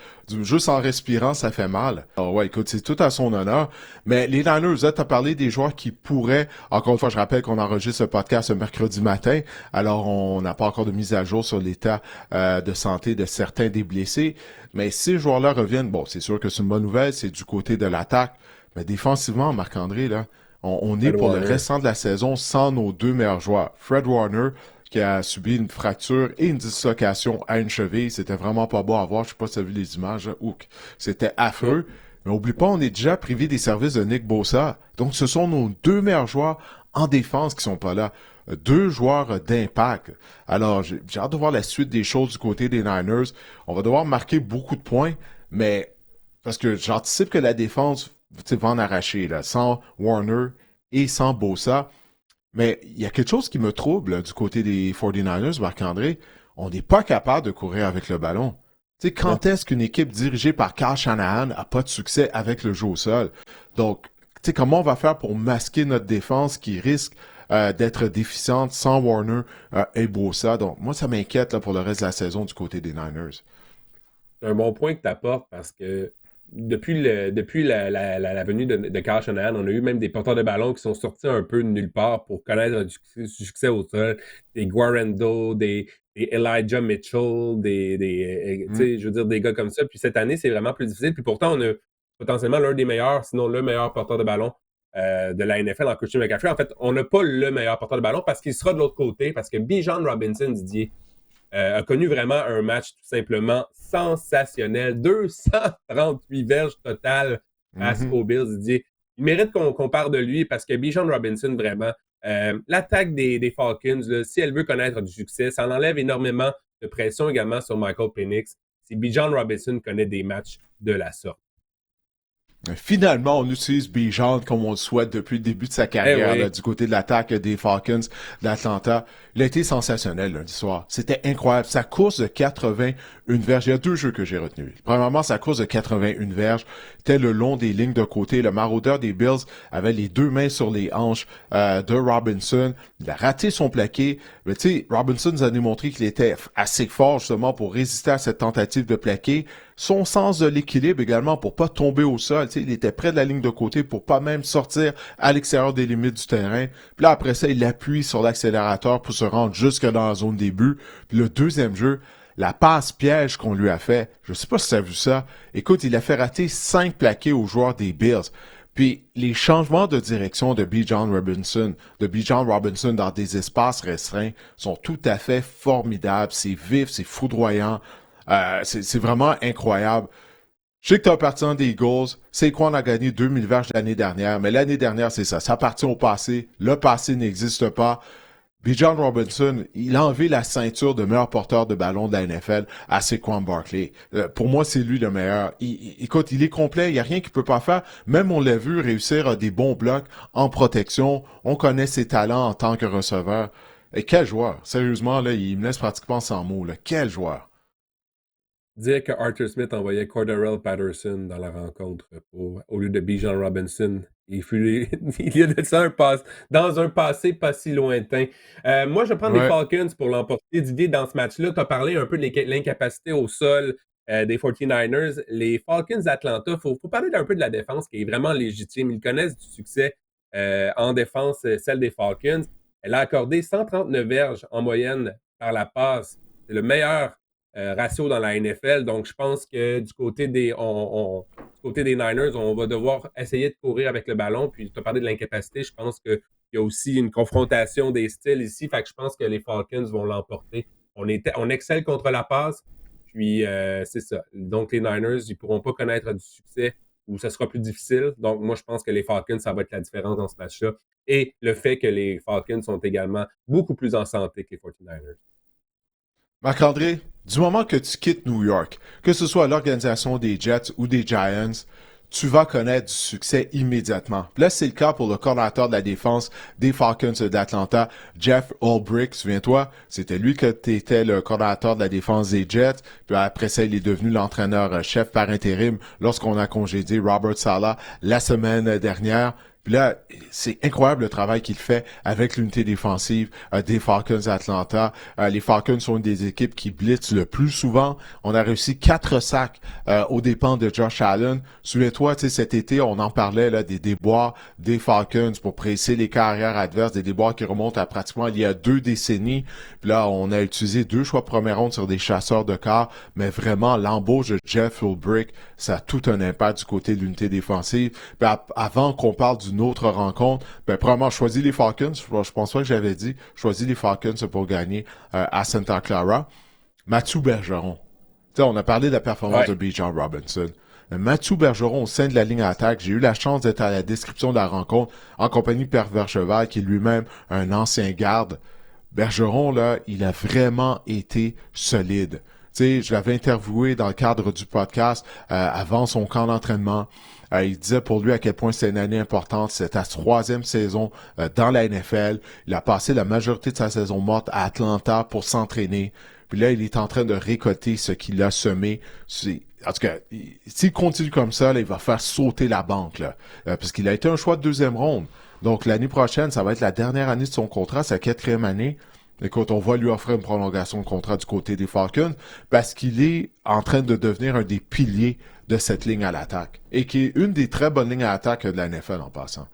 Juste en respirant, ça fait mal. Alors ouais, écoute, c'est tout à son honneur. Mais les Niners, là, t'as parlé des joueurs qui pourraient, encore une fois, je rappelle qu'on enregistre ce podcast ce mercredi matin. Alors, on n'a pas encore de mise à jour sur l'état de santé de certains des blessés. Mais si ces joueurs-là reviennent, bon, c'est sûr que c'est une bonne nouvelle, c'est du côté de l'attaque. Mais défensivement, Marc-André, là, on est Fred pour le Warner. restant de la saison sans nos deux meilleurs joueurs. Fred Warner, qui a subi une fracture et une dislocation à une cheville. C'était vraiment pas beau à voir. Je sais pas si tu as vu les images. Ouk. C'était affreux. Mais oublie pas, on est déjà privé des services de Nick Bosa. Donc, ce sont nos deux meilleurs joueurs en défense qui sont pas là. Deux joueurs d'impact. Alors, j'ai hâte de voir la suite des choses du côté des Niners. On va devoir marquer beaucoup de points, mais parce que j'anticipe que la défense va en arracher, là, sans Warner et sans Bosa. Mais il y a quelque chose qui me trouble là, du côté des 49ers, Marc-André. On n'est pas capable de courir avec le ballon. Tu sais, quand est-ce qu'une équipe dirigée par Kyle Shanahan n'a pas de succès avec le jeu au sol? Donc, tu sais, comment on va faire pour masquer notre défense qui risque d'être déficiente sans Warner et Bosa? Donc, moi, ça m'inquiète là, pour le reste de la saison du côté des Niners. C'est un bon point que tu apportes parce que depuis la venue de Kyle Shanahan, on a eu même des porteurs de ballon qui sont sortis un peu de nulle part pour connaître du succès au sol. Des Guarando, des Elijah Mitchell, tu sais, je veux dire, des gars comme ça. Puis cette année, c'est vraiment plus difficile. Puis pourtant, on a potentiellement l'un des meilleurs, sinon le meilleur porteur de ballon de la NFL en Christian McCaffrey. En fait, on n'a pas le meilleur porteur de ballon parce qu'il sera de l'autre côté, parce que Bijan Robinson, Didier, a connu vraiment un match tout simplement sensationnel. 238 verges totales face Mhm. aux Bills. Didier. Il mérite qu'on parle de lui parce que Bijan Robinson, vraiment, l'attaque des Falcons, là, si elle veut connaître du succès, ça en enlève énormément de pression également sur Michael Penix. Si Bijan Robinson connaît des matchs de la sorte. Finalement, on utilise Bijan comme on le souhaite depuis le début de sa carrière, là, Oui. du côté de l'attaque des Falcons d'Atlanta. Il a été sensationnel lundi soir. C'était incroyable. Sa course de 81 verges, il y a deux jeux que j'ai retenus. Premièrement, sa course de 81 verges était le long des lignes de côté. Le maraudeur des Bills avait les deux mains sur les hanches de Robinson. Il a raté son plaqué. Mais tu sais, Robinson nous a démontré qu'il était assez fort justement pour résister à cette tentative de plaqué. Son sens de l'équilibre également pour pas tomber au sol. Tu sais, il était près de la ligne de côté pour pas même sortir à l'extérieur des limites du terrain. Puis là, après ça, il appuie sur l'accélérateur pour se rendre jusque dans la zone des buts. Puis le deuxième jeu, la passe piège qu'on lui a fait, je sais pas si tu as vu ça. Écoute, il a fait rater 5 plaqués aux joueurs des Bills. Puis les changements de direction de Bijan Robinson dans des espaces restreints sont tout à fait formidables. C'est vif, c'est foudroyant. C'est vraiment incroyable. Je sais que tu es un partisan des Eagles. C'est quoi, on a gagné 2000 verges l'année dernière, mais l'année dernière, c'est ça. Ça appartient au passé. Le passé n'existe pas. Bijan Robinson, il a enlevé la ceinture de meilleur porteur de ballon de la NFL à Saquon Barkley. Pour moi, c'est lui le meilleur. Écoute, il est complet, il n'y a rien qu'il peut pas faire. Même on l'a vu réussir des bons blocs en protection. On connaît ses talents en tant que receveur. Et quel joueur! Sérieusement, là, il me laisse pratiquement sans mots. Là. Quel joueur! Dire que Arthur Smith envoyait Cordarrelle Patterson dans la rencontre au lieu de Bijan Robinson. Il y a de ça dans un passé pas si lointain. Moi, je vais prendre les Ouais. Falcons pour l'emporter. Didier, dans ce match-là, tu as parlé un peu de l'incapacité au sol des 49ers. Les Falcons d'Atlanta, il faut parler un peu de la défense qui est vraiment légitime. Ils connaissent du succès en défense, celle des Falcons. Elle a accordé 139 verges en moyenne par la passe. C'est le meilleur ratio dans la NFL. Donc, je pense que du côté des Niners, on va devoir essayer de courir avec le ballon. Puis, tu as parlé de l'incapacité. Je pense qu'il y a aussi une confrontation des styles ici. Fait que je pense que les Falcons vont l'emporter. On excelle contre la passe. Puis, c'est ça. Donc, les Niners, ils ne pourront pas connaître du succès où ça sera plus difficile. Donc, moi, je pense que les Falcons, ça va être la différence dans ce match-là. Et le fait que les Falcons sont également beaucoup plus en santé que les 49ers. Marc-André, du moment que tu quittes New York, que ce soit l'organisation des Jets ou des Giants, tu vas connaître du succès immédiatement. Puis là, c'est le cas pour le coordinateur de la défense des Falcons d'Atlanta, Jeff Ulbrich. Souviens-toi, c'était lui que était le coordinateur de la défense des Jets. Puis après ça, il est devenu l'entraîneur-chef par intérim lorsqu'on a congédié Robert Saleh la semaine dernière. Puis là, c'est incroyable le travail qu'il fait avec l'unité défensive des Falcons d'Atlanta. Les Falcons sont une des équipes qui blitzent le plus souvent. On a réussi 4 sacs aux dépens de Josh Allen. Souviens-toi, cet été, on en parlait là, des déboires des Falcons pour presser les carrières adverses, des déboires qui remontent à pratiquement il y a 2 décennies. Puis là, on a utilisé 2 choix de première ronde sur des chasseurs de quart, mais vraiment, l'embauche de Jeff Ulbrich, ça a tout un impact du côté de l'unité défensive. Puis avant qu'on parle d'une autre rencontre, ben premièrement, choisis les Falcons. Je pense pas que j'avais dit. Choisis les Falcons pour gagner à Santa Clara. Mathieu Bergeron. T'sais, on a parlé de la performance de Bijan Robinson. Mais Mathieu Bergeron au sein de la ligne attaque, j'ai eu la chance d'être à la description de la rencontre en compagnie de Pierre Vercheval, qui est lui-même un ancien garde. Bergeron, là, il a vraiment été solide. Tu sais, je l'avais interviewé dans le cadre du podcast avant son camp d'entraînement. Il disait pour lui à quel point c'est une année importante. C'est sa 3e saison dans la NFL. Il a passé la majorité de sa saison morte à Atlanta pour s'entraîner. Puis là, il est en train de récolter ce qu'il a semé. En tout cas, s'il continue comme ça, là, il va faire sauter la banque. Là, parce qu'il a été un choix de 2e ronde. Donc l'année prochaine, ça va être la dernière année de son contrat, sa 4e année. Écoute, on va lui offrir une prolongation de contrat du côté des Falcons parce qu'il est en train de devenir un des piliers de cette ligne à l'attaque et qui est une des très bonnes lignes à l'attaque de la NFL en passant.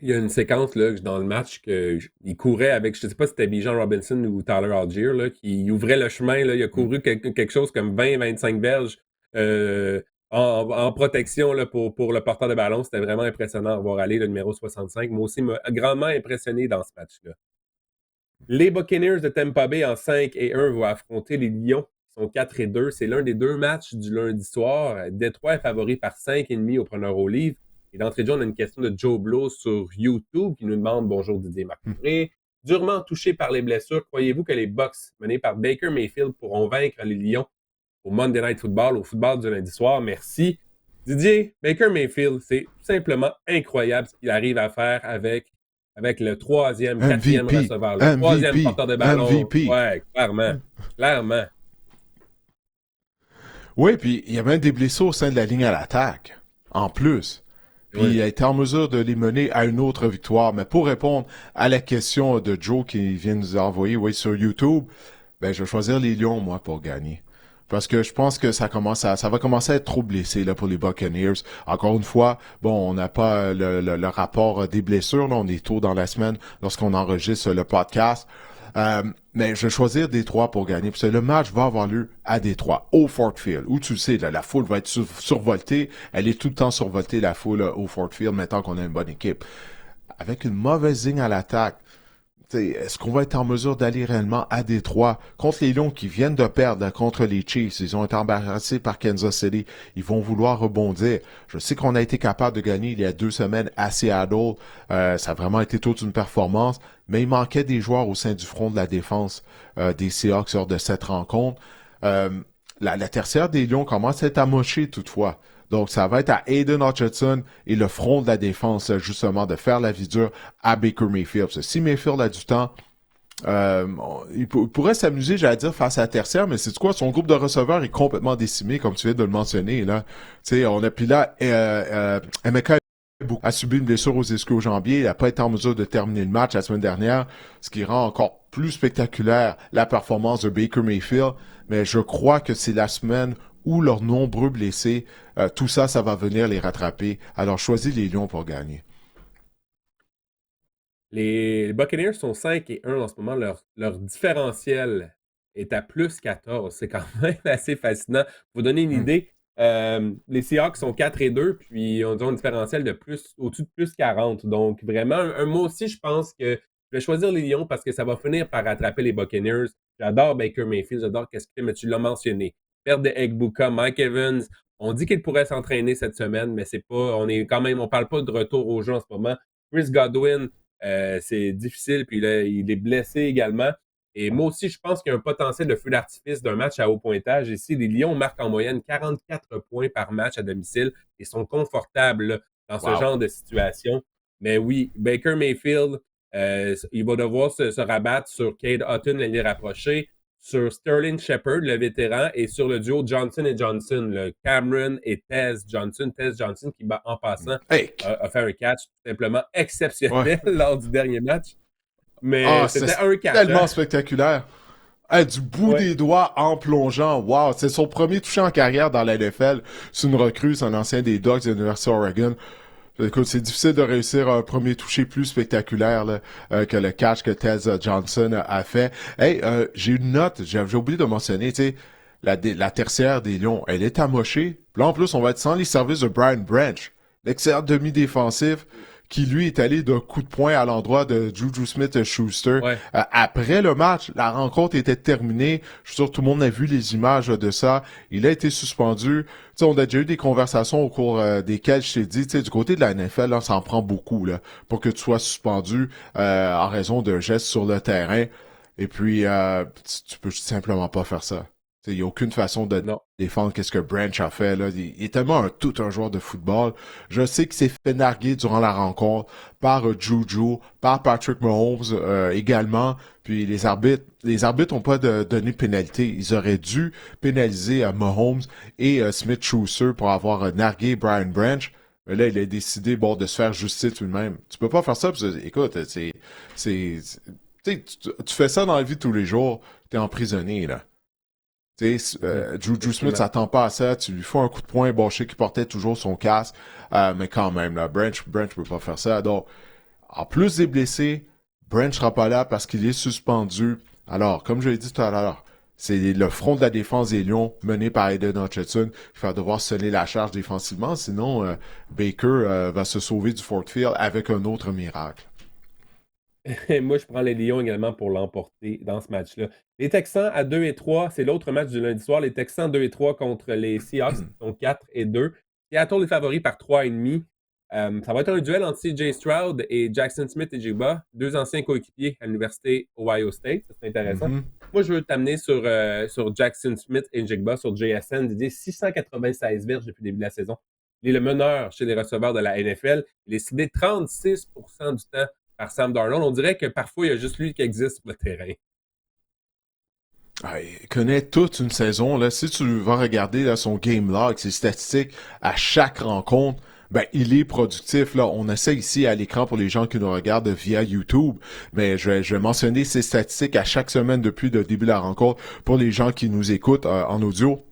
Il y a une séquence là, dans le match qu'il courait avec, je ne sais pas si c'était Bijan Robinson ou Tyler Algier, là, qui ouvrait le chemin. Là, il a couru quelque chose comme 20-25 verges en protection là, pour le porteur de ballon. C'était vraiment impressionnant de voir aller le numéro 65. Moi aussi, m'a grandement impressionné dans ce match-là. Les Buccaneers de Tampa Bay en 5-1 vont affronter les Lions qui sont 4-2. C'est l'un des 2 matchs du lundi soir. Détroit est favori par 5,5 au preneur au livre. Et d'entrée de jeu, on a une question de Joe Blow sur YouTube qui nous demande « Bonjour Didier Marc-André. Durement touché par les blessures, croyez-vous que les Bucs, menés par Baker Mayfield, pourront vaincre les Lions au Monday Night Football, au football du lundi soir? Merci. » Didier, Baker Mayfield, c'est tout simplement incroyable ce qu'il arrive à faire avec le 3e, 4e receveur, le 3e porteur de ballon. MVP. Ouais, clairement. Clairement. Oui, puis il y a même des blessés au sein de la ligne à l'attaque, en plus. Puis il a été en mesure de les mener à une autre victoire. Mais pour répondre à la question de Joe qui vient nous envoyer sur YouTube, ben je vais choisir les Lions, moi, pour gagner. Parce que je pense que ça va commencer à être trop blessé là, pour les Buccaneers. Encore une fois, bon, on n'a pas le rapport des blessures. Là, on est tôt dans la semaine lorsqu'on enregistre le podcast. Mais je vais choisir Détroit pour gagner. Parce que le match va avoir lieu à Détroit, au Ford Field, où tu le sais, là, la foule va être survoltée. Elle est tout le temps survoltée, la foule au Ford Field, maintenant qu'on a une bonne équipe. Avec une mauvaise ligne à l'attaque, est-ce qu'on va être en mesure d'aller réellement à Détroit contre les Lions qui viennent de perdre contre les Chiefs? Ils ont été embarrassés par Kansas City. Ils vont vouloir rebondir. Je sais qu'on a été capable de gagner il y a 2 semaines à Seattle. Ça a vraiment été toute une performance. Mais il manquait des joueurs au sein du front de la défense des Seahawks lors de cette rencontre. La tertiaire des Lions commence à être amochée toutefois. Donc, ça va être à Aiden Hutchinson et le front de la défense, justement, de faire la vie dure à Baker Mayfield. Parce que si Mayfield a du temps, il pourrait s'amuser, j'allais dire, face à la tertiaire, mais c'est quoi? Son groupe de receveurs est complètement décimé, comme tu viens de le mentionner, là. Tu sais, on a puis là, Emeka a subi une blessure aux ischio-jambiers. Il n'a pas été en mesure de terminer le match la semaine dernière, ce qui rend encore plus spectaculaire la performance de Baker Mayfield. Mais je crois que c'est la semaine où leurs nombreux blessés, tout ça, ça va venir les rattraper. Alors, choisis les Lions pour gagner. Les Buccaneers sont 5-1 en ce moment. Leur différentiel est à plus 14. C'est quand même assez fascinant. Pour vous donner une idée, les Seahawks sont 4-2, puis ils ont un différentiel de au-dessus de plus 40. Donc, vraiment, moi aussi, je pense que je vais choisir les Lions parce que ça va finir par rattraper les Buccaneers. J'adore Baker Mayfield, j'adore qu'est-ce qu'il fait, mais tu l'as mentionné. Perte de Egbuka, Mike Evans, On dit qu'il pourrait s'entraîner cette semaine, mais c'est pas. On parle pas de retour au jeu en ce moment. Chris Godwin, c'est difficile, puis là, il est blessé également. Et moi aussi, je pense qu'il y a un potentiel de feu d'artifice d'un match à haut pointage. Ici, les Lions marquent en moyenne 44 points par match à domicile et sont confortables là, dans ce genre de situation. Mais oui, Baker Mayfield, il va devoir se rabattre sur Cade Otton, l'année rapprochée, sur Sterling Shepard, le vétéran, et sur le duo Johnson et Johnson, le Cameron et Tez Johnson. Tez Johnson qui, en passant, a fait un catch tout simplement exceptionnel lors du dernier match. Mais c'était un catch. Tellement spectaculaire. Du bout des doigts en plongeant. Wow, c'est son premier touché en carrière dans la NFL. C'est une recrue, c'est un ancien des Ducks de l'Université Oregon. Écoute, c'est difficile de réussir un premier touché plus spectaculaire là, que le catch que Tez Johnson a fait. J'ai une note, j'ai oublié de mentionner, tu sais, la tertiaire des Lions, elle est amochée. Puis là, en plus, on va être sans les services de Brian Branch, l'excellent demi-défensif, qui lui est allé d'un coup de poing à l'endroit de Juju Smith-Schuster. Après le match, la rencontre était terminée. Je suis sûr que tout le monde a vu les images de ça. Il a été suspendu. T'sais, on a déjà eu des conversations au cours desquelles je t'ai dit, du côté de la NFL, là, ça en prend beaucoup là, pour que tu sois suspendu en raison d'un geste sur le terrain. Et puis, tu peux simplement pas faire ça. Il n'y a aucune façon de défendre qu'est-ce que Branch a fait. Là. Il est tellement un joueur de football. Je sais qu'il s'est fait narguer durant la rencontre par Juju, par Patrick Mahomes également. Puis les arbitres n'ont pas donné pénalité. Ils auraient dû pénaliser Mahomes et Smith-Schuster pour avoir nargué Brian Branch. Mais là, il a décidé de se faire justice lui-même. Tu peux pas faire ça. Parce que, écoute, tu fais ça dans la vie de tous les jours. T'es emprisonné, là. Juju Smith s'attend pas à ça, tu lui fais un coup de poing, je sais qu'il portait toujours son casque, mais quand même, là, Branch peut pas faire ça. Donc, en plus des blessés, Branch sera pas là parce qu'il est suspendu. Alors, comme je l'ai dit tout à l'heure, c'est le front de la défense des Lions mené par Aiden Hutchinson qui va devoir sonner la charge défensivement, sinon Baker va se sauver du Ford Field avec un autre miracle. Moi, je prends les Lions également pour l'emporter dans ce match-là. Les Texans à 2-3, c'est l'autre match du lundi soir. Les Texans 2-3 contre les Seahawks, qui sont 4-2. Seattle est favori par 3,5. Ça va être un duel entre CJ Stroud et Jackson Smith et Jigba, deux anciens coéquipiers à l'Université Ohio State. C'est intéressant. Moi, je veux t'amener sur Jackson Smith et Jigba sur JSN. Didier, 696 verges depuis le début de la saison. Il est le meneur chez les receveurs de la NFL. Il est ciblé 36% du temps par Sam Darnold. On dirait que parfois, il y a juste lui qui existe sur le terrain. Il connaît toute une saison. Là. Si tu vas regarder là, son game log, ses statistiques à chaque rencontre, il est productif. Là. On essaie ici à l'écran pour les gens qui nous regardent via YouTube, mais je vais mentionner ses statistiques à chaque semaine depuis le début de la rencontre pour les gens qui nous écoutent en audio.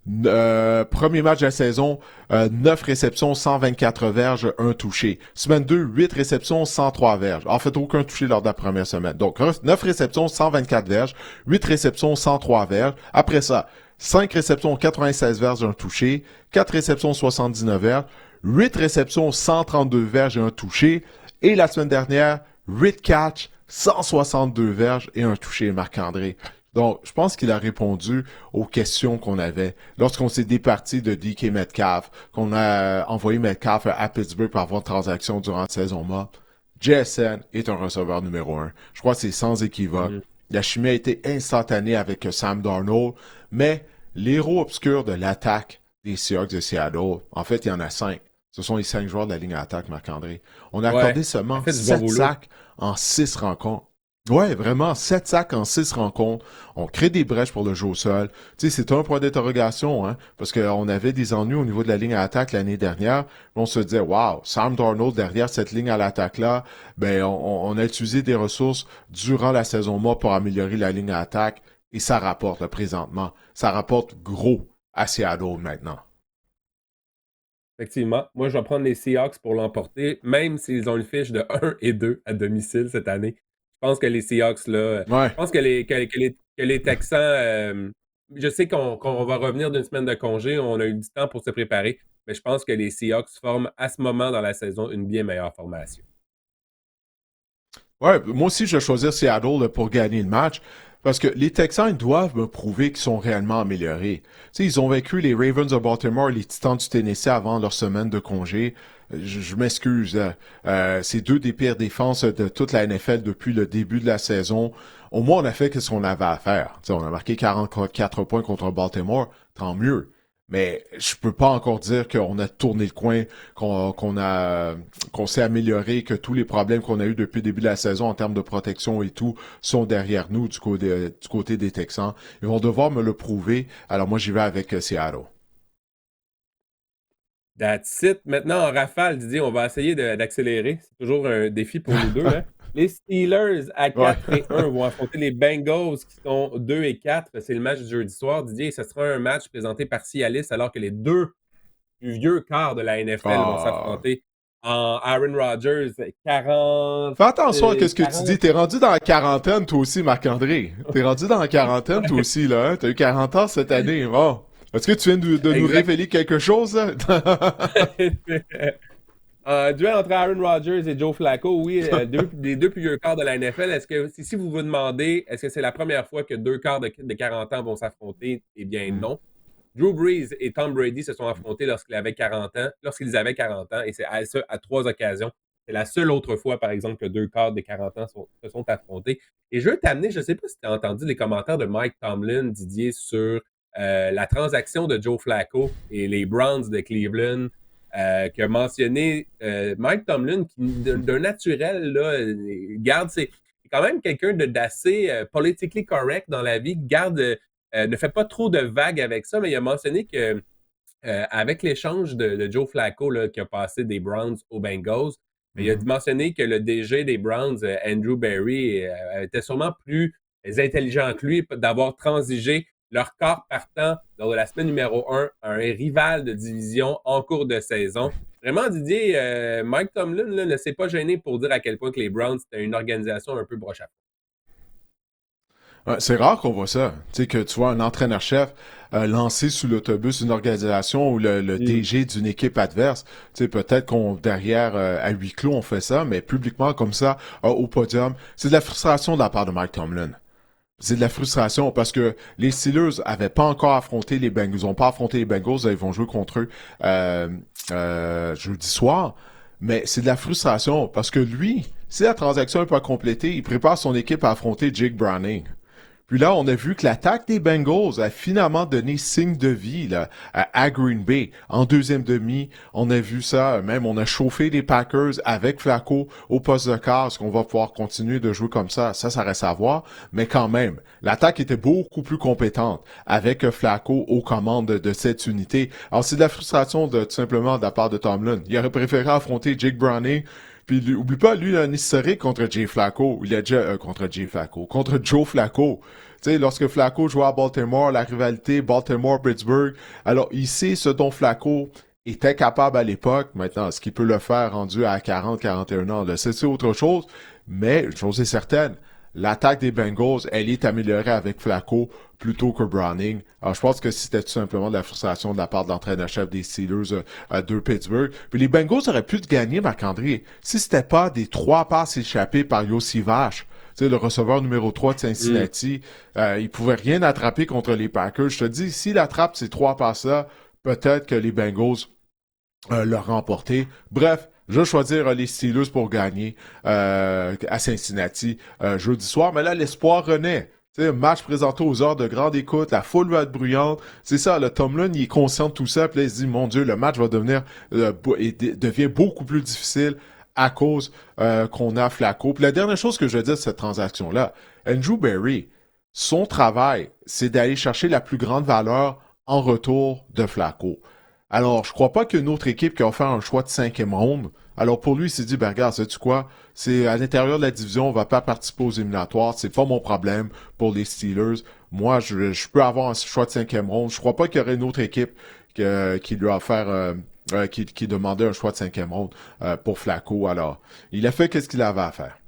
Premier match de la saison, 9 réceptions, 124 verges, 1 touché. Semaine 2, 8 réceptions, 103 verges. En fait, aucun touché lors de la première semaine. Donc, 9 réceptions, 124 verges, 8 réceptions, 103 verges. Après ça, 5 réceptions, 96 verges, 1 touché. 4 réceptions, 79 verges. 8 réceptions, 132 verges et 1 touché. Et la semaine dernière, 8 catch, 162 verges et 1 touché, Marc-André. Donc, je pense qu'il a répondu aux questions qu'on avait. Lorsqu'on s'est départi de DK Metcalf, qu'on a envoyé Metcalf à Pittsburgh pour avoir une transaction durant la saison morte, JSN est un receveur numéro 1. Je crois que c'est sans équivoque. La chimie a été instantanée avec Sam Darnold, mais l'héros obscur de l'attaque des Seahawks de Seattle, en fait, il y en a 5. Ce sont les 5 joueurs de la ligne à attaque, Marc-André. On a accordé seulement 7 sacs en 6 rencontres. Ouais, vraiment, 7 sacs en 6 rencontres. On crée des brèches pour le jeu au sol. Tu sais, c'est un point d'interrogation, hein, parce qu'on avait des ennuis au niveau de la ligne à attaque l'année dernière. On se disait, wow, Sam Darnold derrière cette ligne à l'attaque-là, on a utilisé des ressources durant la saison morte pour améliorer la ligne à attaque, et ça rapporte, là, présentement. Ça rapporte gros à Seattle maintenant. Effectivement. Moi, je vais prendre les Seahawks pour l'emporter, même s'ils ont une fiche de 1-2 à domicile cette année. Je pense que les Seahawks, là, je pense que les Texans, je sais qu'on va revenir d'une semaine de congé, on a eu du temps pour se préparer, mais je pense que les Seahawks forment à ce moment dans la saison une bien meilleure formation. Ouais, moi aussi, je vais choisir Seattle pour gagner le match. Parce que les Texans, ils doivent me prouver qu'ils sont réellement améliorés. Tu sais, ils ont vaincu les Ravens de Baltimore, les Titans du Tennessee avant leur semaine de congé. Je m'excuse. C'est deux des pires défenses de toute la NFL depuis le début de la saison. Au moins, on a fait ce qu'on avait à faire. Tu sais, on a marqué 44 points contre Baltimore. Tant mieux. Mais je peux pas encore dire qu'on a tourné le coin, qu'on s'est amélioré, que tous les problèmes qu'on a eu depuis le début de la saison en termes de protection et tout sont derrière nous du côté des Texans. Ils vont devoir me le prouver. Alors moi, j'y vais avec Seattle. That's it. Maintenant, en rafale, Didier, on va essayer d'accélérer. C'est toujours un défi pour nous deux. Hein? Les Steelers à 4-1 vont affronter les Bengals qui sont 2-4. C'est le match du jeudi soir. Didier, ce sera un match présenté par Cialis alors que les deux plus vieux quarts de la NFL vont s'affronter en Aaron Rodgers, 40... Fais attention à ce que tu dis. T'es rendu dans la quarantaine, toi aussi, Marc-André. T'es rendu dans la quarantaine, toi aussi, là. Hein? T'as eu 40 ans cette année. Bon. Est-ce que tu viens de nous révéler quelque chose? Duel entre Aaron Rodgers et Joe Flacco, oui, les deux plus vieux quarts de la NFL. Est-ce que, si vous vous demandez, est-ce que c'est la première fois que deux quarts de 40 ans vont s'affronter? Eh bien, non. Drew Brees et Tom Brady se sont affrontés lorsqu'ils avaient 40 ans, et c'est à 3 occasions. C'est la seule autre fois, par exemple, que deux quarts de 40 ans se sont affrontés. Et je veux t'amener, je ne sais pas si tu as entendu les commentaires de Mike Tomlin, Didier, sur la transaction de Joe Flacco et les Browns de Cleveland, qui a mentionné Mike Tomlin, qui d'un naturel, là, garde c'est quand même quelqu'un d'assez politically correct dans la vie, ne fait pas trop de vagues avec ça, mais il a mentionné que avec l'échange de Joe Flacco là, qui a passé des Browns aux Bengals, il a mentionné que le DG des Browns, Andrew Berry, était sûrement plus intelligent que lui d'avoir transigé leur corps partant lors de la semaine numéro 1 à un rival de division en cours de saison. Vraiment, Didier, Mike Tomlin là, ne s'est pas gêné pour dire à quel point que les Browns, c'était une organisation un peu broche à Ouais, c'est rare qu'on voit ça. Tu sais, que tu vois un entraîneur-chef lancer sous l'autobus une organisation ou le DG d'une équipe adverse. Tu sais, peut-être qu'on, derrière, à huis clos, on fait ça, mais publiquement, comme ça, au podium, c'est de la frustration de la part de Mike Tomlin. C'est de la frustration parce que les Steelers avaient pas encore affronté les Bengals. Ils n'ont pas affronté les Bengals. Ils vont jouer contre eux jeudi soir. Mais c'est de la frustration parce que lui, si la transaction n'est pas complétée, il prépare son équipe à affronter Jake Browning. Puis là, on a vu que l'attaque des Bengals a finalement donné signe de vie là, à Green Bay. En deuxième demi, on a vu ça. Même, on a chauffé les Packers avec Flacco au poste de quart. Est-ce qu'on va pouvoir continuer de jouer comme ça? Ça reste à voir. Mais quand même, l'attaque était beaucoup plus compétente avec Flacco aux commandes de cette unité. Alors, c'est de la frustration tout simplement de la part de Tomlin. Il aurait préféré affronter Jake Browning. Puis, oublie pas, lui, il a un historique contre Jay Flacco. Il a déjà, contre Joe Flacco. Tu sais, lorsque Flacco jouait à Baltimore, la rivalité Baltimore-Pittsburgh, alors il sait ce dont Flacco était capable à l'époque. Maintenant, est-ce qu'il peut le faire rendu à 40, 41 ans? Là, c'est autre chose. Mais, une chose est certaine, l'attaque des Bengals, elle est améliorée avec Flacco plutôt que Browning. Alors, je pense que c'était tout simplement de la frustration de la part de l'entraîneur-chef des Steelers de Pittsburgh. Puis les Bengals auraient pu gagner, Marc-André, si c'était pas des 3 passes échappées par Yossi Vache. Tu sais, le receveur numéro 3 de Cincinnati, il pouvait rien attraper contre les Packers. Je te dis, s'il attrape ces 3 passes-là, peut-être que les Bengals leur remporté. Bref, je vais choisir les Steelers pour gagner à Cincinnati jeudi soir. Mais là, l'espoir renaît. Tu sais, un match présenté aux heures de grande écoute, la foule va être bruyante. C'est ça, le Tomlin, il est conscient de tout ça. Puis là, il se dit, mon Dieu, le match va devient beaucoup plus difficile à cause qu'on a Flacco. Puis la dernière chose que je veux dire de cette transaction-là, Andrew Berry, son travail, c'est d'aller chercher la plus grande valeur en retour de Flacco. Alors, je crois pas qu'il y ait une autre équipe qui a offert un choix de 5e ronde. Alors, pour lui, il s'est dit, ben, regarde, sais-tu quoi? C'est à l'intérieur de la division, on va pas participer aux éliminatoires. C'est pas mon problème pour les Steelers. Moi, je peux avoir un choix de 5e ronde. Je crois pas qu'il y aurait une autre équipe qui lui a offert, qui demandait un choix de 5e ronde pour Flacco. Alors, il a fait ce qu'il avait à faire.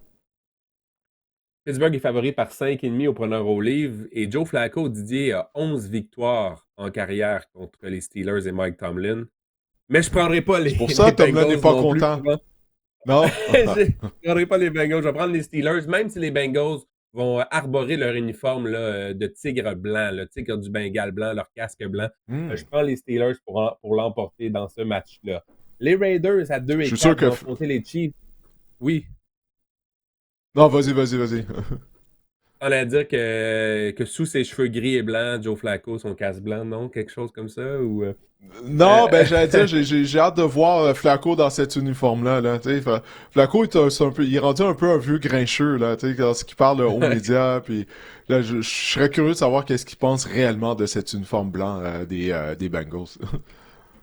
Pittsburgh est favori par 5,5 au preneur au livre et Joe Flacco, Didier, a 11 victoires en carrière contre les Steelers et Mike Tomlin. Mais je ne prendrai pas les Bengals. C'est pour ça que Tomlin n'est pas content. Non? Je ne prendrai pas les Bengals. Je vais prendre les Steelers, même si les Bengals vont arborer leur uniforme là, de tigre blanc, le tigre du Bengale blanc, leur casque blanc. Je prends les Steelers pour l'emporter dans ce match-là. Les Raiders à 2 Je et suis sûr 4 que... vont affronter les Chiefs. Oui, Non, vas-y. on allait dire que sous ses cheveux gris et blancs, Joe Flacco, son casque blanc, non? Quelque chose comme ça? Ou, Non, ben j'allais dire, j'ai hâte de voir Flacco dans cet uniforme-là. Là, tu sais. Flacco, il est rendu un peu un vieux grincheux, là, tu sais, lorsqu'il parle aux médias. Puis là, je serais curieux de savoir qu'est-ce qu'il pense réellement de cet uniforme blanc des Bengals.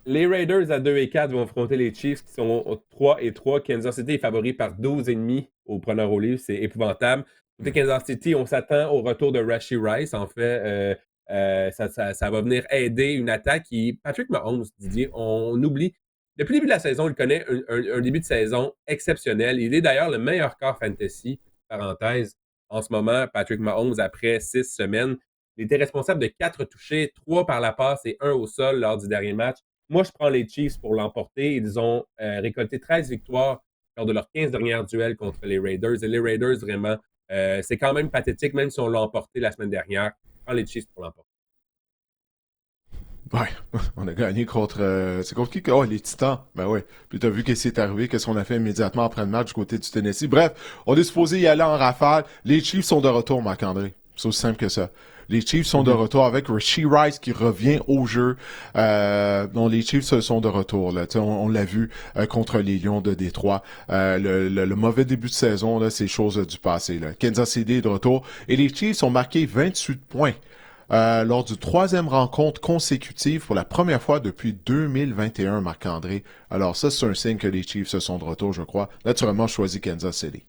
Les Raiders à 2 et 4 vont affronter les Chiefs qui sont 3 et 3. Kansas City est favori par 12,5 au preneur au livre. C'est épouvantable. Côté Kansas City, on s'attend au retour de Rashee Rice. En fait, ça va venir aider une attaque qui... Patrick Mahomes, Didier, on oublie. Depuis le début de la saison, il connaît un début de saison exceptionnel. Il est d'ailleurs le meilleur corps fantasy, parenthèse, en ce moment, Patrick Mahomes, après 6 semaines. Il était responsable de 4 touchés, 3 par la passe et 1 au sol lors du dernier match. Moi, je prends les Chiefs pour l'emporter. Ils ont récolté 13 victoires lors de leurs 15 dernières duels contre les Raiders. Et les Raiders, vraiment, c'est quand même pathétique, même si on l'a emporté la semaine dernière. Je prends les Chiefs pour l'emporter. Ouais, on a gagné contre... c'est contre qui? Oh, les Titans. Ben ouais. Puis t'as vu qu'est-ce qui est arrivé, qu'est-ce qu'on a fait immédiatement après le match du côté du Tennessee. Bref, on est supposé y aller en rafale. Les Chiefs sont de retour, Marc-André. C'est aussi simple que ça. Les Chiefs sont de retour avec Rashee Rice qui revient au jeu. Donc les Chiefs sont de retour. Là. On l'a vu contre les Lions de Détroit. Le mauvais début de saison, là, c'est chose du passé. Là. Kansas City est de retour. Et les Chiefs ont marqué 28 points lors du 3e rencontre consécutive pour la première fois depuis 2021, Marc-André. Alors ça, c'est un signe que les Chiefs sont de retour, je crois. Naturellement, je choisis Kansas City.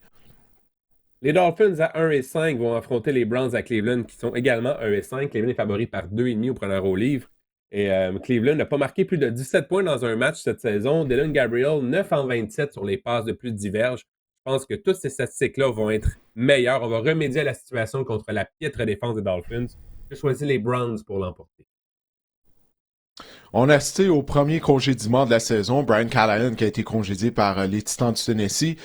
Les Dolphins à 1 et 5 vont affronter les Browns à Cleveland, qui sont également 1 et 5. Cleveland est favori par 2,5 au preneur au livre. Et Cleveland n'a pas marqué plus de 17 points dans un match cette saison. Dylan Gabriel, 9 en 27 sur les passes de plus de 10 verges. Je pense que toutes ces statistiques-là vont être meilleures. On va remédier à la situation contre la piètre défense des Dolphins. Je choisis les Browns pour l'emporter. On a assisté au premier congédiement de la saison. Brian Callahan qui a été congédié par les Titans du Tennessee.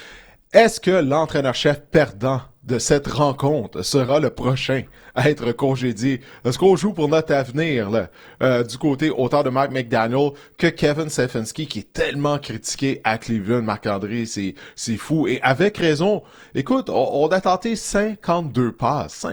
Est-ce que l'entraîneur-chef perdant de cette rencontre sera le prochain à être congédié? Est-ce qu'on joue pour notre avenir là, du côté autant de Mike McDaniel que Kevin Stefanski qui est tellement critiqué à Cleveland, Marc-André, c'est fou. Et avec raison, écoute, on a tenté 52 passes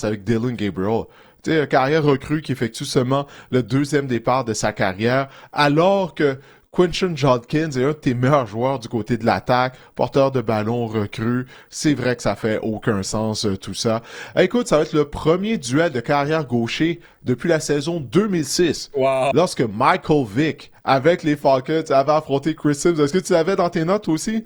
avec Dylan Gabriel. Tu sais, carrière recrue qui effectue seulement le 2e départ de sa carrière, alors que Quinton Judkins est un de tes meilleurs joueurs du côté de l'attaque, porteur de ballon recrue. C'est vrai que ça fait aucun sens, tout ça. Écoute, ça va être le premier duel de carrière gaucher depuis la saison 2006. Wow. Lorsque Michael Vick, avec les Falcons, avait affronté Chris Sims. Est-ce que tu l'avais dans tes notes aussi?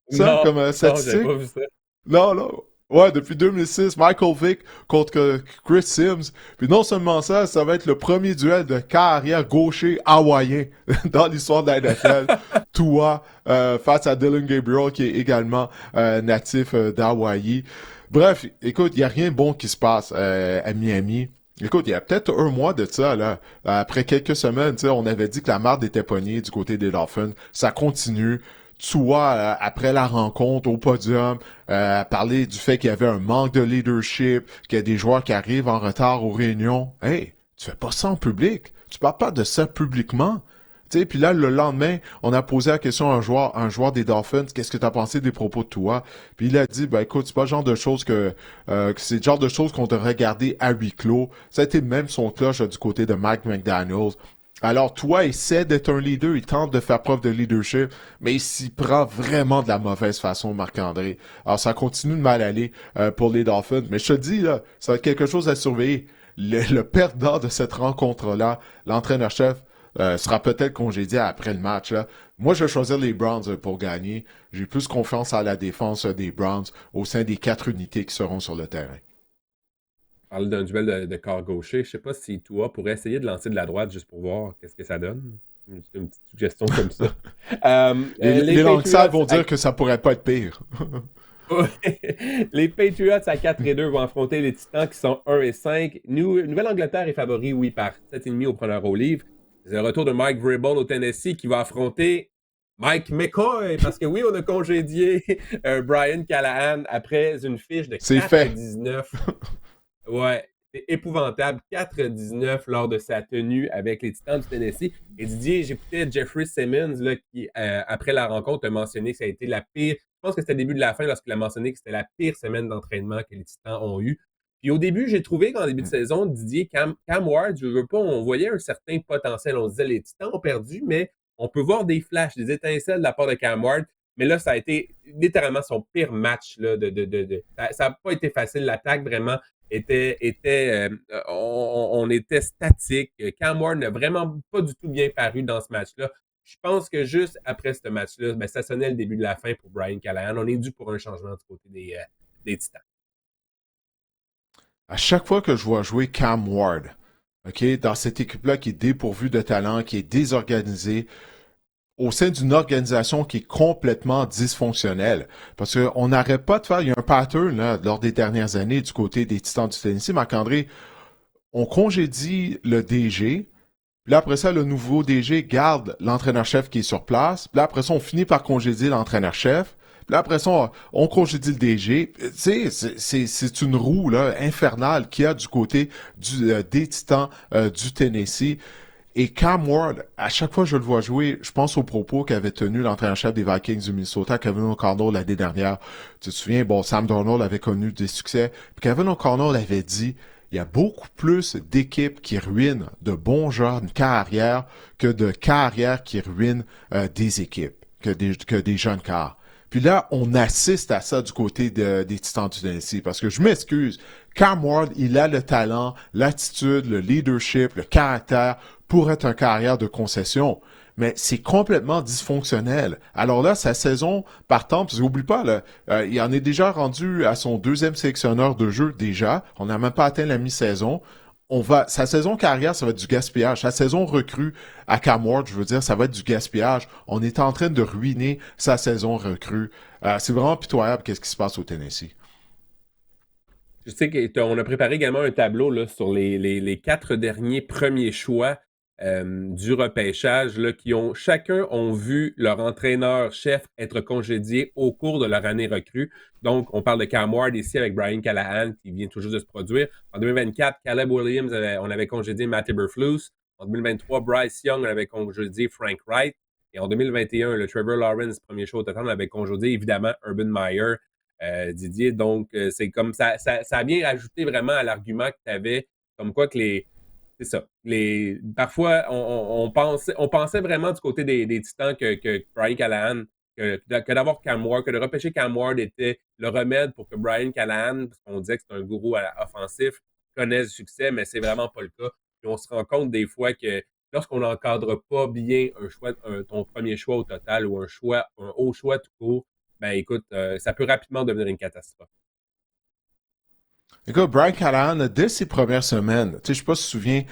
Ça, Non, comme statistique? j'avais pas vu ça. Non. Ouais, depuis 2006, Michael Vick contre Chris Sims. Puis non seulement ça, ça va être le premier duel de carrière gaucher hawaïen dans l'histoire de la NFL. Tua face à Dylan Gabriel, qui est également natif d'Hawaï. Bref, écoute, il n'y a rien de bon qui se passe à Miami. Écoute, il y a peut-être un mois de ça, là. Après quelques semaines, on avait dit que la marde était pognée du côté des Dolphins. Ça continue. Tua, après la rencontre au podium, parler du fait qu'il y avait un manque de leadership, qu'il y a des joueurs qui arrivent en retard aux réunions. Hey, tu fais pas ça en public. Tu parles pas de ça publiquement. Tu sais, puis là, le lendemain, on a posé la question à un joueur des Dolphins, qu'est-ce que tu as pensé des propos de Tua? Puis il a dit, ben écoute, c'est pas le genre de choses que c'est le genre de choses qu'on devrait garder à huis clos. Ça a été même son cloche du côté de Mike McDaniels. Alors, toi, essaie d'être un leader, il tente de faire preuve de leadership, mais il s'y prend vraiment de la mauvaise façon, Marc-André. Alors, ça continue de mal aller pour les Dolphins, mais je te dis, là, ça va être quelque chose à surveiller. Le perdant de cette rencontre-là, l'entraîneur-chef, sera peut-être congédié après le match. Là. Moi, je vais choisir les Browns pour gagner. J'ai plus confiance à la défense des Browns au sein des 4 unités qui seront sur le terrain. Parle d'un duel de corps gaucher. Je sais pas si Tua pourrait essayer de lancer de la droite juste pour voir qu'est-ce que ça donne. C'est une petite suggestion comme ça. Les langues sales vont dire que ça pourrait pas être pire. Les Patriots à 4 et 2 vont affronter les Titans qui sont 1 et 5. Nouvelle-Angleterre est favori, oui, par 7,5 au preneur au livre. C'est le retour de Mike Vrabel au Tennessee qui va affronter Mike McCoy, parce que oui, on a congédié Brian Callahan après une fiche de C'est fait. 4-19. Ouais, c'est épouvantable. 4-19 lors de sa tenue avec les Titans du Tennessee. Et Didier, j'écoutais Jeffrey Simmons là, qui, après la rencontre, a mentionné que ça a été la pire. Je pense que c'était le début de la fin lorsqu'il a mentionné que c'était la pire semaine d'entraînement que les Titans ont eue. Puis au début, j'ai trouvé qu'en début de saison, Didier, Cam Ward, je veux pas, on voyait un certain potentiel. On se disait les Titans ont perdu, mais on peut voir des flashs, des étincelles de la part de Cam Ward. Mais là, ça a été littéralement son pire match. Là, Ça n'a pas été facile. L'attaque, vraiment, on était statique. Cam Ward n'a vraiment pas du tout bien paru dans ce match-là. Je pense que juste après ce match-là, ben, ça sonnait le début de la fin pour Brian Callahan. On est dû pour un changement du côté des Titans. À chaque fois que je vois jouer Cam Ward, OK, dans cette équipe-là qui est dépourvue de talent, qui est désorganisée, au sein d'une organisation qui est complètement dysfonctionnelle. Parce qu'on n'arrête pas de faire, il y a un pattern là, lors des dernières années du côté des Titans du Tennessee. Marc-André, on congédie le DG, puis là, après ça, le nouveau DG garde l'entraîneur-chef qui est sur place. Puis là, après ça, on finit par congédier l'entraîneur-chef. Puis là, après ça, on congédie le DG. Tu sais, c'est une roue là, infernale qu'il y a du côté des Titans du Tennessee. Et Cam Ward, à chaque fois que je le vois jouer, je pense aux propos qu'avait tenu l'entraîneur-chef des Vikings du Minnesota, Kevin O'Connell, l'année dernière. Tu te souviens, bon, Sam Darnold avait connu des succès. Puis Kevin O'Connell avait dit, il y a beaucoup plus d'équipes qui ruinent de bons joueurs de carrière que de carrières qui ruinent des équipes, que des jeunes cars. Puis là, on assiste à ça du côté des Titans du Tennessee. Parce que je m'excuse, Cam Ward, il a le talent, l'attitude, le leadership, le caractère pour être un carrière de concession. Mais c'est complètement dysfonctionnel. Alors là, sa saison partant, parce qu'oublie pas, là, il en est déjà rendu à son 2e sélectionneur de jeu déjà. On n'a même pas atteint la mi-saison. Sa saison carrière, ça va être du gaspillage. Sa saison recrue à Cam Ward, je veux dire, ça va être du gaspillage. On est en train de ruiner sa saison recrue. C'est vraiment pitoyable qu'est-ce qui se passe au Tennessee. Je sais qu'on a préparé également un tableau là, sur les 4 derniers premiers choix du repêchage là, qui chacun ont vu leur entraîneur-chef être congédié au cours de leur année recrue. Donc, on parle de Cam Ward ici avec Brian Callahan qui vient tout juste de se produire. En 2024, Caleb Williams, on avait congédié Matt Eberflus. En 2023, Bryce Young, on avait congédié Frank Wright. Et en 2021, le Trevor Lawrence, premier choix au total, on avait congédié évidemment Urban Meyer. Didier, donc c'est comme ça a bien rajouté vraiment à l'argument que tu avais, comme quoi que c'est ça. Parfois, on pensait vraiment du côté des Titans que Brian Callahan, que d'avoir Cam Ward, que de repêcher Cam Ward était le remède pour que Brian Callahan, parce qu'on disait que c'est un gourou offensif, connaisse du succès, mais c'est vraiment pas le cas. Puis on se rend compte des fois que lorsqu'on n'encadre pas bien ton premier choix au total ou un haut choix tout court, ben écoute, ça peut rapidement devenir une catastrophe. Écoute, Brian Callahan, dès ses premières semaines, tu sais, je sais pas si tu te souviens,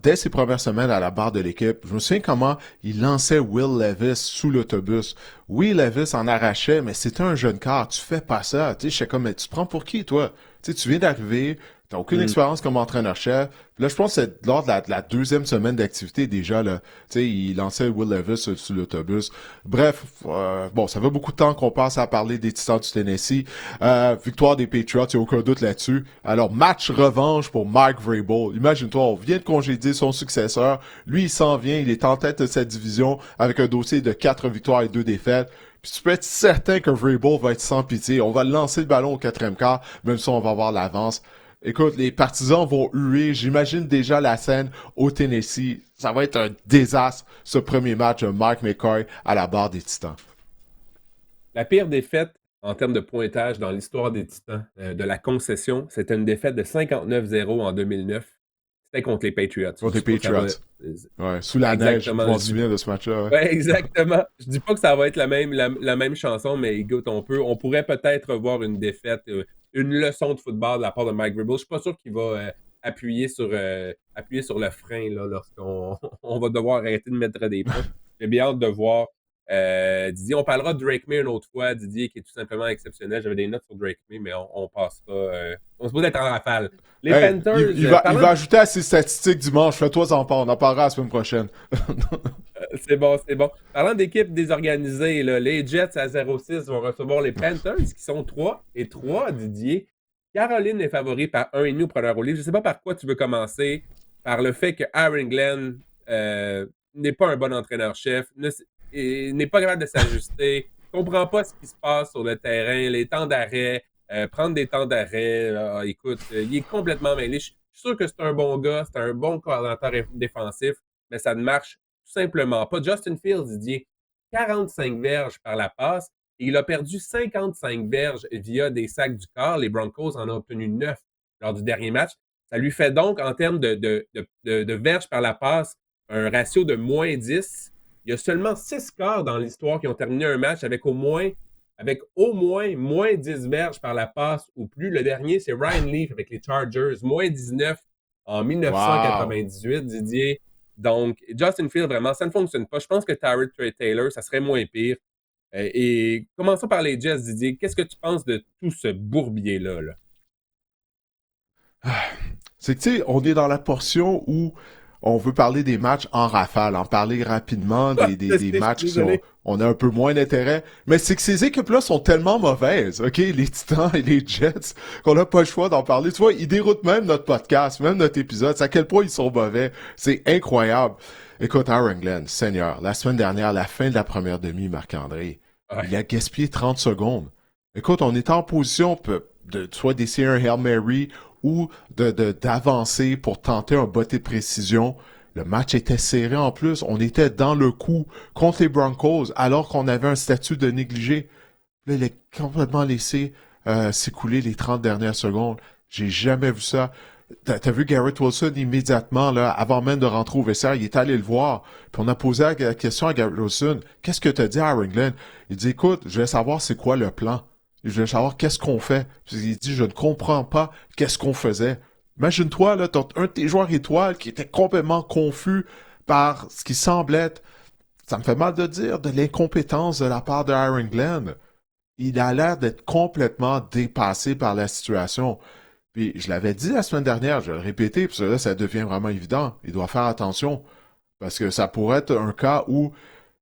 dès ses premières semaines à la barre de l'équipe, je me souviens comment il lançait Will Levis sous l'autobus. Oui, Levis en arrachait, mais c'était un jeune quart, tu fais pas ça. Tu sais, je sais comme, mais tu te prends pour qui, toi? Tu sais, tu viens d'arriver, t'as aucune expérience comme entraîneur-chef. Là, je pense que c'est lors de la 2e semaine d'activité déjà, là, tu sais, il lançait Will Levis sur l'autobus. Bref, bon, ça fait beaucoup de temps qu'on passe à parler des Titans du Tennessee. Victoire des Patriots, il n'y a aucun doute là-dessus. Alors, match revanche pour Mike Vrabel. Imagine-toi, on vient de congédier son successeur. Lui, il s'en vient, il est en tête de cette division avec un dossier de 4 victoires et 2 défaites. Puis tu peux être certain que Vrabel va être sans pitié. On va lancer le ballon au 4e quart, même si on va avoir l'avance. Écoute, les partisans vont huer. J'imagine déjà la scène au Tennessee. Ça va être un désastre, ce premier match de Mike McCoy à la barre des Titans. La pire défaite en termes de pointage dans l'histoire des Titans de la concession, c'était une défaite de 59-0 en 2009. C'était contre les Patriots. Contre les Patriots. Ouais, sous la neige, je me souviens de ce match-là. Ouais, exactement. Je dis pas que ça va être la même chanson, mais écoute, on pourrait peut-être voir une défaite, une leçon de football de la part de Mike Vrabel. Je suis pas sûr qu'il va appuyer sur le frein là, lorsqu'on on va devoir arrêter de mettre des points. J'ai bien hâte de voir. Didier, on parlera de Drake May une autre fois. Didier qui est tout simplement exceptionnel. J'avais des notes sur Drake May, mais on passera. On se pose d'être en rafale. Les Panthers. Il va ajouter à ses statistiques dimanche. Fais-toi en part. On en parlera la semaine prochaine. C'est bon, c'est bon. Parlant d'équipe désorganisée, là, les Jets à 0-6 vont recevoir les Panthers qui sont 3-3, Didier. Caroline est favori par 1,5 au preneur au livre. Je ne sais pas par quoi tu veux commencer. Par le fait que Aaron Glenn n'est pas un bon entraîneur-chef, n'est pas capable de s'ajuster, ne comprend pas ce qui se passe sur le terrain, les temps d'arrêt, prendre des temps d'arrêt. Écoute, il est complètement mêlé. Je suis sûr que c'est un bon gars, c'est un bon coordinateur défensif, mais ça ne marche tout simplement pas. Justin Fields, Didier, 45 verges par la passe et il a perdu 55 verges via des sacs du corps. Les Broncos en ont obtenu 9 lors du dernier match. Ça lui fait donc, en termes de verges par la passe, un ratio de moins 10. Il y a seulement 6 corps dans l'histoire qui ont terminé un match avec au moins moins 10 verges par la passe ou plus. Le dernier, c'est Ryan Leaf avec les Chargers, moins 19 en 1998, wow. Didier. Donc, Justin Fields, vraiment, ça ne fonctionne pas. Je pense que Tyrod Taylor, ça serait moins pire. Et commençons par les Jets, Didier. Qu'est-ce que tu penses de tout ce bourbier-là? Là? C'est que, tu sais, on est dans la portion où on veut parler des matchs en rafale, en parler rapidement, des matchs qui sont, on a un peu moins d'intérêt. Mais c'est que ces équipes-là sont tellement mauvaises, OK? Les Titans et les Jets, qu'on n'a pas le choix d'en parler. Tu vois, ils déroutent même notre podcast, même notre épisode. C'est à quel point ils sont mauvais. C'est incroyable. Écoute, Aaron Glenn, Seigneur, la semaine dernière, la fin de la première demi, Marc-André, il a gaspillé 30 secondes. Écoute, on était en position de soit d'essayer un Hail Mary ou d'avancer pour tenter un botté de précision. Le match était serré en plus. On était dans le coup contre les Broncos alors qu'on avait un statut de négligé. Là, il a complètement laissé s'écouler les 30 dernières secondes. J'ai jamais vu ça. T'as vu Garrett Wilson immédiatement, là, avant même de rentrer au vestiaire, il est allé le voir. Puis on a posé la question à Garrett Wilson. Qu'est-ce que t'as dit à Aaron Glenn? Il dit, écoute, je vais savoir c'est quoi le plan. Je veux savoir qu'est-ce qu'on fait. Puis il dit, je ne comprends pas qu'est-ce qu'on faisait. Imagine-toi, là, t'as un de tes joueurs étoiles qui était complètement confus par ce qui semble être, ça me fait mal de dire, de l'incompétence de la part de Aaron Glenn. Il a l'air d'être complètement dépassé par la situation. Puis je l'avais dit la semaine dernière, je vais le répéter, puis là, ça devient vraiment évident. Il doit faire attention. Parce que ça pourrait être un cas où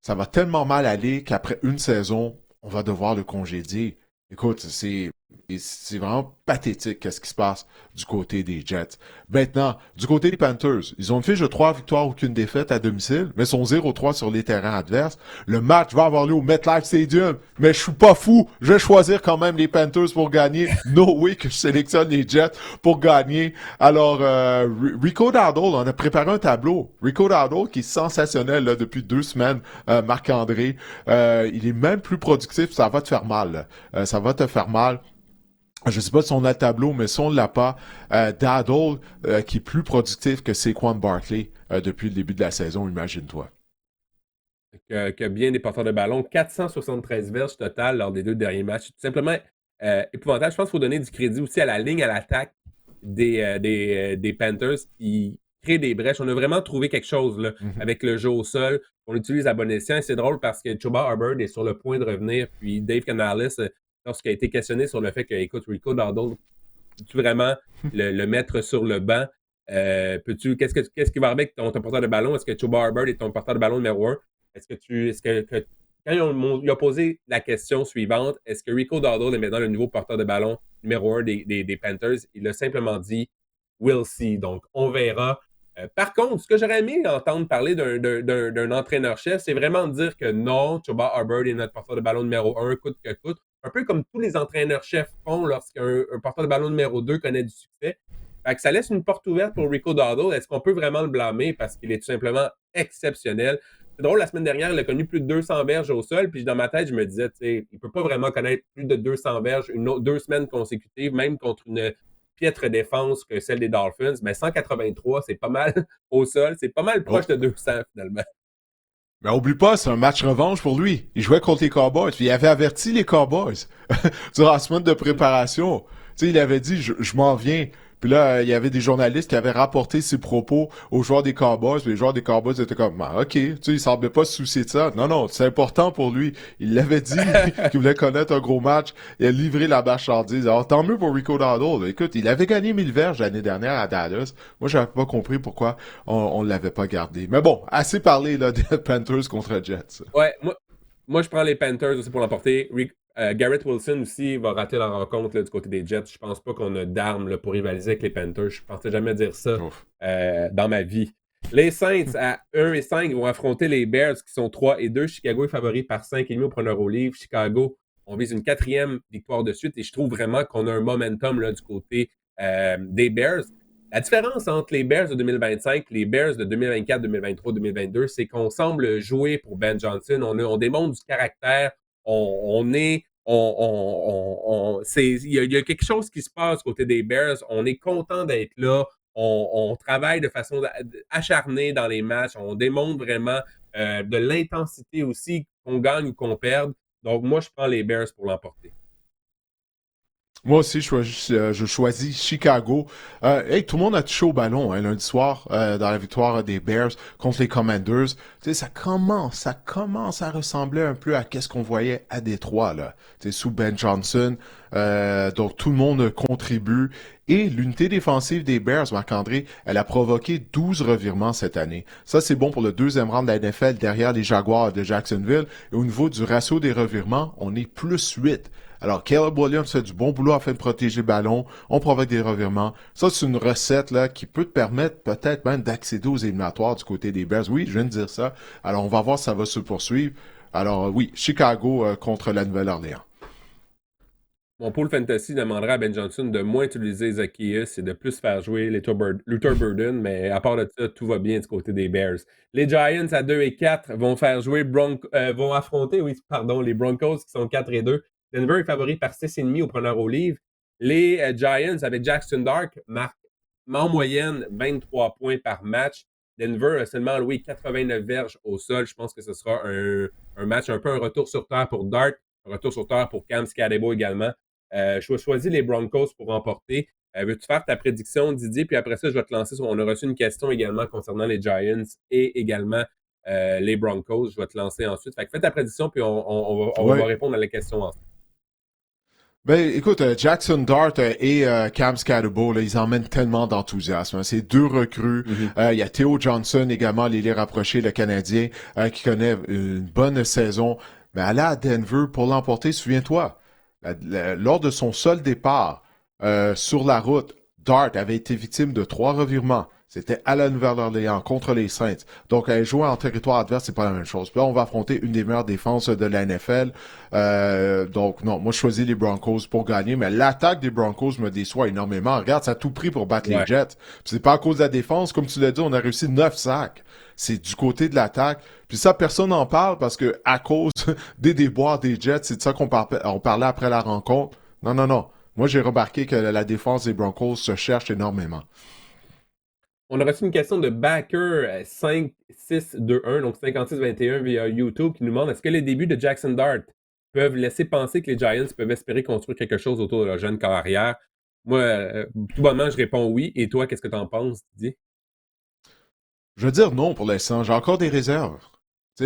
ça va tellement mal aller qu'après une saison, on va devoir le congédier. Écoute, c'est vraiment pathétique qu'est-ce qui se passe du côté des Jets. Maintenant, du côté des Panthers, ils ont une fiche de 3 victoires, aucune défaite à domicile, mais sont 0-3 sur les terrains adverses. Le match va avoir lieu au MetLife Stadium, mais je suis pas fou. Je vais choisir quand même les Panthers pour gagner. No way que je sélectionne les Jets pour gagner. Alors, Rico Dowdle, on a préparé un tableau. Rico Dowdle, qui est sensationnel là, depuis 2 semaines, Marc-André. Il est même plus productif, ça va te faire mal. Ça va te faire mal. Je sais pas si on a le tableau, mais si on l'a pas, Dowdle, qui est plus productif que Saquon Barkley depuis le début de la saison, imagine-toi. Que bien des porteurs de ballon, 473 verges total lors des 2 derniers matchs. Tout simplement épouvantable. Je pense qu'il faut donner du crédit aussi à la ligne à l'attaque des Panthers qui crée des brèches. On a vraiment trouvé quelque chose là, avec le jeu au sol. On l'utilise à bon escient. Et c'est drôle parce que Chuba Hubbard est sur le point de revenir. Puis Dave Canales, lorsqu'il a été questionné sur le fait que, écoute, Rico Dowdle, peux-tu vraiment le mettre sur le banc? Qu'est-ce qui va avec ton porteur de ballon? Est-ce que Chuba Hubbard est ton porteur de ballon numéro 1? Quand il a posé la question suivante, est-ce que Rico Dowdle est maintenant le nouveau porteur de ballon numéro 1 des Panthers? Il a simplement dit « We'll see ». Donc, on verra. Par contre, ce que j'aurais aimé entendre parler d'un entraîneur-chef, c'est vraiment de dire que non, Chuba Hubbard est notre porteur de ballon numéro 1, coûte que coûte. Un peu comme tous les entraîneurs-chefs font lorsqu'un porteur de ballon numéro 2 connaît du succès. Fait que ça laisse une porte ouverte pour Rico Dowdle. Est-ce qu'on peut vraiment le blâmer parce qu'il est tout simplement exceptionnel? C'est drôle, la semaine dernière, il a connu plus de 200 verges au sol, puis dans ma tête, je me disais, tu sais, il peut pas vraiment connaître plus de 200 verges 2 semaines consécutives, même contre une piètre défense que celle des Dolphins. Mais 183, c'est pas mal au sol. C'est pas mal proche de 200, finalement. Mais oublie pas, c'est un match revanche pour lui. Il jouait contre les Cowboys, puis il avait averti les Cowboys durant la semaine de préparation. Tu sais, il avait dit, je m'en viens. Puis là, il y avait des journalistes qui avaient rapporté ses propos aux joueurs des Cowboys. Puis les joueurs des Cowboys étaient comme, ah, OK, tu sais, il semblait pas se soucier de ça. Non, non, c'est important pour lui. Il l'avait dit qu'il voulait connaître un gros match. Il a livré la marchandise. Alors, tant mieux pour Rico Dowdle. Écoute, il avait gagné 1000 verges l'année dernière à Dallas. Moi, j'avais pas compris pourquoi on l'avait pas gardé. Mais bon, assez parlé, là, des Panthers contre Jets. Ouais, moi, je prends les Panthers aussi pour l'emporter. Garrett Wilson aussi va rater la rencontre là, du côté des Jets. Je pense pas qu'on a d'armes là, pour rivaliser avec les Panthers. Je pensais jamais dire ça dans ma vie. Les Saints à 1-5 vont affronter les Bears qui sont 3-2. Chicago est favori par 5,5 au preneur au livre. Chicago, on vise une 4e victoire de suite et je trouve vraiment qu'on a un momentum là, du côté des Bears. La différence entre les Bears de 2025 et les Bears de 2024, 2023, 2022, c'est qu'on semble jouer pour Ben Johnson. On démontre du caractère. Il y a quelque chose qui se passe côté des Bears. On est content d'être là. On travaille de façon acharnée dans les matchs. On démontre vraiment de l'intensité aussi, qu'on gagne ou qu'on perde. Donc, moi, je prends les Bears pour l'emporter. Moi aussi, je choisis Chicago. Hey, tout le monde a touché au ballon lundi soir dans la victoire des Bears contre les Commanders. Tu sais, ça commence à ressembler un peu à qu'est-ce qu'on voyait à Détroit là. Tu sais, sous Ben Johnson. Donc tout le monde contribue. Et l'unité défensive des Bears, Marc-André, elle a provoqué 12 revirements cette année. Ça, c'est bon pour le 2e rang de la NFL derrière les Jaguars de Jacksonville. Et au niveau du ratio des revirements, on est plus 8. Alors, Caleb Williams fait du bon boulot afin de protéger le ballon. On provoque des revirements. Ça, c'est une recette là qui peut te permettre peut-être même d'accéder aux éliminatoires du côté des Bears. Oui, je viens de dire ça. Alors, on va voir si ça va se poursuivre. Alors, oui, Chicago contre la Nouvelle-Orléans. Mon pool fantasy demandera à Ben Johnson de moins utiliser Zacchaeus et de plus faire jouer Luther Burden, mais à part de ça, tout va bien du côté des Bears. Les Giants à 2-4 vont faire jouer vont affronter, les Broncos qui sont 4-2. Denver est favori par 6,5 au preneur au livre. Les Giants avec Jackson Dart marquent en moyenne 23 points par match. Denver a seulement alloué 89 verges au sol. Je pense que ce sera un match un peu un retour sur terre pour Dart, un retour sur terre pour Cam Scadebo également. Je choisis les Broncos pour remporter. Veux-tu faire ta prédiction, Didier? Puis après ça, je vais te lancer. On a reçu une question également concernant les Giants et également les Broncos. Je vais te lancer ensuite. Fait que fais ta prédiction, puis on va répondre à la question ensuite. Ben, écoute, Jackson Dart et Cam Scadebo, là, ils emmènent tellement d'enthousiasme. Hein. C'est 2 recrues. Il y a Theo Johnson également, l'ailier rapproché, le Canadien, qui connaît une bonne saison. Mais aller à Denver pour l'emporter, souviens-toi, lors de son seul départ sur la route, Dart avait été victime de 3 revirements. C'était à la Nouvelle-Orléans contre les Saints. Donc, aller jouer en territoire adverse, c'est pas la même chose. Puis là, on va affronter une des meilleures défenses de la NFL. Donc, non, moi, je choisis les Broncos pour gagner. Mais l'attaque des Broncos me déçoit énormément. Regarde, ça a tout pris pour battre les Jets. Puis c'est pas à cause de la défense. Comme tu l'as dit, on a réussi 9 sacs. C'est du côté de l'attaque. Puis ça, personne n'en parle parce que à cause des déboires des Jets, c'est de ça qu'on parlait après la rencontre. Non, non, non. Moi, j'ai remarqué que la défense des Broncos se cherche énormément. On a reçu une question de Backer 5621, donc 5621 via YouTube, qui nous demande est-ce que les débuts de Jackson Dart peuvent laisser penser que les Giants peuvent espérer construire quelque chose autour de leur jeune carrière? Moi, tout bonnement, je réponds oui. Et toi, qu'est-ce que tu en penses, Didier? Je veux dire non pour l'instant. J'ai encore des réserves.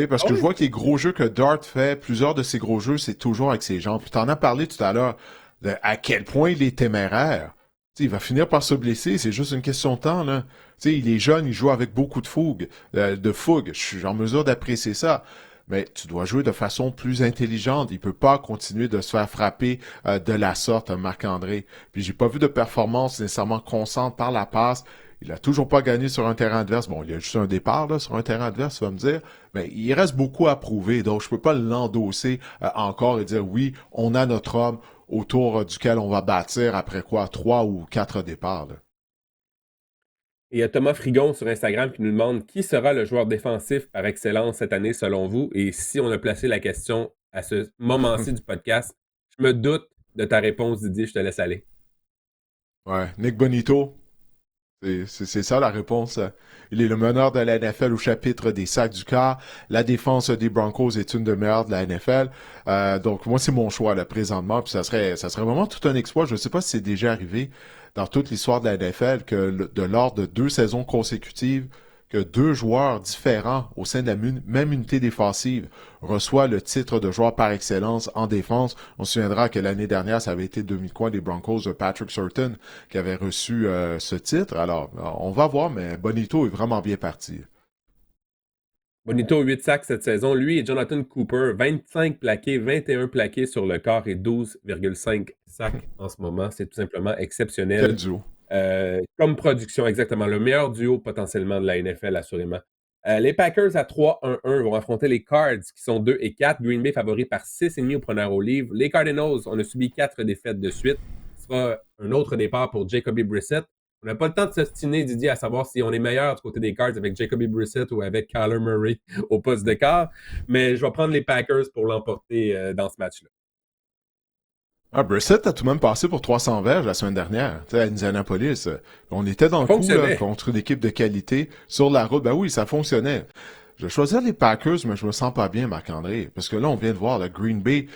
Parce que je vois que les gros jeux que Dart fait, plusieurs de ces gros jeux, c'est toujours avec ses jambes. Puis t'en as parlé tout à l'heure de à quel point il est téméraire. Il va finir par se blesser, c'est juste une question de temps. Là. Il est jeune, il joue avec beaucoup de fougue. Je suis en mesure d'apprécier ça. Mais tu dois jouer de façon plus intelligente. Il peut pas continuer de se faire frapper de la sorte, Marc-André. Puis j'ai pas vu de performance nécessairement constante par la passe. Il a toujours pas gagné sur un terrain adverse. Bon, il y a juste un départ là, sur un terrain adverse, tu vas me dire. Mais il reste beaucoup à prouver. Donc, je peux pas l'endosser encore et dire oui, on a notre homme autour duquel on va bâtir après quoi, 3 ou 4 départs. Là. Et il y a Thomas Frigon sur Instagram qui nous demande qui sera le joueur défensif par excellence cette année selon vous? Et si on a placé la question à ce moment-ci du podcast, je me doute de ta réponse, Didier, je te laisse aller. Ouais, Nick Bonito. C'est ça la réponse. Il est le meneur de la NFL au chapitre des sacs du quart. La défense des Broncos est une des meilleures de la NFL. Donc moi, c'est mon choix là, présentement. Puis ça serait vraiment tout un exploit. Je ne sais pas si c'est déjà arrivé dans toute l'histoire de la NFL que de lors de 2 saisons consécutives, que 2 joueurs différents au sein de la même unité défensive reçoivent le titre de joueur par excellence en défense. On se souviendra que l'année dernière, ça avait été demi-coin des Broncos de Patrick Surtain qui avait reçu ce titre. Alors, on va voir, mais Bonito est vraiment bien parti. Bonito, 8 sacs cette saison. Lui et Jonathan Cooper, 25 plaqués, 21 plaqués sur le corps et 12,5 sacs en ce moment. C'est tout simplement exceptionnel. Quel duo. Comme production, exactement. Le meilleur duo potentiellement de la NFL, assurément. Les Packers à 3-1-1 vont affronter les Cards qui sont 2-4. Green Bay favori par 6,5 au preneur au livre. Les Cardinals, on a subi 4 défaites de suite. Ce sera un autre départ pour Jacoby Brissett. On n'a pas le temps de s'ostiner, Didier, à savoir si on est meilleur du côté des Cards avec Jacoby Brissett ou avec Kyler Murray au poste de quart. Mais je vais prendre les Packers pour l'emporter dans ce match-là. Brissett a tout de même passé pour 300 verges la semaine dernière, à Indianapolis. On était dans le coup là, contre une équipe de qualité sur la route. Ben oui, ça fonctionnait. Je vais choisir les Packers, mais je me sens pas bien, Marc-André, parce que là, on vient de voir, le Green Bay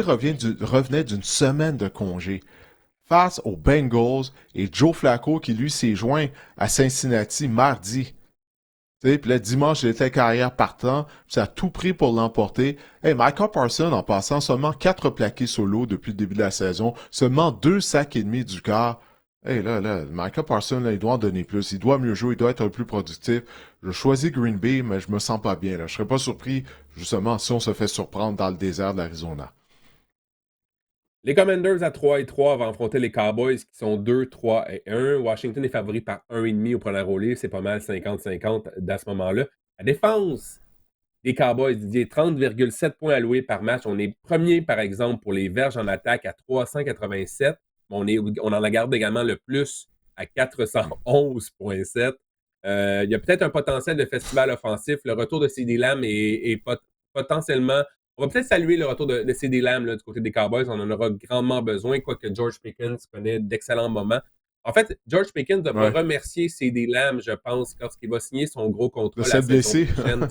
revenait d'une semaine de congé face aux Bengals et Joe Flacco qui, lui, s'est joint à Cincinnati mardi. Puis là, dimanche, il était carrière partant, puis ça a tout pris pour l'emporter. Hey, Micah Parsons, en passant seulement 4 plaqués solo depuis le début de la saison, seulement 2 sacs et demi du quart. Hey, là, Micah Parsons, là, il doit en donner plus, il doit mieux jouer, il doit être un peu plus productif. Je choisis Green Bay, mais je me sens pas bien, là. Je serais pas surpris, justement, si on se fait surprendre dans le désert de l'Arizona. Les Commanders à 3-3 vont affronter les Cowboys qui sont 2-3-1. Washington est favori par 1,5 au premier au livre. C'est pas mal 50-50 à ce moment-là. La défense des Cowboys, Didier, 30,7 points alloués par match. On est premier, par exemple, pour les verges en attaque à 387. On en garde également le plus à 411,7. Il y a peut-être un potentiel de festival offensif. Le retour de CeeDee Lamb est potentiellement... On va peut-être saluer le retour de CeeDee Lamb là, du côté des Cowboys. On en aura grandement besoin, quoique George Pickens connaît d'excellents moments. En fait, George Pickens devra remercier CeeDee Lamb, je pense, lorsqu'il va signer son gros contrat la saison prochaine.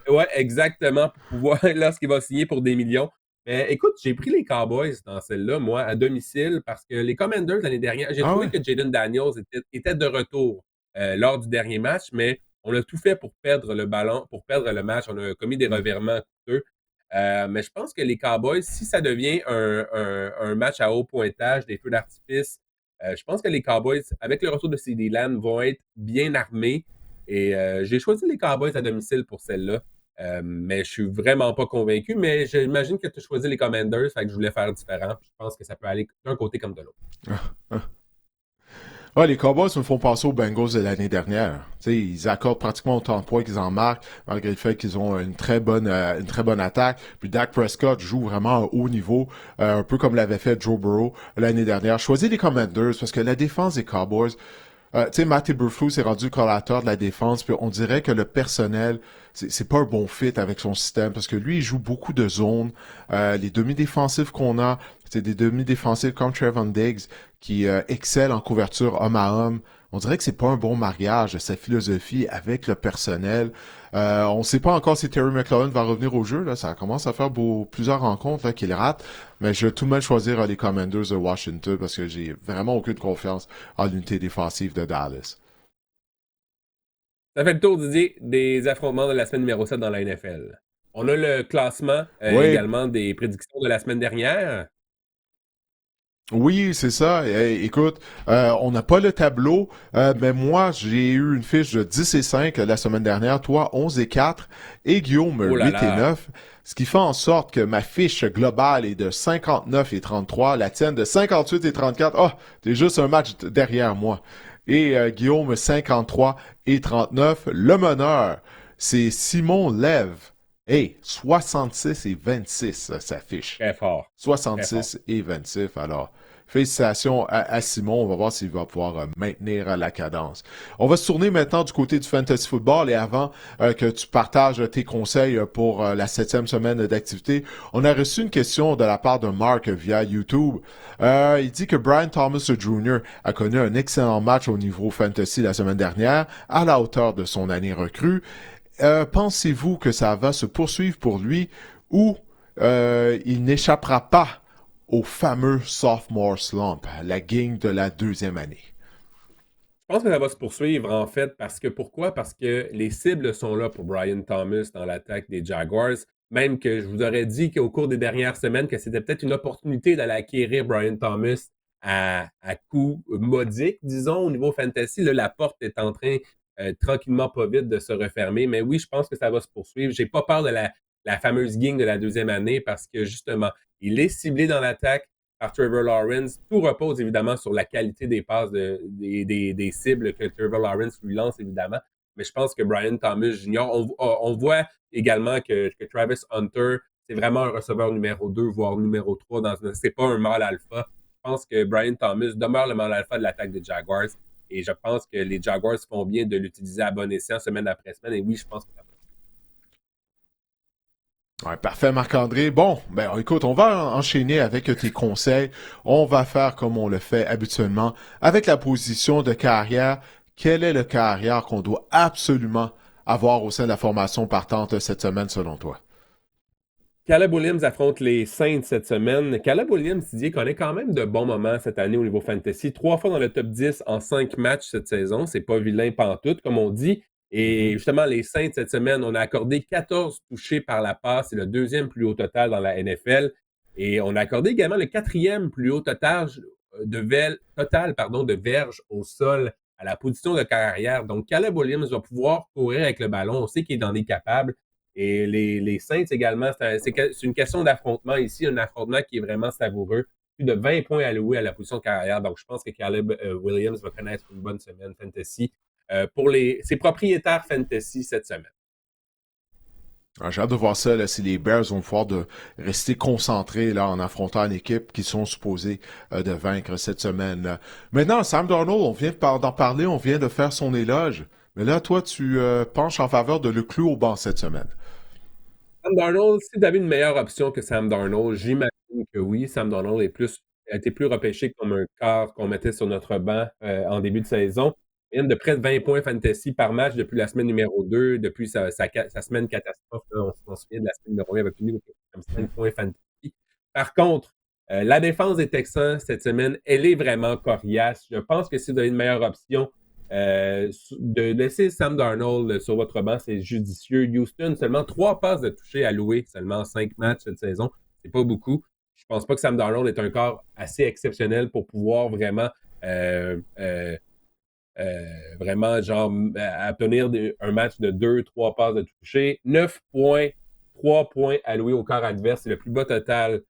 Oui, exactement, pour pouvoir, lorsqu'il va signer pour des millions. Mais écoute, j'ai pris les Cowboys dans celle-là, moi, à domicile, parce que les Commanders, l'année dernière, j'ai trouvé que Jaden Daniels était de retour lors du dernier match, mais on a tout fait pour perdre le ballon, pour perdre le match. On a commis des revirements coûteux. Mais je pense que les Cowboys, si ça devient un match à haut pointage, des feux d'artifice, je pense que les Cowboys, avec le retour de CeeDee Lamb, vont être bien armés. Et j'ai choisi les Cowboys à domicile pour celle-là. Mais je suis vraiment pas convaincu. Mais j'imagine que tu as choisi les Commanders, fait que je voulais faire différent. Je pense que ça peut aller d'un côté comme de l'autre. Les Cowboys me font penser aux Bengals de l'année dernière. T'sais, ils accordent pratiquement autant de points qu'ils en marquent, malgré le fait qu'ils ont une très bonne attaque. Puis Dak Prescott joue vraiment à un haut niveau, un peu comme l'avait fait Joe Burrow l'année dernière. Choisis les Commanders parce que la défense des Cowboys, Matt Eberflus s'est rendu collateur de la défense, puis on dirait que le personnel, c'est pas un bon fit avec son système, parce que lui, il joue beaucoup de zones. Les demi-défensifs qu'on a, c'est des demi-défensifs comme Trevon Diggs, qui excellent en couverture homme à homme. On dirait que c'est pas un bon mariage de sa philosophie avec le personnel. On sait pas encore si Terry McLaurin va revenir au jeu. Là. Ça commence à faire plusieurs rencontres là, qu'il rate. Mais je vais tout de même choisir les Commanders de Washington parce que j'ai vraiment aucune confiance en l'unité défensive de Dallas. Ça fait le tour, Didier, des affrontements de la semaine numéro 7 dans la NFL. On a le classement également des prédictions de la semaine dernière. Oui, c'est ça. Écoute, on n'a pas le tableau, mais moi, j'ai eu une fiche de 10-5 la semaine dernière, toi 11-4 et Guillaume 8-9, ce qui fait en sorte que ma fiche globale est de 59-33, la tienne de 58-34. Oh, t'es juste un match derrière moi. Et Guillaume 53-39. Le meneur, c'est Simon Lève. Hey, 66-26, ça s'affiche. Très fort. 66-26, alors... Félicitations à Simon. On va voir s'il va pouvoir maintenir la cadence. On va se tourner maintenant du côté du fantasy football et avant que tu partages tes conseils pour la 7e semaine d'activité, on a reçu une question de la part de Mark via YouTube. Il dit que Brian Thomas Jr. a connu un excellent match au niveau fantasy la semaine dernière, à la hauteur de son année recrue. Pensez-vous que ça va se poursuivre pour lui ou il n'échappera pas au fameux sophomore slump, la gang de la 2e année? Je pense que ça va se poursuivre, en fait, parce que pourquoi? Parce que les cibles sont là pour Brian Thomas dans l'attaque des Jaguars. Même que je vous aurais dit qu'au cours des dernières semaines, que c'était peut-être une opportunité d'aller acquérir Brian Thomas à coût modique, disons, au niveau fantasy. Là, la porte est en train, tranquillement, pas vite, de se refermer. Mais oui, je pense que ça va se poursuivre. J'ai pas peur de la fameuse gang de la 2e année parce que, justement, il est ciblé dans l'attaque par Trevor Lawrence. Tout repose évidemment sur la qualité des passes des cibles que Trevor Lawrence lui lance, évidemment. Mais je pense que Brian Thomas Jr., on voit également que Travis Hunter, c'est vraiment un receveur numéro 2, voire numéro 3. C'est pas un mâle alpha. Je pense que Brian Thomas demeure le mâle alpha de l'attaque des Jaguars. Et je pense que les Jaguars font bien de l'utiliser à bon escient semaine après semaine. Et oui, je pense que ça va. Ouais, parfait, Marc-André. Bon, ben écoute, on va enchaîner avec tes conseils. On va faire comme on le fait habituellement avec la position de carrière. Quel est le carrière qu'on doit absolument avoir au sein de la formation partante cette semaine, selon toi? Caleb Williams affronte les Saints cette semaine. Caleb Williams, Didier, connaît quand même de bons moments cette année au niveau fantasy. 3 fois dans le top 10 en 5 matchs cette saison. C'est pas vilain pantoute, comme on dit. Et justement, les Saints, cette semaine, on a accordé 14 touchés par la passe. C'est le 2e plus haut total dans la NFL. Et on a accordé également le 4e plus haut total de verges au sol à la position de carrière. Donc, Caleb Williams va pouvoir courir avec le ballon. On sait qu'il en est capable. Et les Saints également, c'est une question d'affrontement ici, un affrontement qui est vraiment savoureux. Plus de 20 points alloués à la position de carrière. Donc, je pense que Caleb Williams va connaître une bonne semaine fantasy pour ses propriétaires fantasy cette semaine. J'ai hâte de voir ça, là, si les Bears vont pouvoir rester concentrés là, en affrontant une équipe qui sont supposés de vaincre cette semaine. Là. Maintenant, Sam Darnold, on vient d'en parler, on vient de faire son éloge. Mais là, toi, tu penches en faveur de le clou au banc cette semaine. Sam Darnold, si vous avez une meilleure option que Sam Darnold, j'imagine que oui. Sam Darnold a été plus repêché comme un quart qu'on mettait sur notre banc en début de saison. Il vient de près de 20 points fantasy par match depuis la semaine numéro 2, depuis sa semaine catastrophe. Là, on se souvient de la semaine numéro 1 avec une comme 5 points fantasy. Par contre, la défense des Texans cette semaine, elle est vraiment coriace. Je pense que si vous avez une meilleure option, de laisser Sam Darnold sur votre banc, c'est judicieux. Houston, seulement 3 passes de toucher allouées, seulement 5 matchs cette saison. C'est pas beaucoup. Je pense pas que Sam Darnold est un corps assez exceptionnel pour pouvoir vraiment obtenir un match de 2-3 passes de toucher. 9 points, 3 points alloués au corps adverse. C'est le plus bas total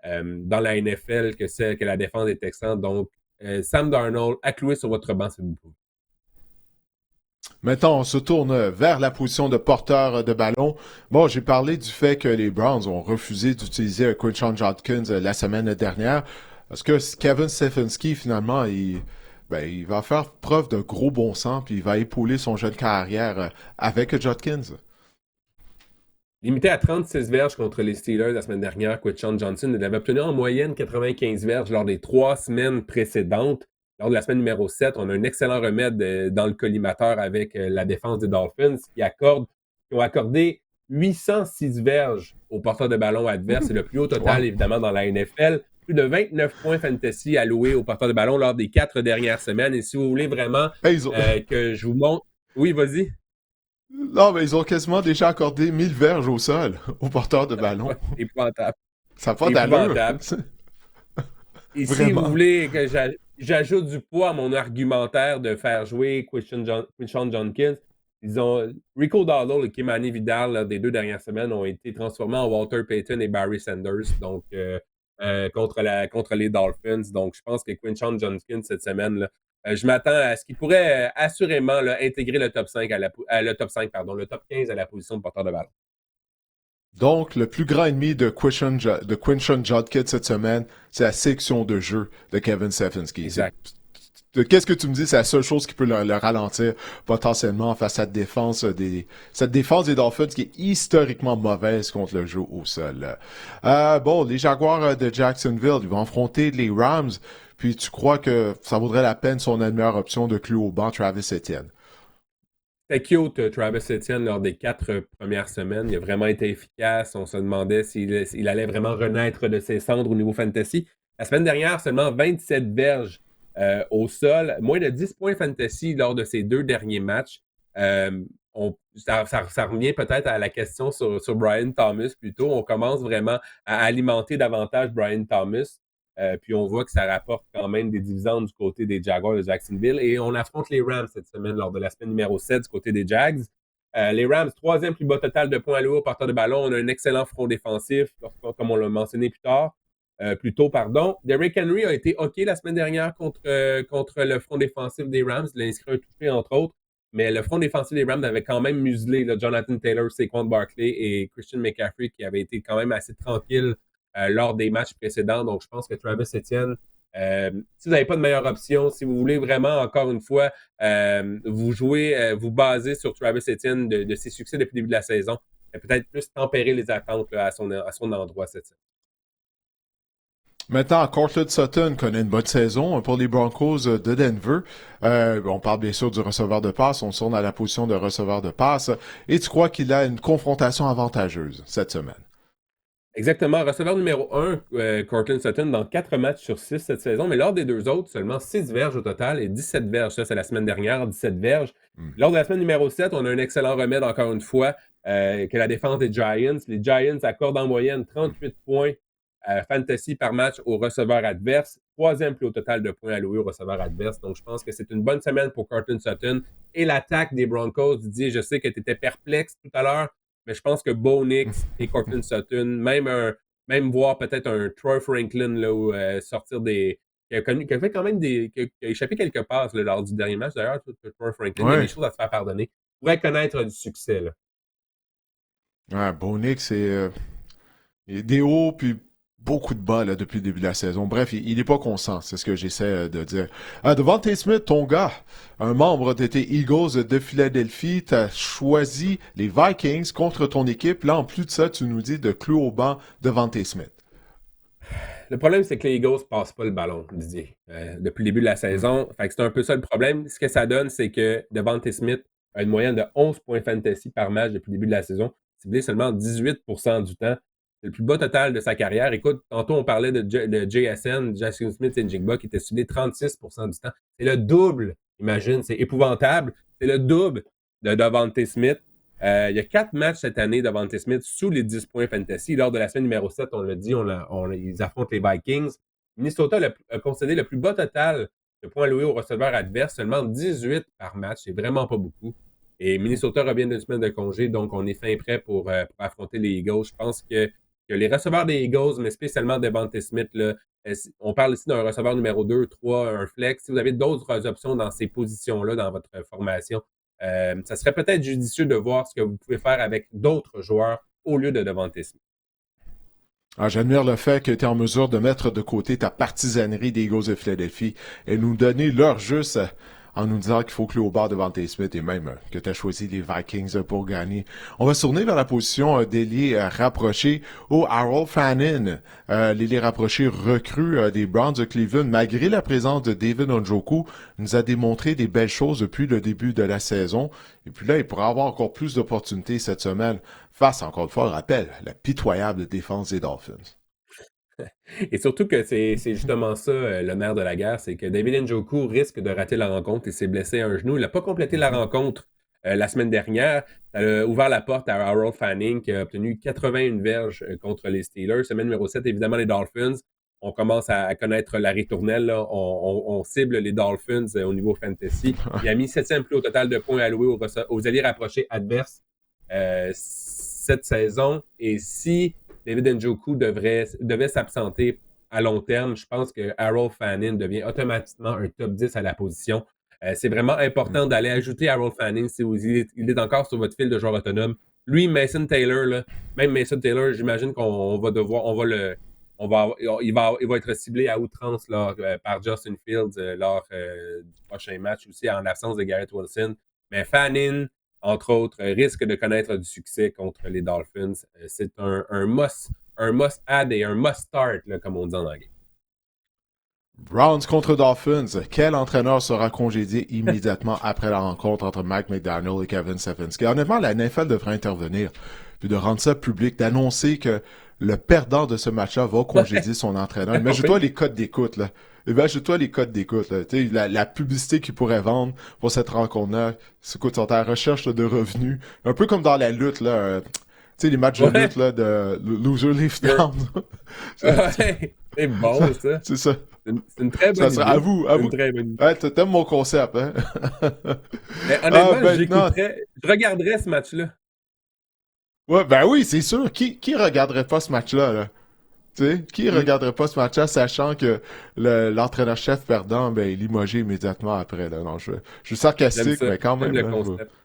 dans la NFL que la défense des Texans. Donc, Sam Darnold, à clouer sur votre banc, c'est beaucoup. Maintenant, on se tourne vers la position de porteur de ballon. Bon, j'ai parlé du fait que les Browns ont refusé d'utiliser Quinshon Judkins la semaine dernière. Parce que Kevin Stefanski, finalement, il va faire preuve de gros bon sens puis il va épauler son jeune carrière avec Judkins. Limité à 36 verges contre les Steelers la semaine dernière, Quinshon Johnson, il avait obtenu en moyenne 95 verges lors des 3 semaines précédentes. Lors de la semaine numéro 7, on a un excellent remède dans le collimateur avec la défense des Dolphins qui ont accordé 806 verges aux porteurs de ballon adverses. C'est le plus haut total, évidemment, dans la NFL. Plus de 29 points fantasy alloués aux porteurs de ballon lors des 4 dernières semaines. Et si vous voulez vraiment que je vous montre... Oui, vas-y. Non, mais ils ont quasiment déjà accordé 1000 verges au sol aux porteurs de ballon. Épouvantable. Ça n'a pas d'allure. Et si vous voulez que j'ajoute du poids à mon argumentaire de faire jouer Quinshon Judkins, Rico Dowdle et Kimani Vidal là, des 2 dernières semaines ont été transformés en Walter Payton et Barry Sanders donc, contre les Dolphins. Donc, je pense que Quinshon Judkins cette semaine, là, je m'attends à ce qu'il pourrait assurément là, intégrer le top 5 le top 15 à la position de porteur de ballon. Donc, le plus grand ennemi de Quinshon Judkins cette semaine, c'est la section de jeu de Kevin Stefanski. Exact. Qu'est-ce que tu me dis? C'est la seule chose qui peut le ralentir potentiellement face à cette défense des Dolphins qui est historiquement mauvaise contre le jeu au sol. Bon, les Jaguars de Jacksonville, ils vont affronter les Rams. Puis tu crois que ça vaudrait la peine son meilleure option de clou au banc, Travis Etienne? C'était cute, Travis Etienne, lors des 4 premières semaines. Il a vraiment été efficace. On se demandait s'il allait vraiment renaître de ses cendres au niveau fantasy. La semaine dernière, seulement 27 verges au sol, moins de 10 points fantasy lors de ses 2 derniers matchs. Ça revient peut-être à la question sur Brian Thomas plutôt. On commence vraiment à alimenter davantage Brian Thomas. Puis on voit que ça rapporte quand même des dividendes du côté des Jaguars de Jacksonville. Et on affronte les Rams cette semaine lors de la semaine numéro 7 du côté des Jags. Les Rams, 3e plus bas total de points alloués au porteur de ballon. On a un excellent front défensif, comme on l'a mentionné plus tôt. Derrick Henry a été OK la semaine dernière contre le front défensif des Rams. Il a inscrit un touché, entre autres. Mais le front défensif des Rams avait quand même muselé Jonathan Taylor, Saquon Barkley et Christian McCaffrey, qui avaient été quand même assez tranquilles lors des matchs précédents. Donc, je pense que Travis Etienne, si vous n'avez pas de meilleure option, si vous voulez vraiment, encore une fois, vous baser sur Travis Etienne de ses succès depuis le début de la saison, peut-être plus tempérer les attentes là, à son endroit cette saison. Maintenant, Courtland Sutton connaît une bonne saison pour les Broncos de Denver. On parle bien sûr du receveur de passe. On tourne à la position de receveur de passe. Et tu crois qu'il a une confrontation avantageuse cette semaine? Exactement. Receveur numéro 1, Courtland Sutton, dans 4 matchs sur 6 cette saison. Mais lors des 2 autres, seulement 6 verges au total et 17 verges. Ça, c'est la semaine dernière, 17 verges. Lors de la semaine numéro 7, on a un excellent remède, encore une fois, que la défense des Giants. Les Giants accordent en moyenne 38 points fantasy par match aux receveurs adverses. 3e plus haut total de points alloués aux receveurs adverses. Donc, je pense que c'est une bonne semaine pour Courtland Sutton. Et l'attaque des Broncos, Didier, je sais que tu étais perplexe tout à l'heure, mais je pense que Bo Nix et Courtland Sutton, même voir peut-être un Troy Franklin là, sortir des... Qui a fait quand même qui a échappé quelques passes là, lors du dernier match. D'ailleurs, Troy Franklin, il y a des choses à se faire pardonner. Pourrait connaître du succès. Là. Ouais, Bo Nix, c'est des hauts puis beaucoup de bas là, depuis le début de la saison. Bref, il n'est pas constant, c'est ce que j'essaie de dire. Devante Smith, ton gars, un membre de tes Eagles de Philadelphie, tu as choisi les Vikings contre ton équipe. Là, en plus de ça, tu nous dis de clou au banc Devante Smith. Le problème, c'est que les Eagles ne passent pas le ballon, Didier, depuis le début de la saison. Fait que c'est un peu ça le problème. Ce que ça donne, c'est que Devante Smith a une moyenne de 11 points fantasy par match depuis le début de la saison. Ciblé seulement 18% du temps. C'est le plus bas total de sa carrière. Écoute, tantôt, on parlait de JSN, Jackson Smith et Njigba, qui était ciblé 36% du temps. C'est le double, imagine. C'est épouvantable. C'est le double de Devante Smith. Il y a 4 matchs cette année de Devante Smith sous les 10 points fantasy. Lors de la semaine numéro 7, on l'a dit, ils affrontent les Vikings. Minnesota a concédé le plus bas total de points alloués aux receveurs adverses, seulement 18 par match. C'est vraiment pas beaucoup. Et Minnesota revient d'une semaine de congé, donc on est fin prêt pour affronter les Eagles. Je pense que les receveurs des Eagles, mais spécialement Devante Smith, là, on parle ici d'un receveur numéro 2, 3, un flex. Si vous avez d'autres options dans ces positions-là dans votre formation, ça serait peut-être judicieux de voir ce que vous pouvez faire avec d'autres joueurs au lieu de Devante Smith. J'admire le fait que tu es en mesure de mettre de côté ta partisanerie des Eagles de Philadelphie et nous donner l'heure juste en nous disant qu'il faut clouer au bar devant Devante Smith et même que tu as choisi les Vikings pour gagner. On va se tourner vers la position d'ailier rapproché au Harold Fannin. L'ailier rapproché recrue des Browns de Cleveland, malgré la présence de David Njoku, nous a démontré des belles choses depuis le début de la saison. Et puis là, il pourra avoir encore plus d'opportunités cette semaine face, encore une fois, on rappelle, la pitoyable défense des Dolphins. Et surtout que c'est justement ça, le nerf de la guerre, c'est que David Njoku risque de rater la rencontre. Il s'est blessé à un genou. Il n'a pas complété la rencontre la semaine dernière. Ça a ouvert la porte à Harold Fanning qui a obtenu 81 verges contre les Steelers. Semaine numéro 7, évidemment, les Dolphins. On commence à connaître la ritournelle. Là. On cible les Dolphins au niveau fantasy. Il a mis 7e plus au total de points alloués aux alliés rapprochés adverses cette saison. Et si David Njoku devait s'absenter à long terme, je pense que Harold Fanning devient automatiquement un top 10 à la position. C'est vraiment important d'aller ajouter Harold Fanning si il est encore sur votre fil de joueur autonome Lui, Mason Taylor, là, même Mason Taylor, j'imagine qu'on va devoir, il va être ciblé à outrance là, par Justin Fields lors du prochain match aussi, en l'absence de Garrett Wilson. Mais Fannin, entre autres, risque de connaître du succès contre les Dolphins. C'est un must-add et un must-start, là, comme on dit en anglais. Browns contre Dolphins. Quel entraîneur sera congédié immédiatement après la rencontre entre Mike McDaniel et Kevin Stefanski? Honnêtement, la NFL devrait intervenir, puis de rendre ça public, d'annoncer que le perdant de ce match-là va congédier son entraîneur. Imagine-toi les codes d'écoute, là. Imagine-toi les codes d'écoute, là. Tu sais, la publicité qu'ils pourraient vendre pour cette rencontre-là. Écoute, sont à la recherche là, de revenus. Un peu comme dans la lutte, là. Tu sais, les matchs de lutte, là, de Loser Leave Down. Ouais, c'est bon, ça. C'est ça. C'est une très bonne idée. À vous. Une très bonne idée. Ouais, t'aimes mon concept, hein? Mais honnêtement, je regarderais ce match-là. Ouais, ben oui, c'est sûr. Qui regarderait pas ce match-là, là? Tu sais, qui regarderait pas ce match-là, sachant que l'entraîneur-chef perdant, ben, il est limogé immédiatement après, là. Non, je suis sarcastique, mais quand même, là,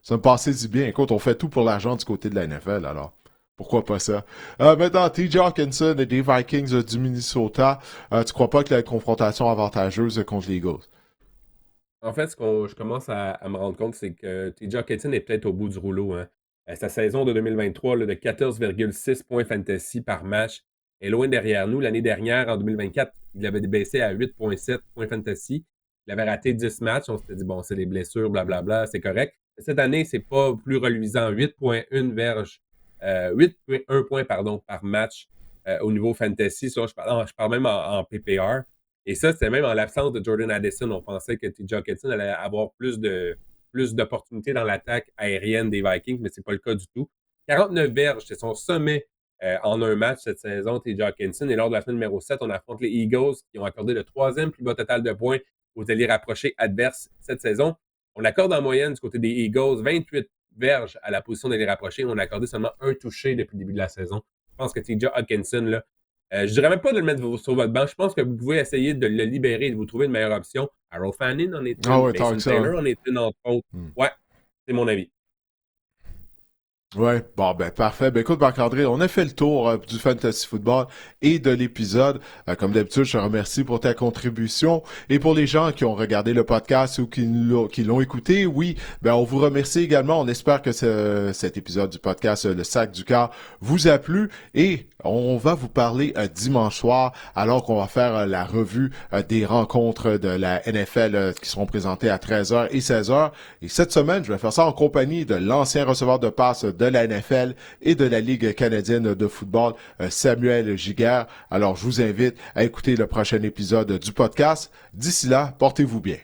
ça me passait du bien. Écoute, on fait tout pour l'argent du côté de la NFL, alors. Pourquoi pas ça? Maintenant, TJ Hawkinson des Vikings du Minnesota. Tu crois pas que la confrontation avantageuse contre les Eagles? En fait, ce que je commence à me rendre compte, c'est que TJ Hawkinson est peut-être au bout du rouleau. Hein. Sa saison de 2023 là, de 14,6 points fantasy par match est loin derrière nous. L'année dernière, en 2024, il avait baissé à 8,7 points fantasy. Il avait raté 10 matchs. On s'était dit, bon, c'est les blessures, blablabla, c'est correct. Cette année, c'est pas plus reluisant. 8,1 verges. 8,1 points par match au niveau fantasy. Ça, je parle même en PPR. Et ça, c'était même en l'absence de Jordan Addison. On pensait que TJ Hawkinson allait avoir plus d'opportunités dans l'attaque aérienne des Vikings, mais c'est pas le cas du tout. 49 verges, c'est son sommet en un match cette saison, TJ Hawkinson. Et lors de la semaine numéro 7, on affronte les Eagles qui ont accordé le 3e plus bas total de points aux alliés rapprochés adverses cette saison. On accorde en moyenne du côté des Eagles 28 verges à la position d'aller rapprocher. On a accordé seulement un touché depuis le début de la saison. Je pense que TJ Hawkinson, là, je dirais même pas de le mettre sur votre banc. Je pense que vous pouvez essayer de le libérer et de vous trouver une meilleure option. Harold Fannin en est une. Mason Taylor en est une, entre autres. Ouais, c'est mon avis. Ouais, bon, ben parfait. Ben écoute, Marc-André, on a fait le tour du Fantasy Football et de l'épisode. Comme d'habitude, je te remercie pour ta contribution. Et pour les gens qui ont regardé le podcast ou qui l'ont écouté, oui, ben on vous remercie également. On espère que cet épisode du podcast, Le Sac du Cœur, vous a plu. Et on va vous parler dimanche soir, alors qu'on va faire la revue des rencontres de la NFL qui seront présentées à 13h et 16h. Et cette semaine, je vais faire ça en compagnie de l'ancien receveur de passe de la NFL et de la Ligue canadienne de football, Samuel Giguère. Alors, je vous invite à écouter le prochain épisode du podcast. D'ici là, portez-vous bien.